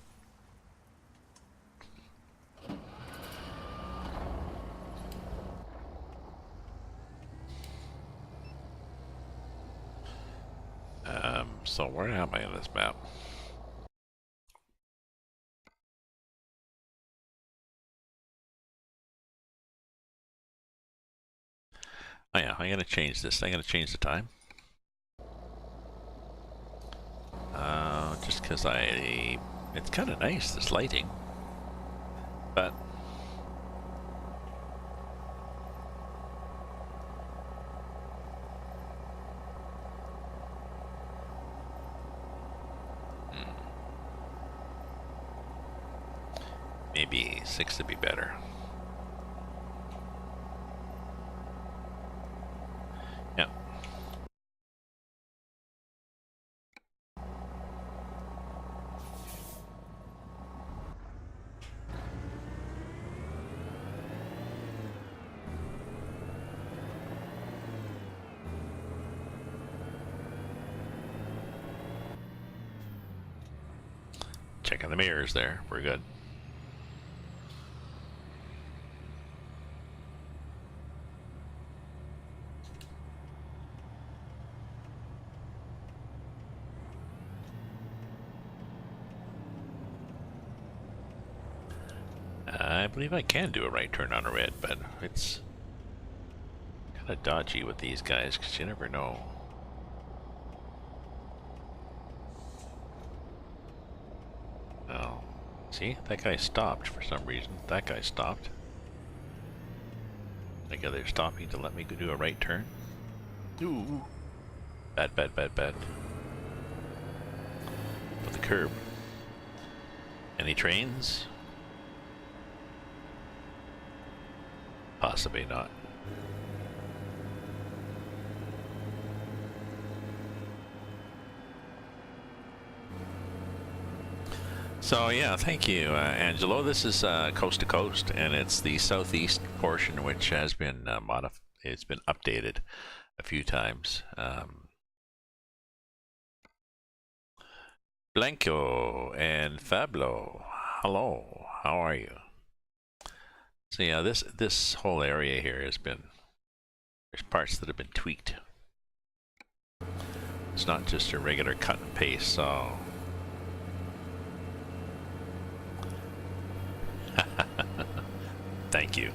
S1: So where am I on this map? Oh yeah, I'm gonna change this. I'm gonna change the time. Just because it's kind of nice, this lighting, but maybe 6 would be better. Yeah. Checking the mirrors there. We're good. I believe I can do a right turn on a red, but it's kind of dodgy with these guys because you never know. Oh, see, that guy stopped for some reason. That guy stopped. I guess they're stopping to let me do a right turn. Ooh, bad, bad, bad, bad. With the curb. Any trains? Possibly not. So yeah, thank you, Angelo. This is coast to coast, and it's the southeast portion which has been it's been updated a few times. Blanco and Fablo, hello, how are you? So yeah, this whole area here has been, there's parts that have been tweaked. It's not just a regular cut and paste, so thank you.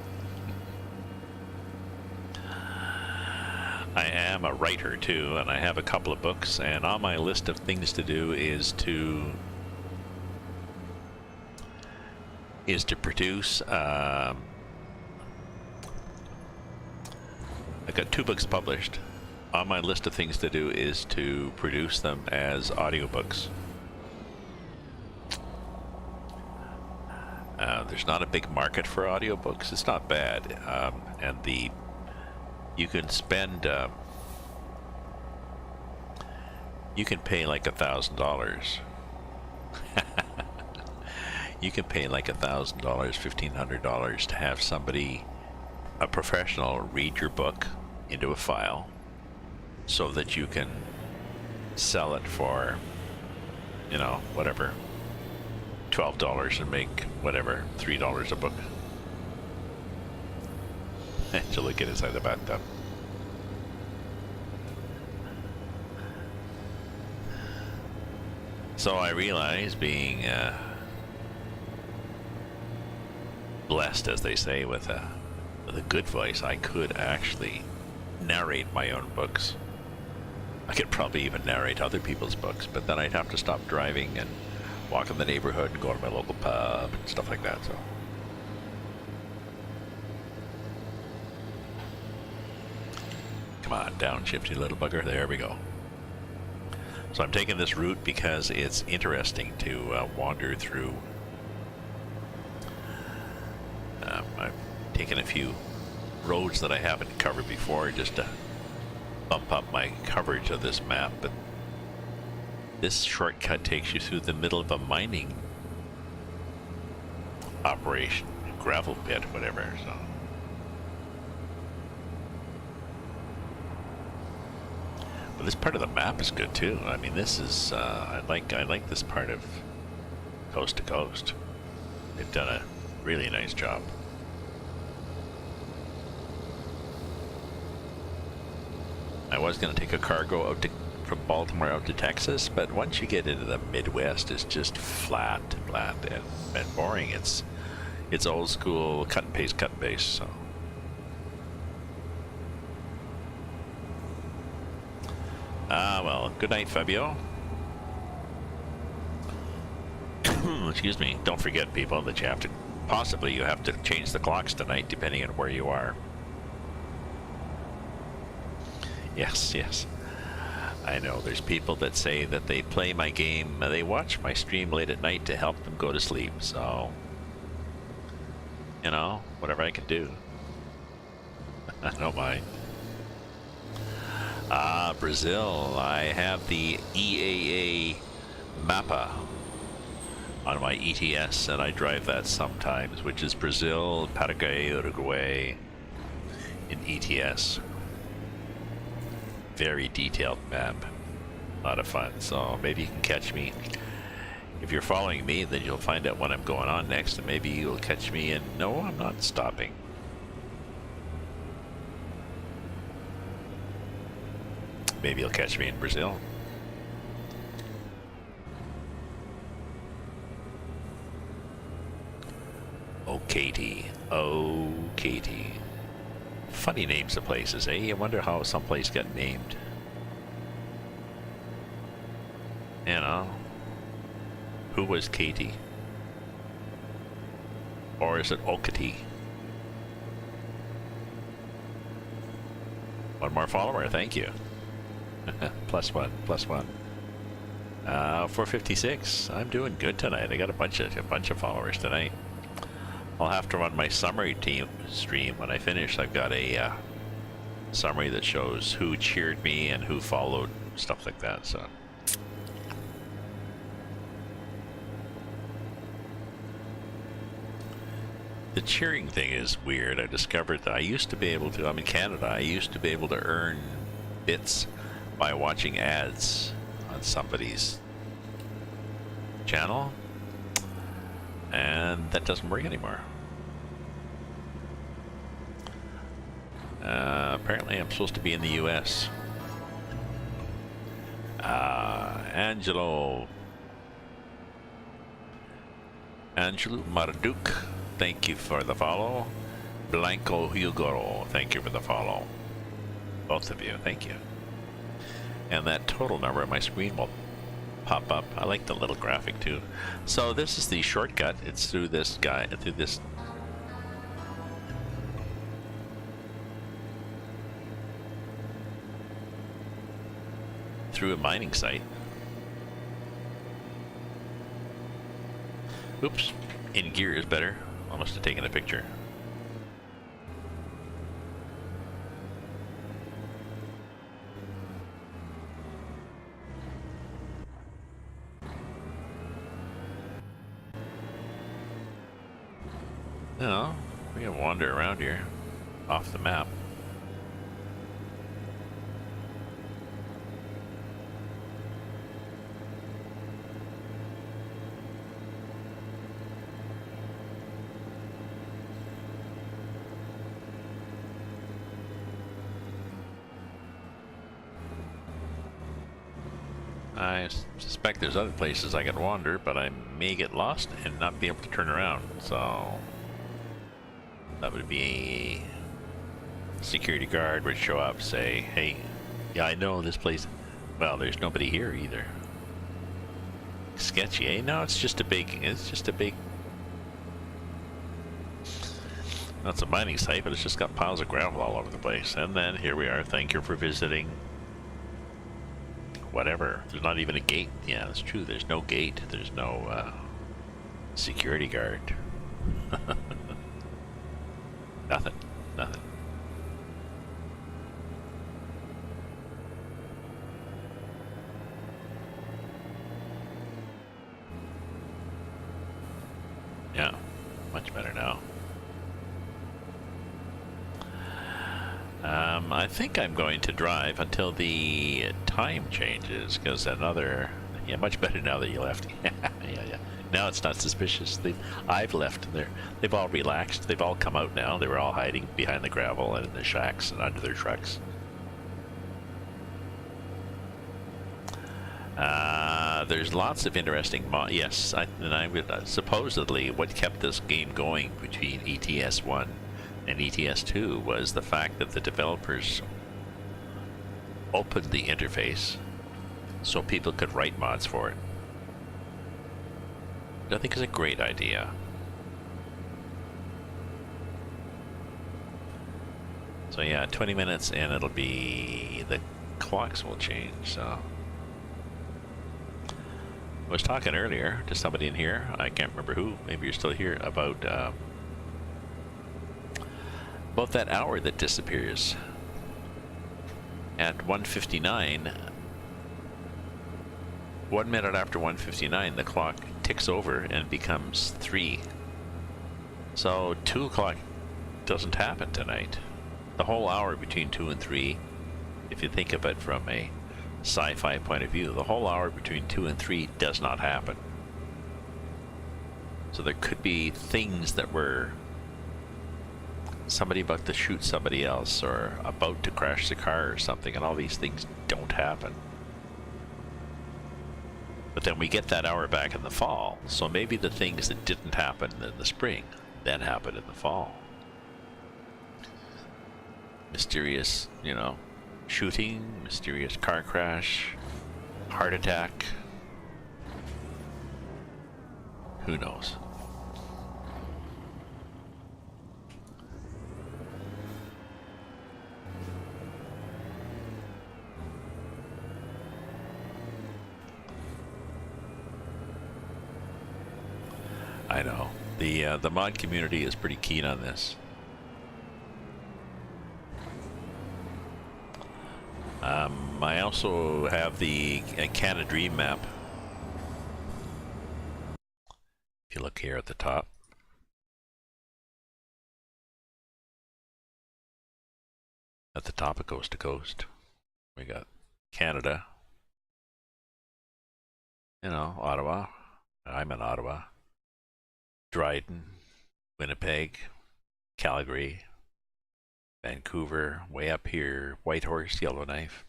S1: I am a writer too, and I have a couple of books, and on my list of things to do is to produce. I got 2 books published. On my list of things to do is to produce them as audiobooks. There's not a big market for audiobooks. It's not bad, and you can spend. You can pay like $1,000. You can pay like $1,000, $1,500 to have somebody, a professional, read your book into a file, so that you can sell it for, you know, whatever, $12 and make whatever, $3 a book. To look at inside the bathtub. So I realize, being blessed, as they say, with a good voice, I could actually narrate my own books. I could probably even narrate other people's books, but then I'd have to stop driving and walk in the neighborhood and go to my local pub and stuff like that. So come on, downshift, you little bugger. There we go. So I'm taking this route because it's interesting to wander through. I've taken a few roads that I haven't covered before just to bump up my coverage of this map, but this shortcut takes you through the middle of a mining operation, gravel pit, whatever. So but this part of the map is good too. I mean, this is I like this part of coast to coast. They've done a really nice job. I was going to take a cargo out from Baltimore out to Texas, but once you get into the Midwest, it's just flat and boring. It's old school cut and paste. So well, good night, Fabio. Excuse me. Don't forget, people, that you have to change the clocks tonight, depending on where you are. Yes. I know there's people that say that they play my game, they watch my stream late at night to help them go to sleep. So, you know, whatever I can do. I don't mind. Brazil. I have the EAA Mappa on my ETS, and I drive that sometimes, which is Brazil, Paraguay, Uruguay in ETS. Very detailed map. A lot of fun. So maybe you can catch me. If you're following me, then you'll find out when I'm going on next, and maybe you'll catch me in. No, I'm not stopping. Maybe you'll catch me in Brazil. Oh, Katie. Oh, Katie. Funny names of places, eh? I wonder how some place got named. You know? Who was Katie? Or is it Okati? One more follower, thank you. Plus one. 456. I'm doing good tonight. I got a bunch of followers tonight. I'll have to run my summary team stream when I finish. I've got a summary that shows who cheered me and who followed, stuff like that. So The cheering thing is weird. I discovered that I used to be able to, I'm in Canada, I used to be able to earn bits by watching ads on somebody's channel, and that doesn't work anymore. Apparently I'm supposed to be in the US. Angelo Marduk, thank you for the follow. Blanco Hugo, thank you for the follow. Both of you, thank you. And that total number on my screen will pop up. I like the little graphic too. So this is the shortcut. It's through this guy, through this. Through a mining site. Oops, in gear is better. I must have taken a picture. No, we can wander around here, off the map. I suspect there's other places I could wander, but I may get lost and not be able to turn around, so that would be a security guard would show up, say, hey, yeah, I know this place. Well, there's nobody here either. Sketchy, eh? No, it's just a big, that's a mining site, but it's just got piles of gravel all over the place. And then here we are, thank you for visiting. Whatever, there's not even a gate. Yeah, that's true, there's no gate, there's no security guard. Nothing. Yeah, much better now. I think I'm going to drive until the time changes, because another, yeah, much better now that you left. yeah. Now it's not suspicious. I've left. They've all relaxed. They've all come out now. They were all hiding behind the gravel and in the shacks and under their trucks. There's lots of interesting yes, I would supposedly what kept this game going between ATS 1 and ATS 2 was the fact that the developers opened the interface so people could write mods for it. I think it's a great idea. So yeah, 20 minutes and it'll be, the clocks will change, so. I was talking earlier to somebody in here, I can't remember who, maybe you're still here, about that hour that disappears. At 1:59, 1 minute after 1:59, the clock ticks over and becomes 3. So 2 o'clock doesn't happen tonight. The whole hour between 2 and 3, if you think of it from a sci-fi point of view, the whole hour between 2 and 3 does not happen. So there could be things that were somebody about to shoot somebody else or about to crash the car or something, and all these things don't happen. But then we get that hour back in the fall, so maybe the things that didn't happen in the spring then happen in the fall. Mysterious, you know, shooting, mysterious car crash, heart attack. Who knows? I know. The mod community is pretty keen on this. I also have the Canada Dream map. If you look here at the top. the top of coast to coast. We got Canada, you know, Ottawa. I'm in Ottawa. Dryden, Winnipeg, Calgary, Vancouver, way up here, Whitehorse, Yellowknife.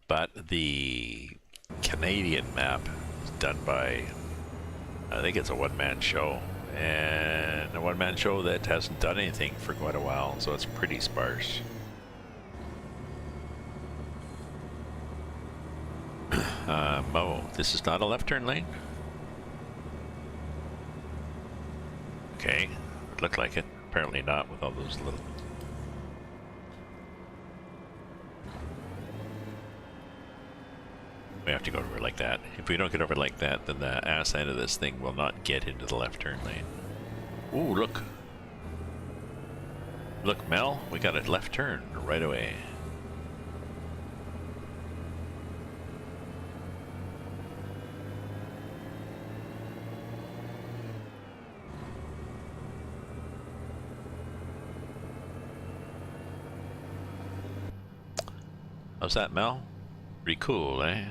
S1: But the Canadian map is done by, I think it's a one-man show, and a one-man show that hasn't done anything for quite a while, so it's pretty sparse. Oh, this is not a left turn lane? Okay, it looked like it. Apparently not with all those little... We have to go over like that. If we don't get over like that, then the ass end of this thing will not get into the left turn lane. Ooh, look. Look, Mel, we got a left turn right away. How's that, Mel? Pretty cool, eh?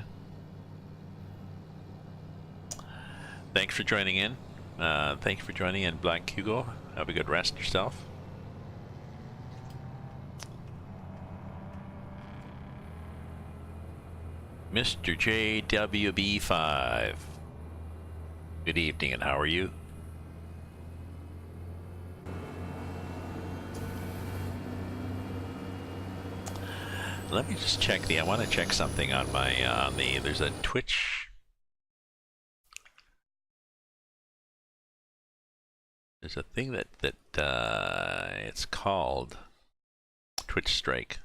S1: Thanks for joining in. Thank you for joining in, Black Hugo. Have a good rest yourself. Mr. JWB5. Good evening, and how are you? Let me just check I want to check something on my, there's a Twitch. There's a thing that it's called Twitch Strike.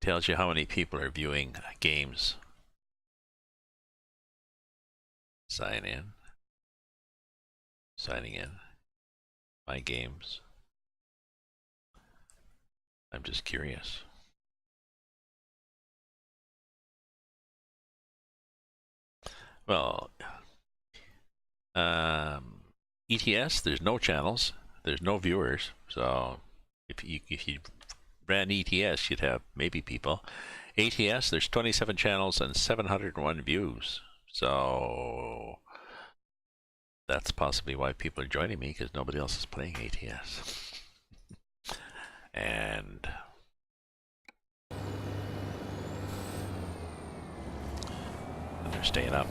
S1: Tells you how many people are viewing games. Sign in. Signing in. My games. I'm just curious. Well, ETS, there's no channels, there's no viewers, so if you ran ETS, you'd have maybe people. ATS, there's 27 channels and 701 views, so that's possibly why people are joining me, because nobody else is playing ATS. And they're staying up.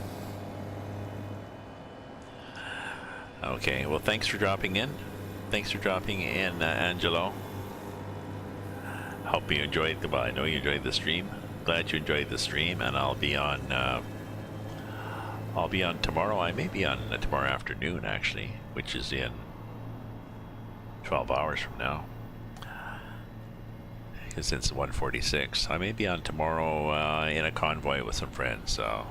S1: Okay, well, thanks for dropping in. Thanks for dropping in, Angelo. Hope you enjoyed the, well, I know you enjoyed the stream. Glad you enjoyed the stream, and I'll be on tomorrow. I may be on tomorrow afternoon, actually, which is in 12 hours from now. Because it's 1:46. I may be on tomorrow in a convoy with some friends, so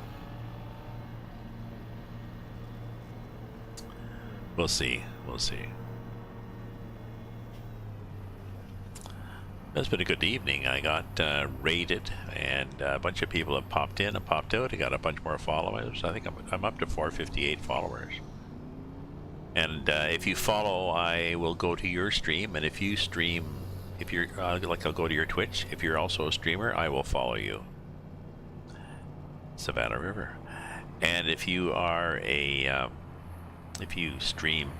S1: we'll see. We'll see. It's been a good evening. I got raided, and a bunch of people have popped in and popped out. I got a bunch more followers. I think I'm up to 458 followers. And if you follow, I will go to your stream. And if you stream, if you're like, I'll go to your Twitch. If you're also a streamer, I will follow you. Savannah River. And if you are a if you stream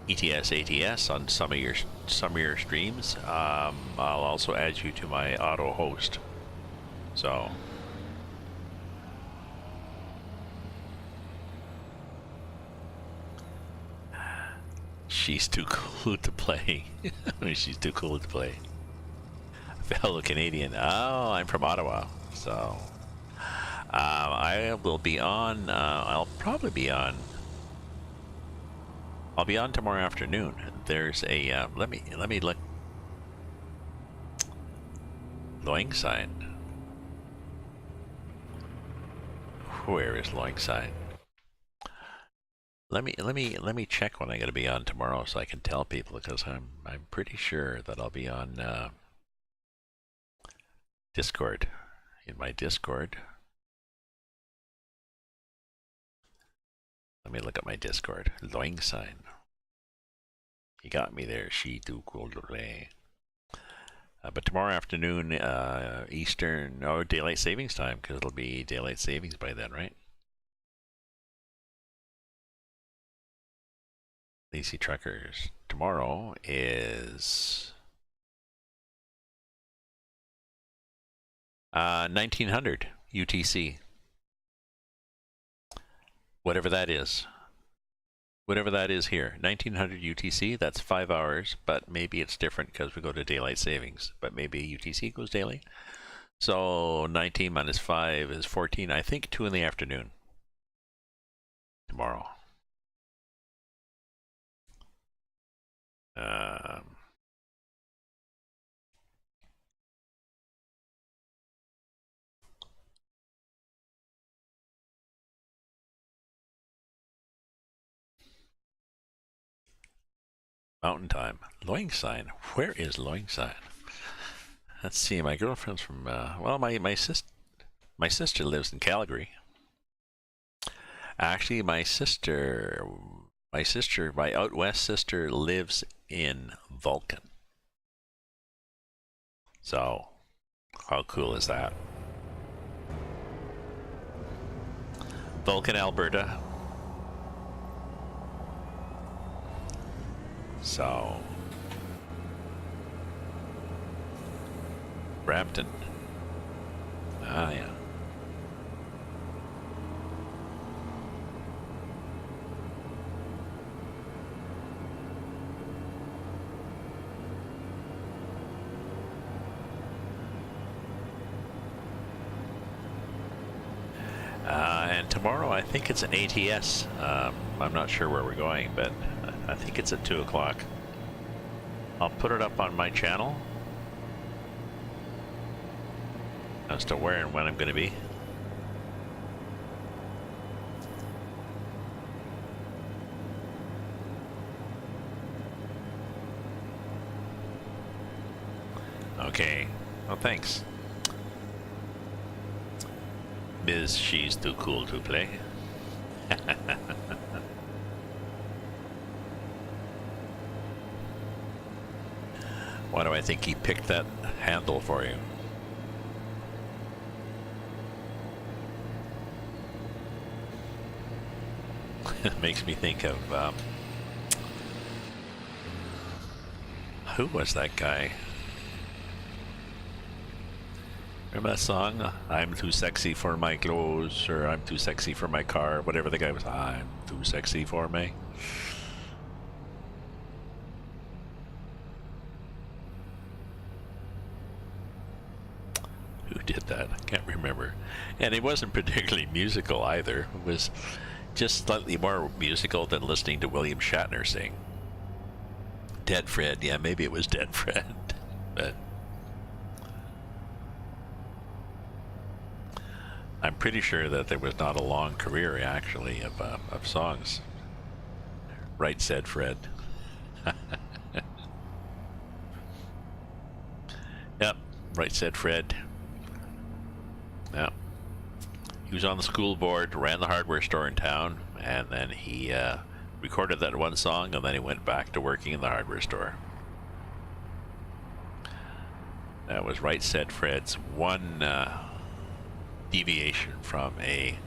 S1: ETS ATS on some of your streams, I'll also add you to my auto host. So she's too cool to play. She's too cool to play. Fellow Canadian. Oh, I'm from Ottawa, so I will be on. I'll probably be on. I'll be on tomorrow afternoon. There's a let me look. Loingside. Where is Loingside? Let me check when I'm going to be on tomorrow, so I can tell people, because I'm pretty sure that I'll be on Discord. In my Discord. Let me look at my Discord. Loingside. You got me there. She too cool to play. But tomorrow afternoon, Eastern, daylight savings time, because it'll be daylight savings by then, right? Lazy Truckers. Tomorrow is 1900 UTC. Whatever that is. Whatever that is here. 1900 UTC, that's 5 hours, but maybe it's different because we go to daylight savings. But maybe UTC goes daily. So 19 minus 5 is 14. I think 2 in the afternoon tomorrow. Mountain time. Loingsign. Where is Loingsign? Let's see. My girlfriend's from. Well, my sister lives in Calgary. Actually, my out west sister lives in Vulcan. So, how cool is that? Vulcan, Alberta. So, Brampton. Ah, yeah. And tomorrow, I think it's an ATS. I'm not sure where we're going, but I think it's at 2 o'clock. I'll put it up on my channel as to where and when I'm going to be. Okay. Well, thanks. Ms. She's too cool to play. Why do I think he picked that handle for you? It makes me think of who was that guy? Remember that song? I'm too sexy for my clothes, or I'm too sexy for my car, whatever the guy was. I'm too sexy for me. Who did that? I can't remember. And it wasn't particularly musical either. It was just slightly more musical than listening to William Shatner sing. Dead Fred. Yeah, maybe it was Dead Fred. But I'm pretty sure that there was not a long career, actually, of songs. Right said Fred. Yep, right said Fred. Yeah. He was on the school board, ran the hardware store in town, and then he recorded that one song, and then he went back to working in the hardware store. That was Right Said Fred's one deviation from a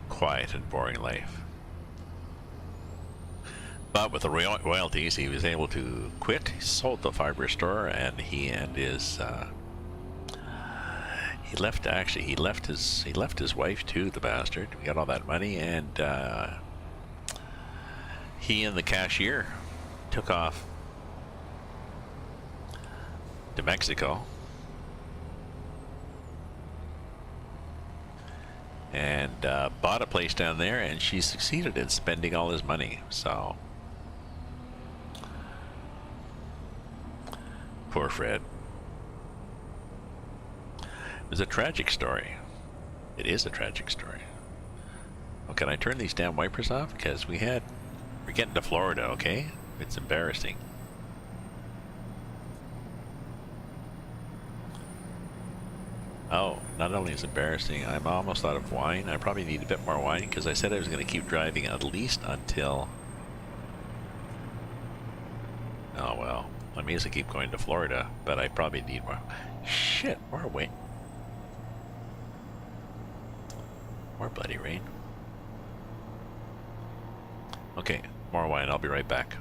S1: quiet and boring life. But with the royalties, he was able to quit. He sold the hardware store, and he and his he left his wife too, the bastard. He got all that money, and he and the cashier took off to Mexico and bought a place down there, and she succeeded in spending all his money. So poor Fred. It was a tragic story. It is a tragic story. Well, can I turn these damn wipers off? Because we're getting to Florida, okay? It's embarrassing. Oh, not only is it embarrassing, I'm almost out of wine. I probably need a bit more wine because I said I was going to keep driving at least until I may as well keep going to Florida, but I probably need more. Shit, more wind. More bloody rain. Okay, more wine. I'll be right back.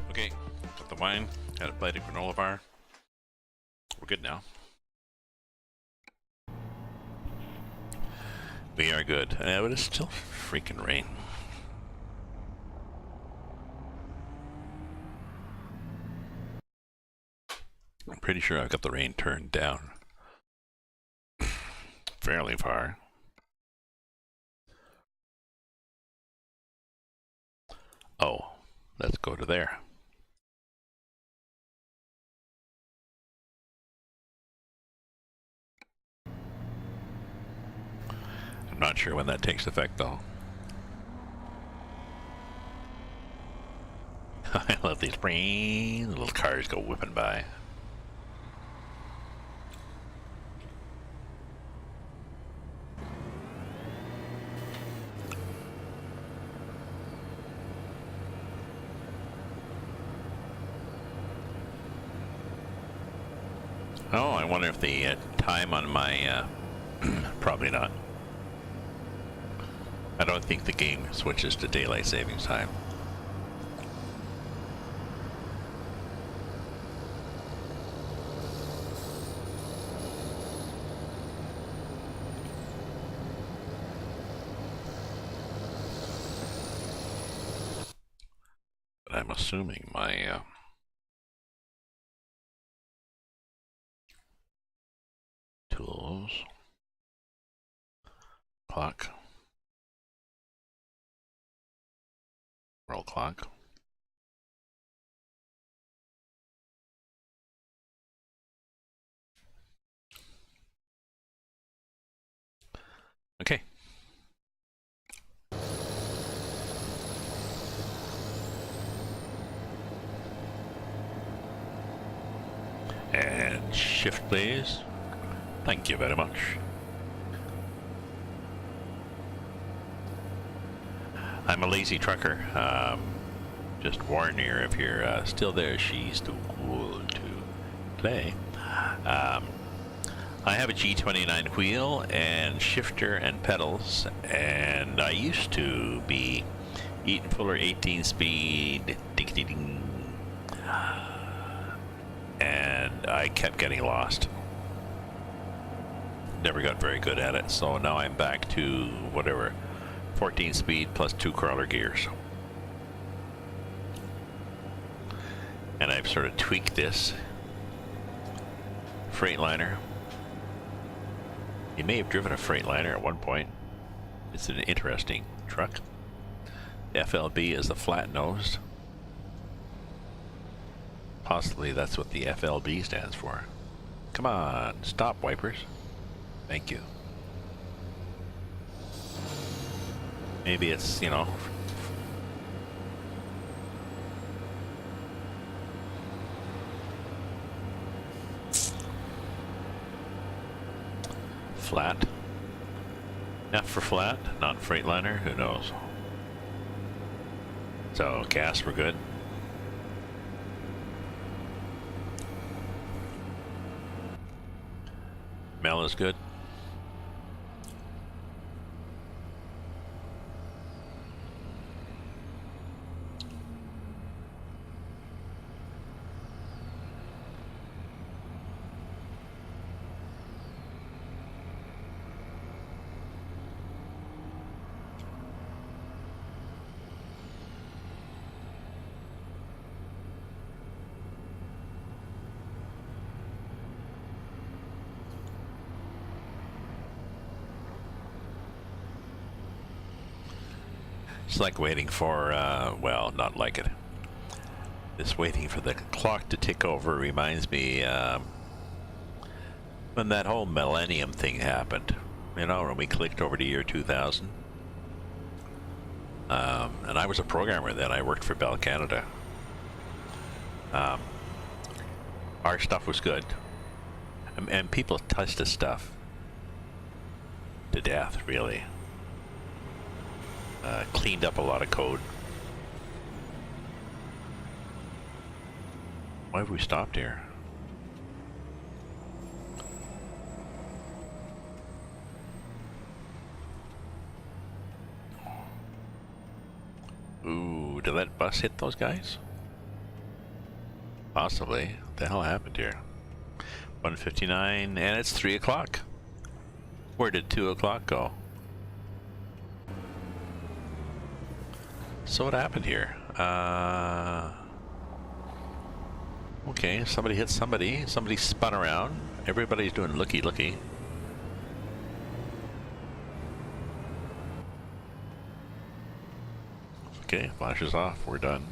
S1: Okay, got the wine, got a plate of granola bar. We're good now. We are good. Yeah, but it's still freaking rain. I'm pretty sure I've got the rain turned down fairly far. Oh, let's go to there. I'm not sure when that takes effect, though. I love these little cars go whipping by. Oh, I wonder if the time on my... probably not. I don't think the game switches to daylight savings time. But I'm assuming my... tools... clock... world clock... Okay. And shift, please. Thank you very much. I'm a lazy trucker. Just warn you, if you're still there, she's too cool to play. I have a G29 wheel and shifter and pedals, and I used to be Eaton Fuller 18 speed, ding, ding, ding, and I kept getting lost. Never got very good at it, so now I'm back to whatever, 14 speed plus 2 crawler gears. And I've sort of tweaked this Freightliner. You may have driven a Freightliner at one point. It's an interesting truck. The FLB is the flat-nosed. Possibly that's what the FLB stands for. Come on, stop, wipers. Thank you. Maybe it's, you know... flat. F for flat, not Freightliner, who knows? So gas, we're good. Mel is good. It's like waiting for, well, not like it. This waiting for the clock to tick over reminds me when that whole millennium thing happened. You know, when we clicked over to year 2000. And I was a programmer then. I worked for Bell Canada. Our stuff was good. And people touched the stuff to death, really. Cleaned up a lot of code. Why have we stopped here? Ooh, did that bus hit those guys? Possibly. What the hell happened here? 1:59, and it's 3 o'clock. Where did 2 o'clock go? So what happened here? Okay, somebody hit somebody. Somebody spun around. Everybody's doing looky-looky. Okay, flashes off. We're done.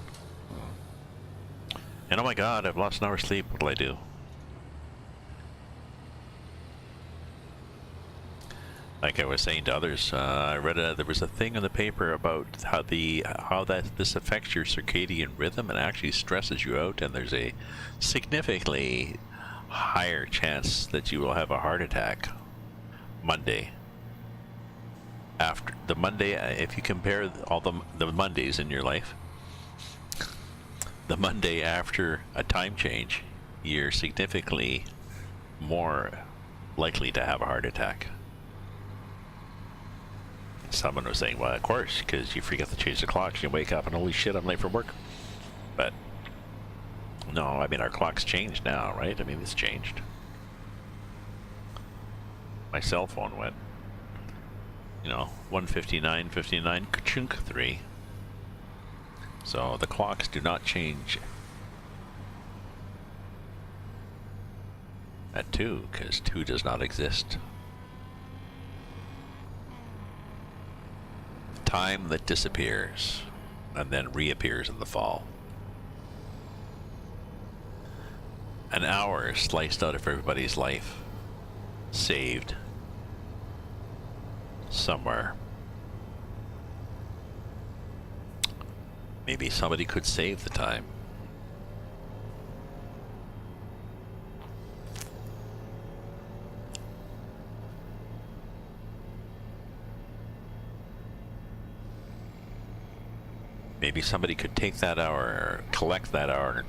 S1: And oh my god, I've lost an hour's sleep. What'll I do? Like I was saying to others, I read there was a thing in the paper about how this affects your circadian rhythm and actually stresses you out, and there's a significantly higher chance that you will have a heart attack Monday. After the Monday, if you compare all the Mondays in your life, the Monday after a time change, you're significantly more likely to have a heart attack. Someone was saying, well, of course, because you forget to change the clocks. You wake up and holy shit, I'm late for work. But no, I mean, our clock's changed now, right? I mean, it's changed. My cell phone went, you know, 1:59:59, ka-chunk 3. So the clocks do not change at 2, because 2 does not exist. Time that disappears and then reappears in the fall. An hour sliced out of everybody's life, saved somewhere. Maybe somebody could save the time. Maybe somebody could take that hour, or collect that hour, and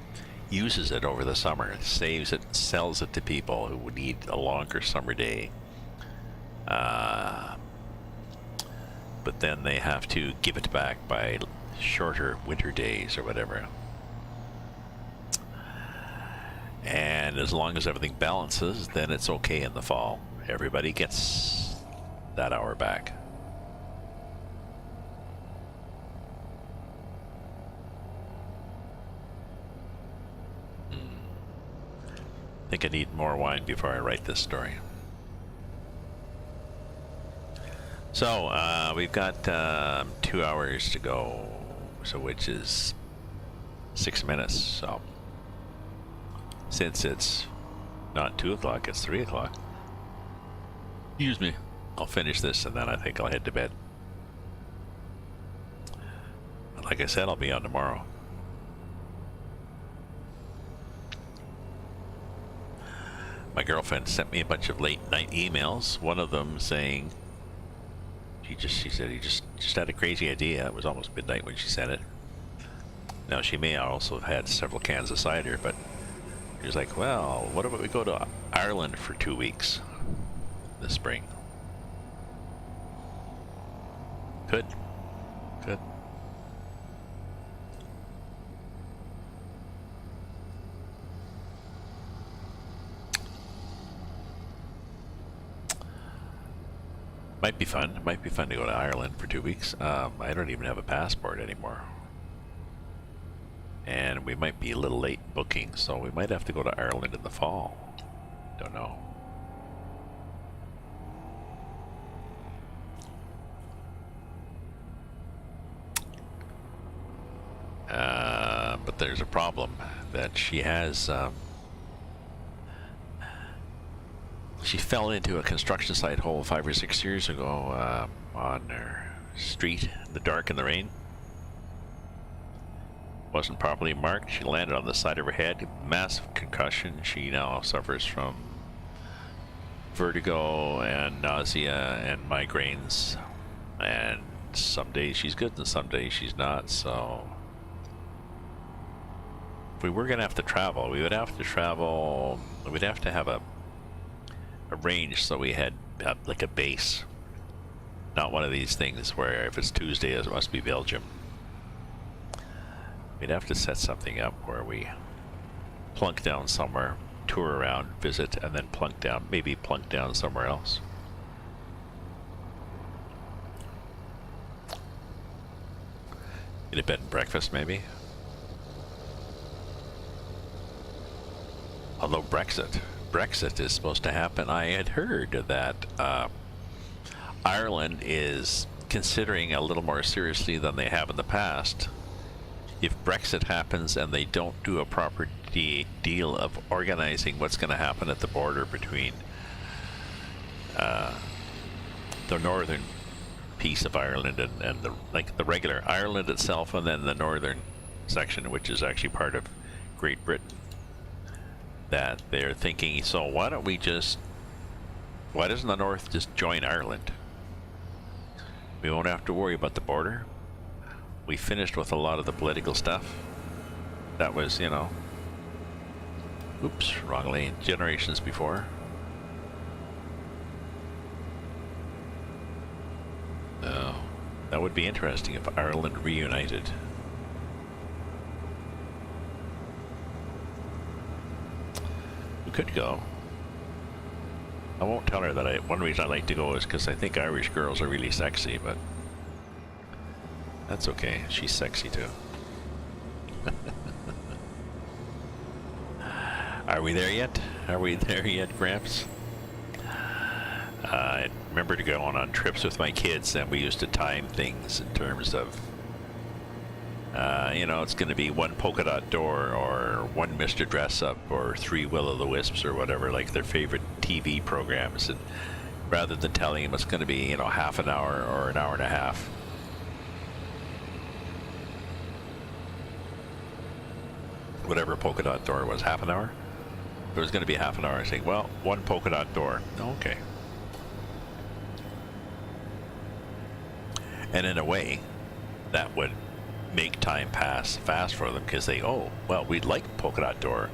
S1: uses it over the summer, saves it, sells it to people who would need a longer summer day. But then they have to give it back by shorter winter days or whatever. And as long as everything balances, then it's okay in the fall. Everybody gets that hour back. I think I need more wine before I write this story. So we've got 2 hours to go, so which is 6 minutes. So since it's not 2 o'clock, it's 3 o'clock. Excuse me. I'll finish this and then I think I'll head to bed. But like I said, I'll be on tomorrow. My girlfriend sent me a bunch of late night emails, one of them saying, She said he just had a crazy idea. It was almost midnight when she said it. Now she may also have had several cans of cider, but he was like, well, what about we go to Ireland for 2 weeks this spring? Good. Might be fun. It might be fun to go to Ireland for 2 weeks. I don't even have a passport anymore. And we might be a little late booking, so we might have to go to Ireland in the fall. Don't know. But there's a problem that she has. She fell into a construction site hole 5 or 6 years ago on her street in the dark in the rain. Wasn't properly marked. She landed on the side of her head. Massive concussion. She now suffers from vertigo and nausea and migraines. And some days she's good and some days she's not. So if we were going to have to travel, we'd have to have a range so we had like a base. Not one of these things where if it's Tuesday it must be Belgium. We'd have to set something up where we plunk down somewhere, tour around, visit, and then maybe plunk down somewhere else. Get a bed and breakfast maybe. Although Brexit is supposed to happen. I had heard that Ireland is considering a little more seriously than they have in the past. If Brexit happens and they don't do a proper deal of organizing what's going to happen at the border between the northern piece of Ireland and the regular Ireland itself, and then the northern section, which is actually part of Great Britain, that they're thinking, so why doesn't the North just join Ireland? We won't have to worry about the border. We finished with a lot of the political stuff. That was, oops, wrong lane, generations before. That would be interesting if Ireland reunited. We could go. I won't tell her that one reason I like to go is because I think Irish girls are really sexy, but that's okay. She's sexy too. Are we there yet? Are we there yet, Gramps? I remember to go on trips with my kids, and we used to time things in terms of, it's going to be 1 polka dot door, or 1 Mr. Dress Up, or 3 Will-o'-the-Wisps, or whatever, like their favorite TV programs. And rather than telling them it's going to be, half an hour or an hour and a half. Whatever polka dot door was, half an hour? If it was going to be half an hour, I say, well, 1 polka dot door. Okay. And in a way, that would make time pass fast for them, because we'd like polka dot door.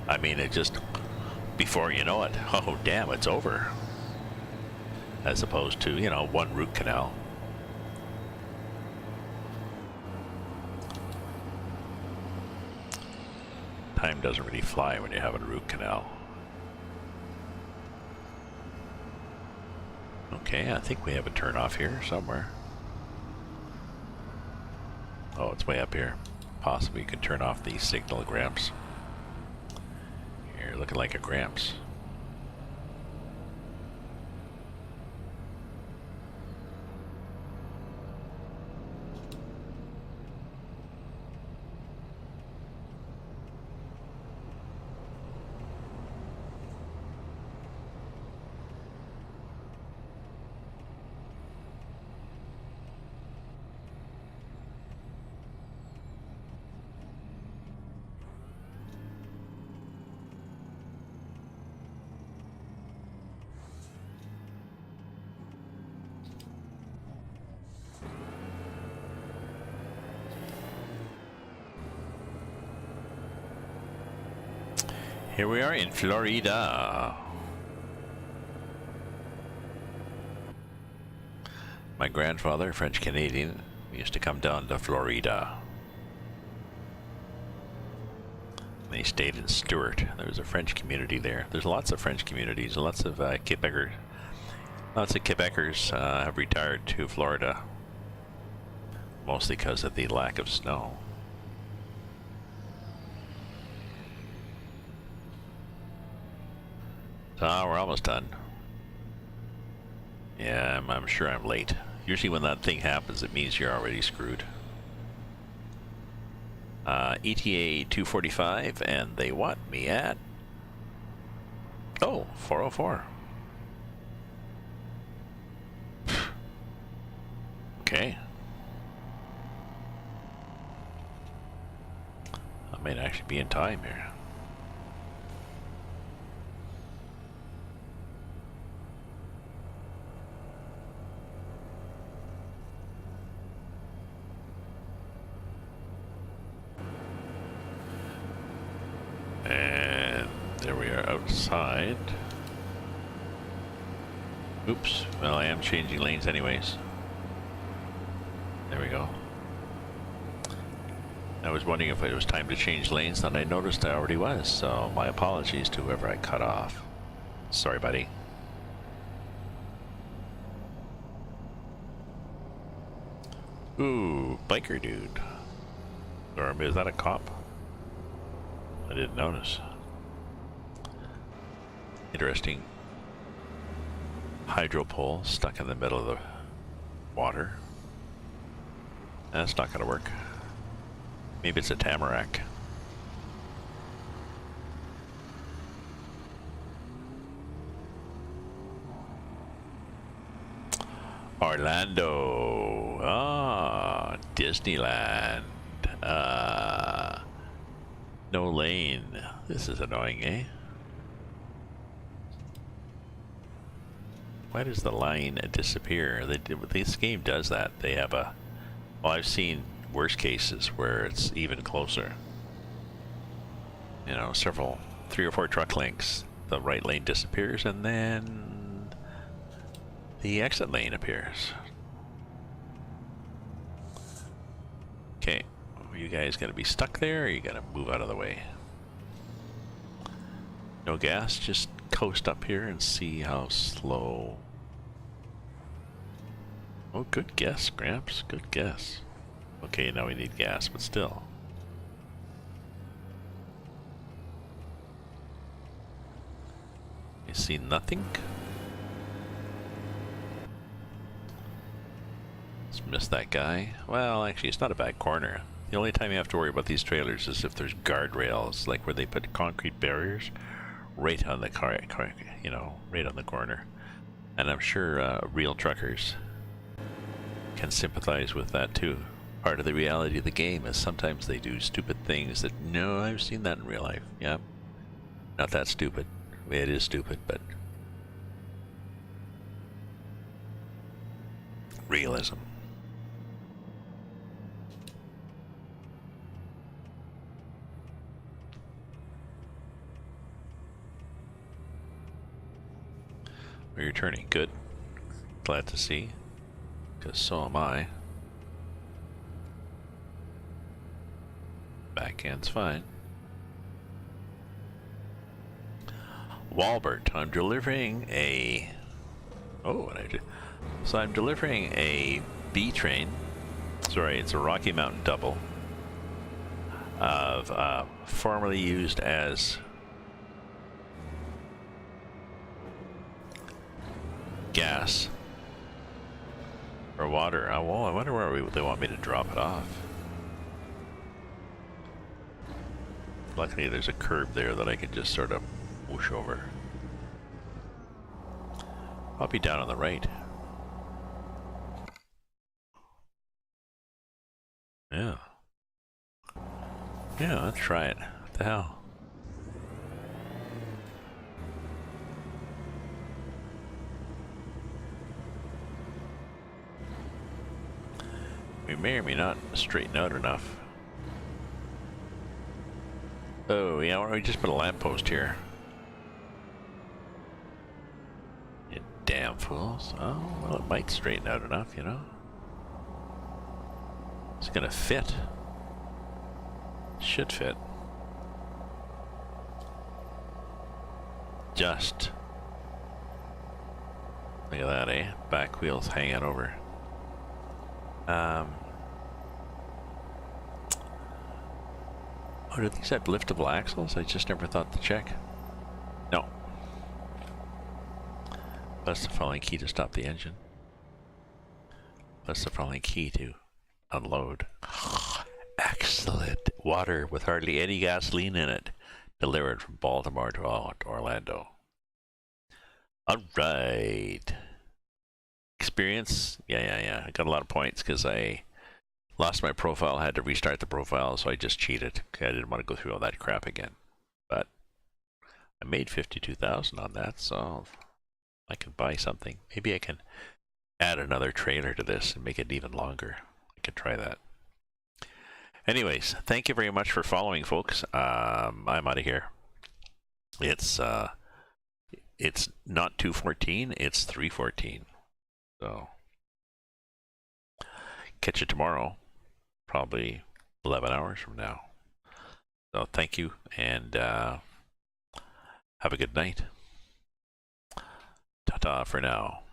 S1: I mean, it just, before you know it, oh damn, it's over. As opposed to, 1 root canal. Time doesn't really fly when you have a root canal. Okay, I think we have a turn off here somewhere. Oh, it's way up here. Possibly you can turn off the signal, Gramps. You're looking like a Gramps. Here we are in Florida. My grandfather, French Canadian, used to come down to Florida. And he stayed in Stewart. There was a French community there. There's lots of French communities. Lots of Quebecers. Lots of Quebecers have retired to Florida, mostly because of the lack of snow. So we're almost done. Yeah, I'm sure I'm late. Usually when that thing happens, it means you're already screwed. ETA 245, and they want me at... Oh, 404. Okay. I might actually be in time here. And there we are outside. Oops. Well, I am changing lanes anyways. There we go. I was wondering if it was time to change lanes, and I noticed I already was, so my apologies to whoever I cut off. Sorry, buddy. Ooh, biker dude. Or is that a cop? I didn't notice. Interesting. Hydro pole stuck in the middle of the water. That's not going to work. Maybe it's a tamarack. Orlando. Ah, Disneyland. No lane. This is annoying, eh? Why does the line disappear? This game does that. They have a... Well, I've seen worse cases where it's even closer. You know, 3 or 4 truck lengths. The right lane disappears and then the exit lane appears. Okay, are you guys gonna be stuck there, or are you gonna move out of the way? No gas, just coast up here and see how slow. Oh, good guess, Gramps, good guess. Okay, now we need gas, but still. You see nothing? Just missed that guy. Well, actually, it's not a bad corner. The only time you have to worry about these trailers is if there's guardrails, like where they put concrete barriers right on the car, you know, right on the corner. And I'm sure real truckers can sympathize with that too. Part of the reality of the game is sometimes they do stupid things that, no, I've seen that in real life. Yeah, not that stupid. It is stupid, but realism. You're turning good. Glad to see, because so am I. Backhand's fine. Walbert, I'm delivering a... Oh, what I do? So I'm delivering a B train. Sorry, it's a Rocky Mountain double of formerly used as gas or water. Oh, well, I wonder where they want me to drop it off. Luckily, there's a curb there that I can just sort of whoosh over. I'll be down on the right. Yeah. Yeah, let's try it. What the hell? We may or may not straighten out enough. Oh, yeah, why don't we just put a lamppost here? You damn fools. Oh, well, it might straighten out enough, you know? It's gonna fit. Should fit. Just. Look at that, eh? Back wheels hanging over. Oh, do these have liftable axles? I just never thought to check. No. Press the following key to stop the engine. Press the following key to unload. Excellent. Water with hardly any gasoline in it. Delivered from Baltimore to Orlando. All right. Experience? Yeah. I got a lot of points because I lost my profile. I had to restart the profile, so I just cheated. I didn't want to go through all that crap again. But I made 52,000 on that, so I can buy something. Maybe I can add another trailer to this and make it even longer. I could try that. Anyways, thank you very much for following, folks. I'm out of here. It's not 2:14, it's 3:14. So catch you tomorrow, probably 11 hours from now. So thank you, and have a good night. Ta-ta for now.